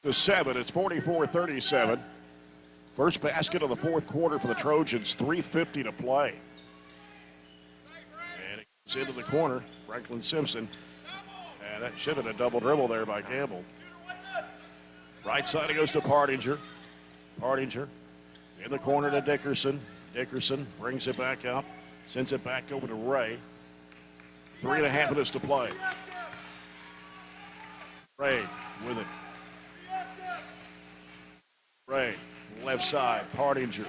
To 7, it's 44-37. First basket of the fourth quarter for the Trojans, 3:50 to play. And it goes into the corner, Franklin-Simpson. And that should have been a double dribble there by Campbell. Right side it goes to Partinger. Partinger in the corner to Dickerson. Dickerson brings it back out, sends it back over to Ray. 3.5 minutes to play. Ray with it. Ray, left side, Partinger.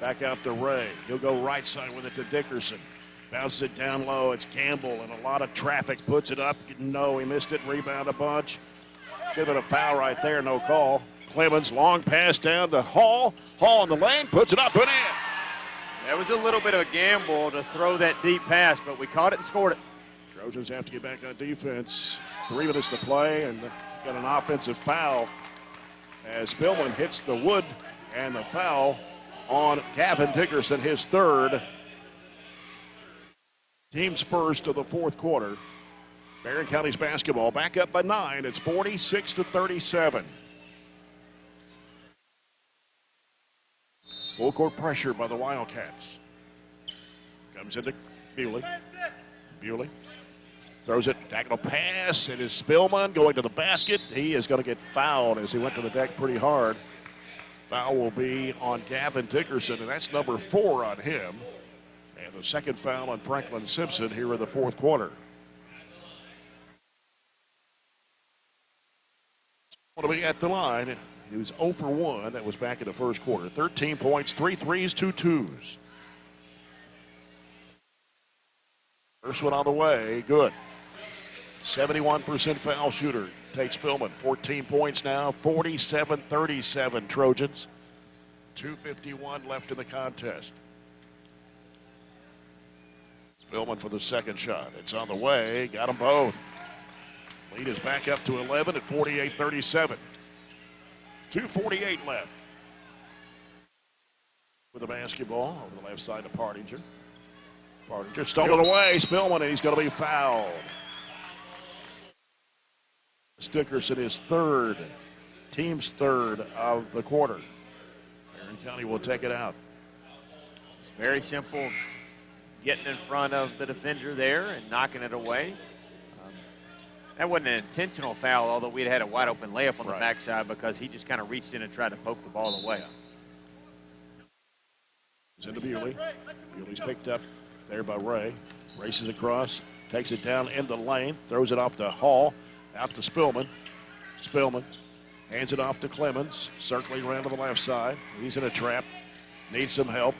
Back out to Ray. He'll go right side with it to Dickerson. Bounces it down low. It's Campbell, and a lot of traffic. Puts it up. No, he missed it. Rebound a bunch. Should have been a foul right there. No call. Clemens, long pass down to Hall. Hall in the lane. Puts it up and in.
That was a little bit of a gamble to throw that deep pass, but we caught it and scored it.
Trojans have to get back on defense. 3 minutes to play, and got an offensive foul as Spillman hits the wood, and the foul on Gavin Dickerson, his third. Team's first of the fourth quarter. Barren County's basketball back up by 9. It's 46-37. Full court pressure by the Wildcats. Comes into Bewley. Bewley throws it, diagonal pass. It is Spillman going to the basket. He is going to get fouled as he went to the deck pretty hard. Foul will be on Gavin Dickerson, and that's number 4 on him. And the second foul on Franklin-Simpson here in the fourth quarter. Want to be at the line. He was 0 for 1. That was back in the first quarter. 13 points, 3 threes, 2 twos. First one on the way. Good. 71% foul shooter. Tate Spillman. 14 points now. 47-37 Trojans. 2:51 left in the contest. Spillman for the second shot. It's on the way. Got them both. Lead is back up to 11 at 48-37. 2:48 left. With the basketball over the left side to Partinger. Partinger stolen away. Spillman, and he's going to be fouled. Dickerson is third. Team's third of the quarter. Barren County will take it out.
It's very simple. Getting in front of the defender there and knocking it away. That wasn't an intentional foul, although we'd had a wide open layup on the backside because he just kind of reached in and tried to poke the ball away.
It's into Bewley. Bewley's picked up there by Ray. Races across, takes it down in the lane, throws it off to Hall, out to Spillman. Spillman hands it off to Clemens, circling around to the left side. He's in a trap, needs some help.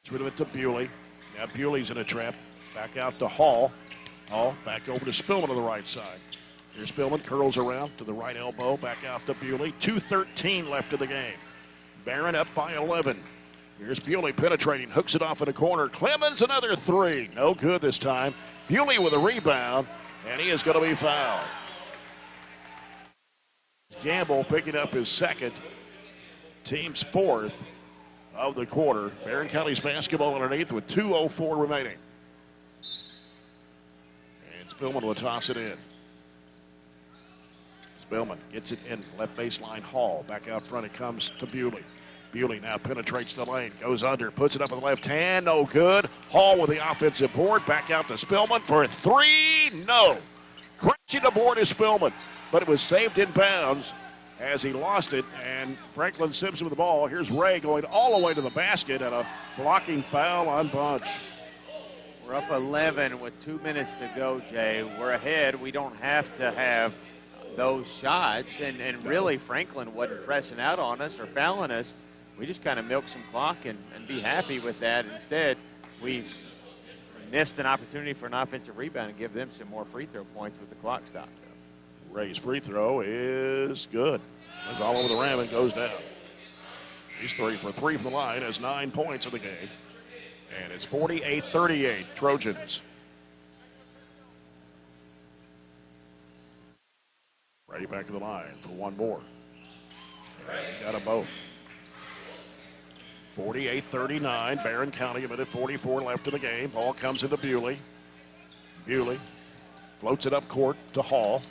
Gets rid of it to Bewley. Now Bewley's in a trap, back out to Hall. Hall back over to Spillman on the right side. Here's Spillman, curls around to the right elbow, back out to Bewley. 2:13 left in the game. Barren up by 11. Here's Bewley penetrating, hooks it off in the corner. Clemens, another three. No good this time. Bewley with a rebound, and he is going to be fouled. Gamble picking up his second, team's fourth of the quarter. Barren County's basketball underneath with 2:04 remaining. And Spillman will toss it in. Spillman gets it in, left baseline. Hall back out front. It comes to Bewley. Bewley now penetrates the lane, goes under, puts it up with the left hand, no good. Hall with the offensive board, back out to Spillman for a three, no. Crashing the board is Spillman, but it was saved in bounds as he lost it, and Franklin-Simpson with the ball. Here's Ray going all the way to the basket, and a blocking foul on Bunch.
We're up 11 with 2 minutes to go, Jay. We're ahead. We don't have to have those shots, and really Franklin wasn't pressing out on us or fouling us. We just kind of milk some clock and be happy with that. Instead, we missed an opportunity for an offensive rebound and give them some more free throw points with the clock stopped.
Ray's free throw is good. It's all over the rim and goes down. He's 3 for 3 from the line, has 9 points in the game. And it's 48-38 Trojans. Ray back to the line for one more. And he got them both. 48-39, Barren County, a minute 44 left in the game. Ball comes into Bewley. Bewley floats it up court to Hall.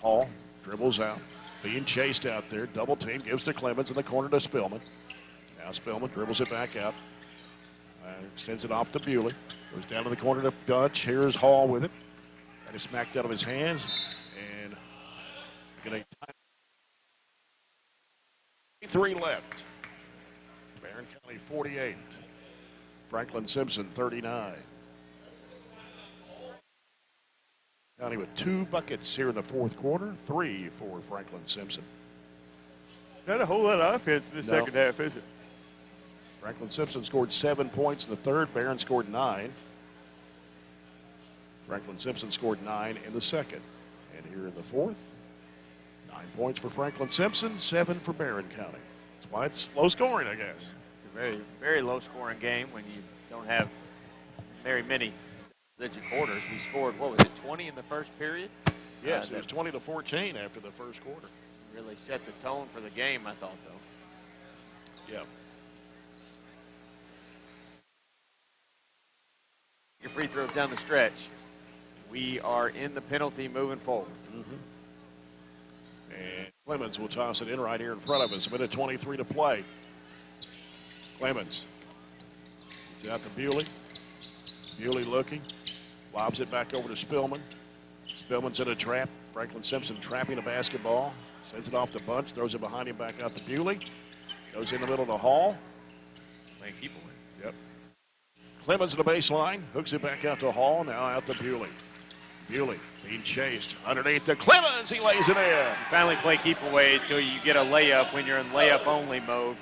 Hall dribbles out, being chased out there. Double team, gives to Clemens in the corner to Spillman. Now Spillman dribbles it back out. Sends it off to Bewley. Goes down to the corner to Dutch. Here's Hall with it. That is smacked out of his hands. And getting 3 left. Barren County 48. Franklin-Simpson 39. County with 2 buckets here in the fourth quarter. 3 for Franklin-Simpson.
Not a whole lot of offense in the second half, is it?
Franklin-Simpson scored 7 points in the third. Barren scored 9. Franklin-Simpson scored 9 in the second. And here in the fourth, 9 points for Franklin-Simpson, 7 for Barren County. That's why it's low scoring, I guess.
It's a very, very low scoring game when you don't have very many digit quarters. We scored, what was it, 20 in the first period?
Yes, it was 20-14 after the first quarter.
Really set the tone for the game, I thought, though.
Yeah.
Your free throws down the stretch. We are in the penalty moving forward.
And Clemens will toss it in right here in front of us. A minute 23 to play. Clemens. It's out to Bewley. Bewley looking. Lobs it back over to Spillman. Spillman's in a trap. Franklin-Simpson trapping a basketball. Sends it off to Bunch, throws it behind him back out to Bewley. Goes in the middle to Hall.
Playing keep away.
Yep. Clemens to the baseline, hooks it back out to Hall, now out to Bewley. Bewley being chased underneath to Clemens, he lays it in.
You finally play keep away until you get a layup when you're in layup only mode.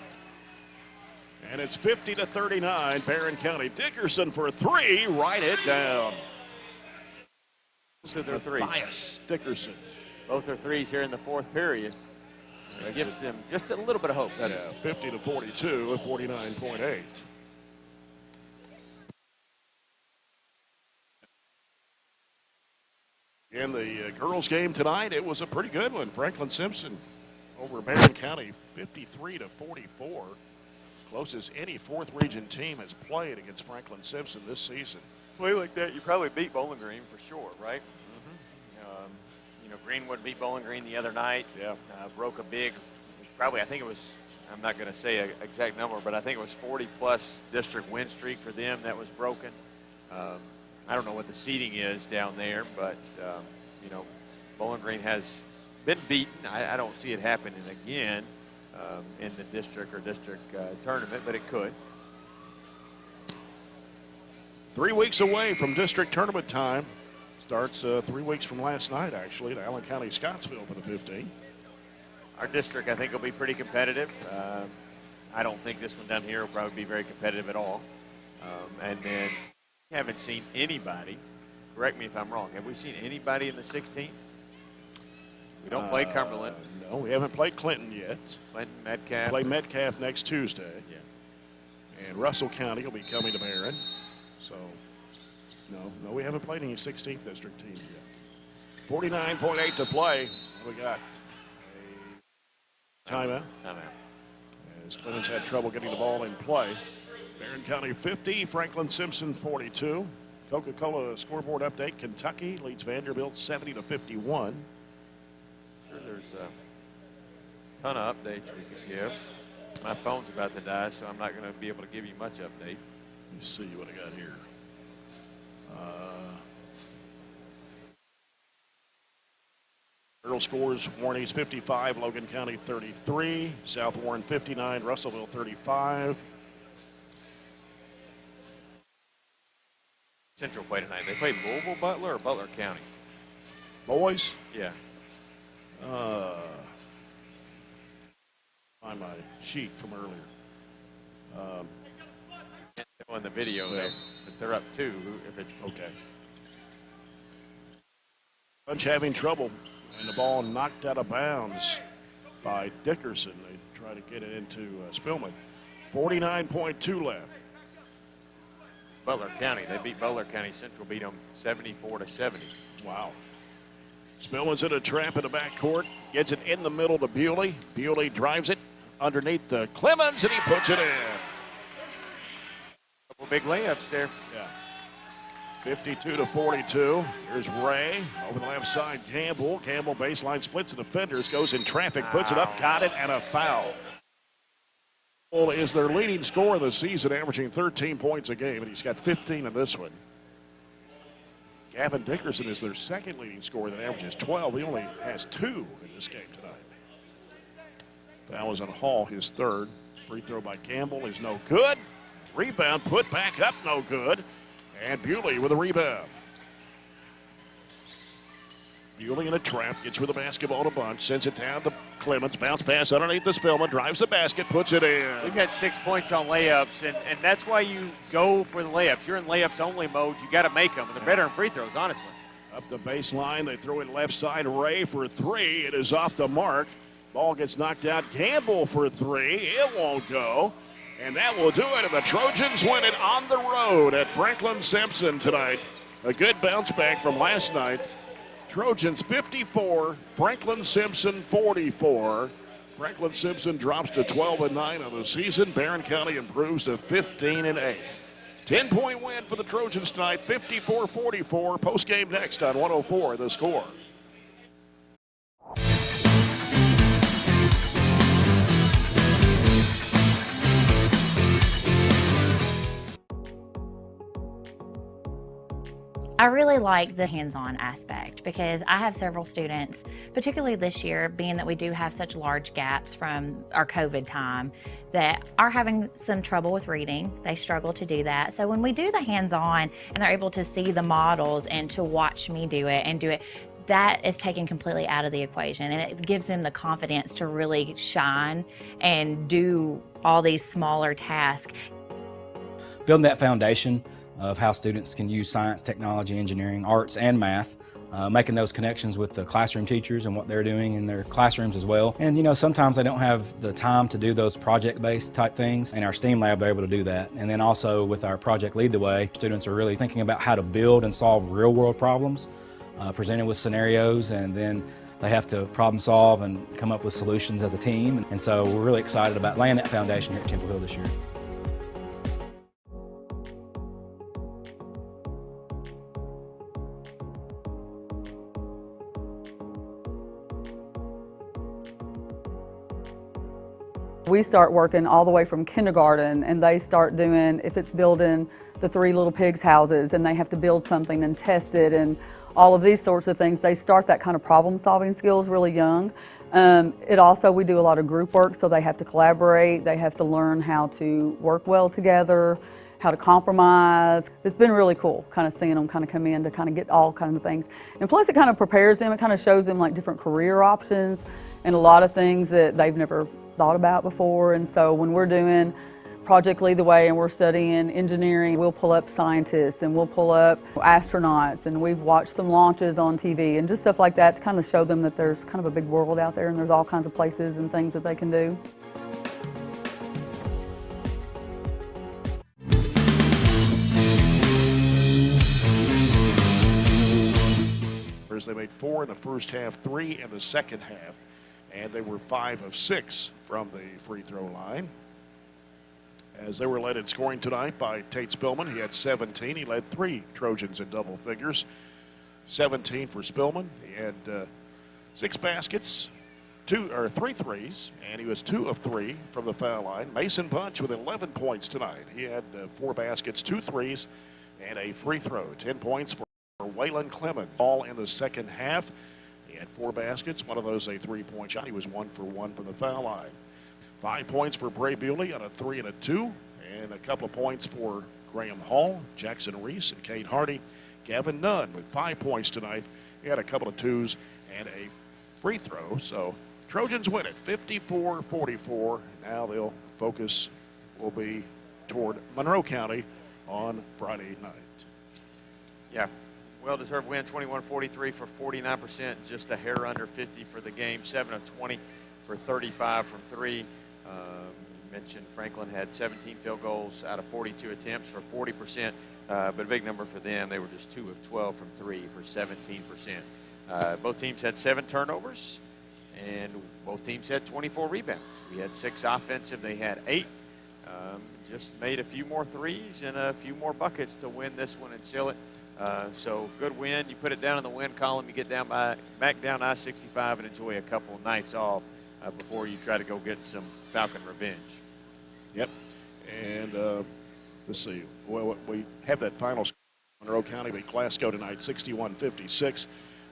And it's 50-39, Barren County. Dickerson for three, write it down.
Both of their threes.
Mathias Dickerson.
Both their threes here in the fourth period. It gives them just a little bit of hope.
Yeah, 50-42 at 49.8. In the girls' game tonight, it was a pretty good one. Franklin-Simpson over Barren County, 53-44. Closest any fourth region team has played against Franklin-Simpson this season.
Play like that, you probably beat Bowling Green for sure, right? You know, Greenwood beat Bowling Green the other night.
Yeah.
Broke a big, probably, I think it was, I'm not going to say an exact number, but I think it was 40-plus district win streak for them that was broken. I don't know what the seeding is down there, but, you know, Bowling Green has been beaten. I don't see it happening again in the district tournament, but it could.
3 weeks away from district tournament time. Starts 3 weeks from last night, actually, at Allen County Scottsville for the 15.
Our district, I think, will be pretty competitive. I don't think this one down here will probably be very competitive at all. And then we haven't seen anybody, correct me if I'm wrong, have we seen anybody in the 16th? We don't play Cumberland.
No, we haven't played Clinton yet.
Clinton, Metcalf.
Play Metcalf next Tuesday.
Yeah.
And Russell County will be coming to Barren. So, no, we haven't played any 16th district teams yet. 49.8 to play. We got a timeout. As Clemens had trouble getting the ball in play. Barren County 50, Franklin-Simpson 42. Coca-Cola scoreboard update. Kentucky leads Vanderbilt 70-51.
Sure, there's a ton of updates we could give. My phone's about to die, so I'm not going to be able to give you much update.
Let's see what I got here. Earl scores, Warren East 55, Logan County 33, South Warren 59, Russellville 35.
Central play tonight. They play Louisville, Butler, or Butler County?
Boys?
Yeah.
Find my sheet from earlier.
On the video there, but they're up 2 if it's
okay. Bunch having trouble, and the ball knocked out of bounds by Dickerson. They try to get it into Spillman. 49.2 left.
Butler County. They beat Butler County. Central beat them 74-70.
Wow. Spillman's in a trap in the backcourt. Gets it in the middle to Bewley. Bewley drives it underneath the Clemens, and he puts it in.
Couple big layups there.
Yeah. 52-42. Here's Ray over the left side. Campbell. Campbell baseline splits the defenders. Goes in traffic. Puts it up. Got it. And a foul. Is their leading scorer of the season, averaging 13 points a game, and he's got 15 in this one. Gavin Dickerson is their second leading scorer that averages 12. He only has 2 in this game tonight. Foul is on Hall, his third. Free throw by Campbell is no good. Rebound put back up, no good. And Bewley with a rebound. Bewley in a trap, gets with the basketball to Bunch, sends it down to Clemens, bounce pass underneath the Spillman, drives the basket, puts it in.
We've got 6 points on layups, and that's why you go for the layups. You're in layups only mode, you got to make them, and they're better in free throws, honestly.
Up the baseline, they throw it left side, Ray for 3. It is off the mark. Ball gets knocked out. Campbell for 3. It won't go. And that will do it, and the Trojans win it on the road at Franklin-Simpson tonight. A good bounce back from last night. Trojans 54, Franklin-Simpson 44. Franklin-Simpson drops to 12-9 on the season. Barren County improves to 15-8. 10-point win for the Trojans tonight, 54-44. Postgame next on 104 The Score.
I really like the hands-on aspect because I have several students, particularly this year, being that we do have such large gaps from our COVID time, that are having some trouble with reading. They struggle to do that. So when we do the hands-on and they're able to see the models and to watch me do it and do it, that is taken completely out of the equation, and it gives them the confidence to really shine and do all these smaller tasks.
Building that foundation of how students can use science, technology, engineering, arts, and math, making those connections with the classroom teachers and what they're doing in their classrooms as well. And you know, sometimes they don't have the time to do those project-based type things. In our STEAM lab, they're able to do that. And then also with our Project Lead the Way, students are really thinking about how to build and solve real-world problems, presented with scenarios, and then they have to problem solve and come up with solutions as a team. And so we're really excited about laying that foundation here at Temple Hill this year.
We start working all the way from kindergarten, and they start doing, if it's building the 3 little pigs houses and they have to build something and test it and all of these sorts of things, they start that kind of problem solving skills really young. We do a lot of group work, so they have to collaborate, they have to learn how to work well together, how to compromise. It's been really cool kind of seeing them kind of come in to kind of get all kinds of things. And plus it kind of prepares them, it kind of shows them like different career options and a lot of things that they've never thought about before. And so when we're doing Project Lead the Way and we're studying engineering, we'll pull up scientists and we'll pull up astronauts, and we've watched some launches on TV and just stuff like that to kind of show them that there's kind of a big world out there and there's all kinds of places and things that they can do.
They made 4 in the first half, 3 in the second half, and they were 5 of 6 from the free throw line. As they were led in scoring tonight by Tate Spillman, he had 17. He led 3 Trojans in double figures. 17 for Spillman. He had 6 baskets, 3 threes, and he was 2 of 3 from the foul line. Mason Bunch with 11 points tonight. He had 4 baskets, 2 threes, and a free throw. 10 points for Waylon Clement. All in the second half. He had 4 baskets, one of those a 3-point shot. He was 1 for 1 from the foul line. 5 points for Bray Bewley on a 3 and a 2, and a couple of points for Graham Hall, Jackson Reese, and Cade Hardy. Gavin Nunn with 5 points tonight. He had a couple of 2s and a free throw. So Trojans win it 54-44. Now they'll focus will be toward Monroe County on Friday night.
Yeah. Well-deserved win, 21-43 for 49%, just a hair under 50 for the game, 7 of 20 for 35 from 3. Mentioned Franklin had 17 field goals out of 42 attempts for 40%, but a big number for them. They were just 2 of 12 from 3 for 17%. Both teams had 7 turnovers, and both teams had 24 rebounds. We had 6 offensive, they had 8. Just made a few more threes and a few more buckets to win this one and seal it. So good win. You put it down in the win column, you get down back down I-65 and enjoy a couple of nights off before you try to go get some Falcon revenge.
Yep. And let's see. Well, we have that final score. Monroe County beat Glasgow tonight, 61-56.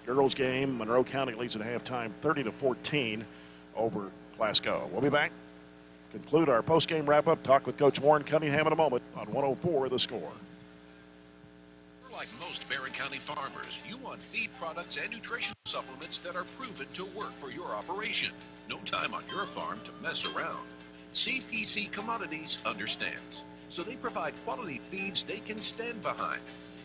Girls game, Monroe County leads at halftime, 30-14 over Glasgow. We'll be back. Conclude our post-game wrap-up. Talk with Coach Warren Cunningham in a moment on 104 The Score.
Like most Barren County farmers, you want feed products and nutritional supplements that are proven to work for your operation. No time on your farm to mess around. CPC Commodities understands, so they provide quality feeds they can stand behind.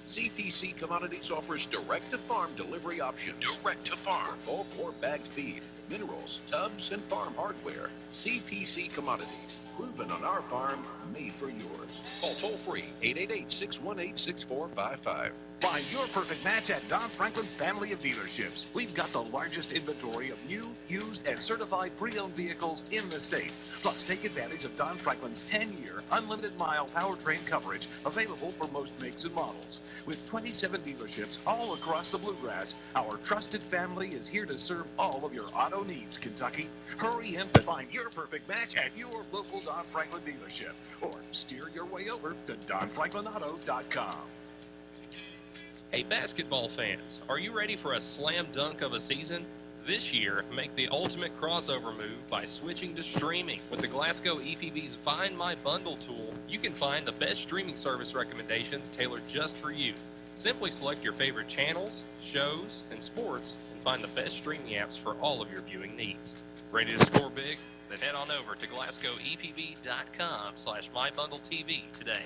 CPC Commodities offers direct-to-farm delivery options. Direct-to-farm, bulk or bagged feed, minerals, tubs, and farm hardware. CPC Commodities, proven on our farm, made for yours. Call toll-free 888-618-6455.
Find your perfect match at Don Franklin Family of Dealerships. We've got the largest inventory of new, used, and certified pre-owned vehicles in the state. Plus, take advantage of Don Franklin's 10-year unlimited mile powertrain coverage available for most makes and models. With 27 dealerships all across the Bluegrass, our trusted family is here to serve all of your auto needs, Kentucky. Hurry in to find your perfect match at your local Don Franklin dealership, or steer your way over to DonFranklinAuto.com.
Hey basketball fans, are you ready for a slam dunk of a season? This year, make the ultimate crossover move by switching to streaming. With the Glasgow EPB's Find My Bundle tool, you can find the best streaming service recommendations tailored just for you. Simply select your favorite channels, shows, and sports, and find the best streaming apps for all of your viewing needs. Ready to score big? Then head on over to GlasgowEPB.com/MyBundleTV today.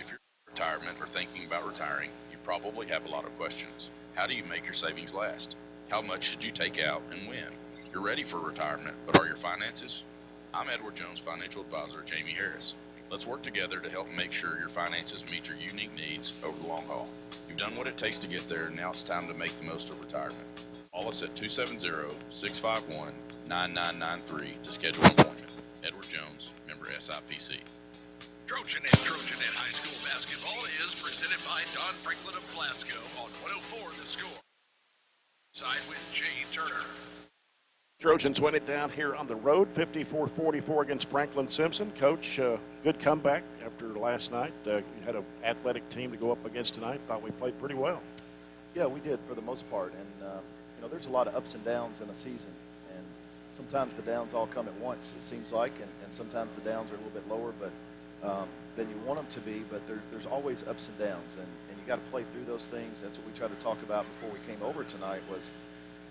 If you're in retirement or thinking about retiring, you probably have a lot of questions. How do you make your savings last? How much should you take out and when? You're ready for retirement, but are your finances? I'm Edward Jones Financial Advisor Jamie Harris. Let's work together to help make sure your finances meet your unique needs over the long haul. You've done what it takes to get there, now it's time to make the most of retirement. Call us at 270-651-9993 to schedule an appointment. Edward Jones, member SIPC.
Trojanette High School basketball is presented by Don Franklin of Glasgow on 104 The Score. Side with Jay Turner.
Trojans win it down here on the road, 54-44 against Franklin-Simpson. Coach, good comeback after last night. You had an athletic team to go up against tonight. Thought we played pretty well.
Yeah, we did for the most part. And, you know, there's a lot of ups and downs in a season. And sometimes the downs all come at once, it seems like. And sometimes the downs are a little bit lower than you want them to be. But there's always ups and downs. And you got to play through those things. That's what we tried to talk about before we came over tonight was,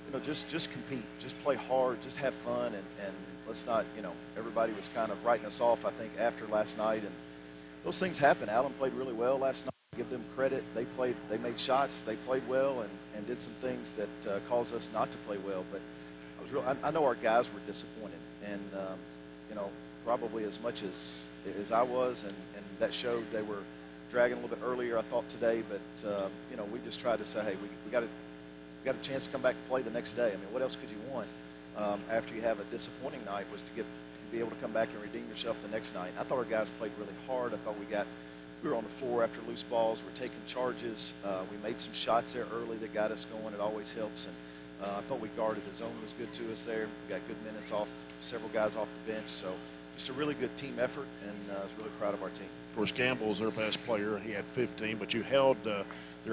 you know, just compete, just play hard, just have fun, and let's not, you know, everybody was kind of writing us off, I think, after last night, and those things happen. Allen played really well last night. Give them credit. They made shots, they played well, and did some things that caused us not to play well. But I know our guys were disappointed, and you know, probably as much as I was, and that showed. They were dragging a little bit earlier, I thought, today, but you know, we just tried to say, hey, we got a chance to come back and play the next day. I mean, what else could you want after you have a disappointing night was to be able to come back and redeem yourself the next night. I thought our guys played really hard. I thought we were on the floor after loose balls. We're taking charges. We made some shots there early that got us going. It always helps. And I thought we guarded. The zone was good to us there. We got good minutes off, several guys off the bench. So just a really good team effort, and I was really proud of our team.
Of course, Gamble's their best player. He had 15, but you held their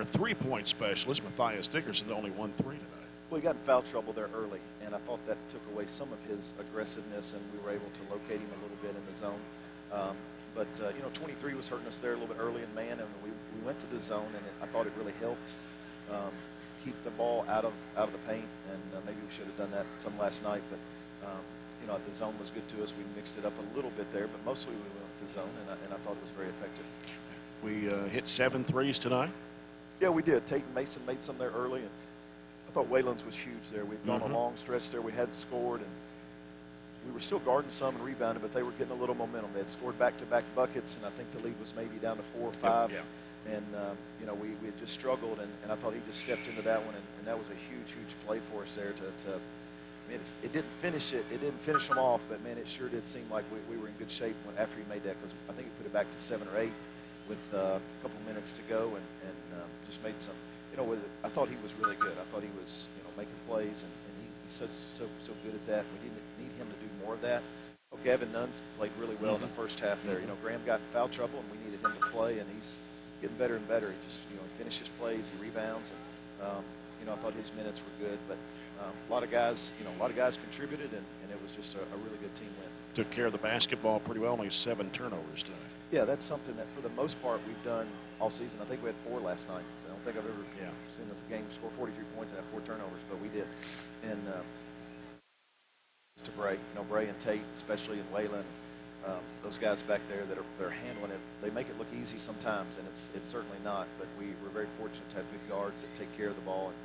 three-point specialist, Matthias Dickerson, to only 1 3 tonight.
Well, he got in foul trouble there early, and I thought that took away some of his aggressiveness, and we were able to locate him a little bit in the zone. But you know, 23 was hurting us there a little bit early in man, and we went to the zone, and I thought it really helped keep the ball out of the paint, and maybe we should have done that some last night, but you know, the zone was good to us. We mixed it up a little bit there, but mostly we went with the zone, and I thought it was very effective.
We hit 7 threes tonight.
Yeah, we did. Tate and Mason made some there early, and I thought Wayland's was huge there. We'd gone a long stretch there. We hadn't scored, and we were still guarding some and rebounding, but they were getting a little momentum. They had scored back-to-back buckets, and I think the lead was maybe down to 4 or 5.
Yep.
And, you know, we had just struggled, and I thought he just stepped into that one, and that was a huge, huge play for us there to I mean, it didn't finish it. It didn't finish them off, but, man, it sure did seem like we were in good shape after he made that, because I think he put it back to 7 or 8 with a couple minutes to go, and just made some, you know, I thought he was really good. I thought he was, you know, making plays, and he's so good at that. We need him to do more of that. Oh, Gavin Nunn's played really well in the first half there. You know, Graham got in foul trouble, and we needed him to play, and he's getting better and better. He just, you know, he finishes plays, he rebounds, and you know, I thought his minutes were good. But a lot of guys contributed, and it was just a really good team win.
Took care of the basketball pretty well. Only 7 turnovers tonight.
Yeah, that's something that for the most part we've done all season. I think we had 4 last night. So I don't think I've ever seen this game score 43 points and have 4 turnovers, but we did. And to Bray, you know, Bray and Tate, especially in Wayland, those guys back there that are handling it, they make it look easy sometimes, and it's certainly not. But we're very fortunate to have good guards that take care of the ball and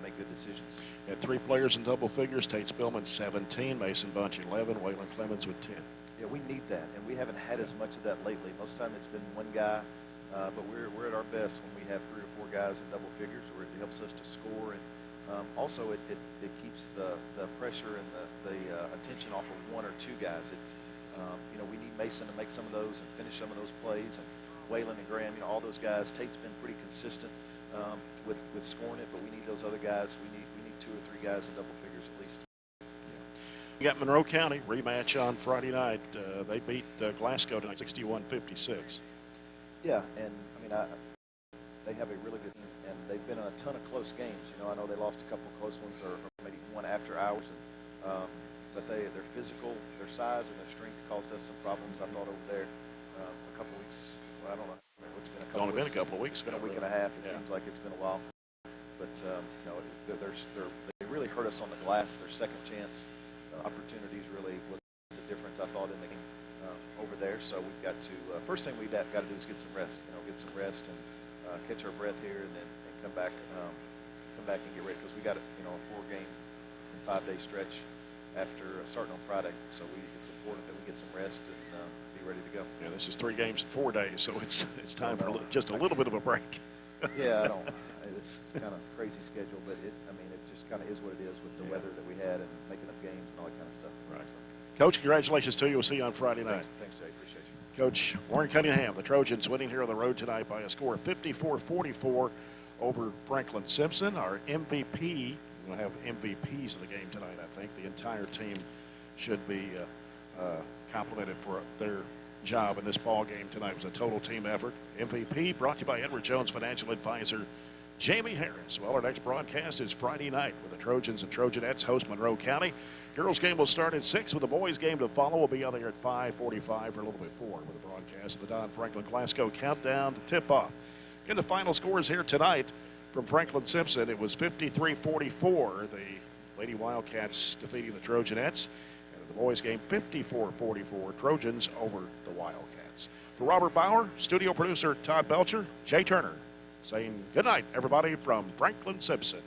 make good decisions.
Had 3 players in double figures. Tate Spillman 17, Mason Bunch 11, Wayland Clemens with 10.
Yeah, we need that, and we haven't had as much of that lately. Most of the time it's been one guy, but we're at our best when we have 3 or 4 guys in double figures, where it helps us to score, and also it keeps the pressure and the attention off of 1 or 2 guys. You know, we need Mason to make some of those and finish some of those plays, and Wayland and Graham, you know, all those guys. Tate's been pretty consistent with scoring it, but we need those other guys. We need 2 or 3 guys in double figures at least.
We got Monroe County rematch on Friday night. They beat Glasgow tonight 61-56.
Yeah, and I mean, they have a really good team, and they've been in a ton of close games. You know, I know they lost a couple of close ones, or maybe one after hours, and, but they're physical, their size and their strength caused us some problems. I thought over there a couple of weeks. Well, I don't know. It's been a couple.
Only been a couple of weeks.
It's been a week and a half. It seems like it's been a while. But you know, they really hurt us on the glass. Their second chance opportunities really was the difference, I thought, in the game over there. So we've got to first thing we've got to do is get some rest. You know, get some rest and catch our breath here, and then come back and get ready, because we got a 4-game and 5-day stretch after starting on Friday. So it's important that we get some rest and be ready to go.
Yeah, this is 3 games in 4 days, so it's time for just a little bit of a break.
Yeah, I don't. It's kind of a crazy schedule, but it just kind of is what it is with the weather that we had and making up games and all that kind of stuff.
Right. So, Coach, congratulations to you. We'll see you on Friday night.
Thanks, Jay. Appreciate you.
Coach Warren Cunningham, the Trojans winning here on the road tonight by a score of 54-44 over Franklin-Simpson. Our MVP, we'll have MVPs of the game tonight, I think. The entire team should be complimented for their job in this ball game tonight. It was a total team effort. MVP brought to you by Edward Jones Financial Advisor Jamie Harris. Well, our next broadcast is Friday night with the Trojans and Trojanettes host Monroe County. Girls game will start at 6 with the boys game to follow. We'll be out there at 5:45 or a little before with the broadcast of the Don Franklin Glasgow countdown to tip-off. Again, the final scores here tonight from Franklin-Simpson. It was 53-44. The Lady-Wildcats defeating the Trojanettes. And in the boys game, 54-44. Trojans over the Wildcats. For Robert Bauer, studio producer Todd Belcher, Jay Turner, saying good night, everybody, from Franklin-Simpson.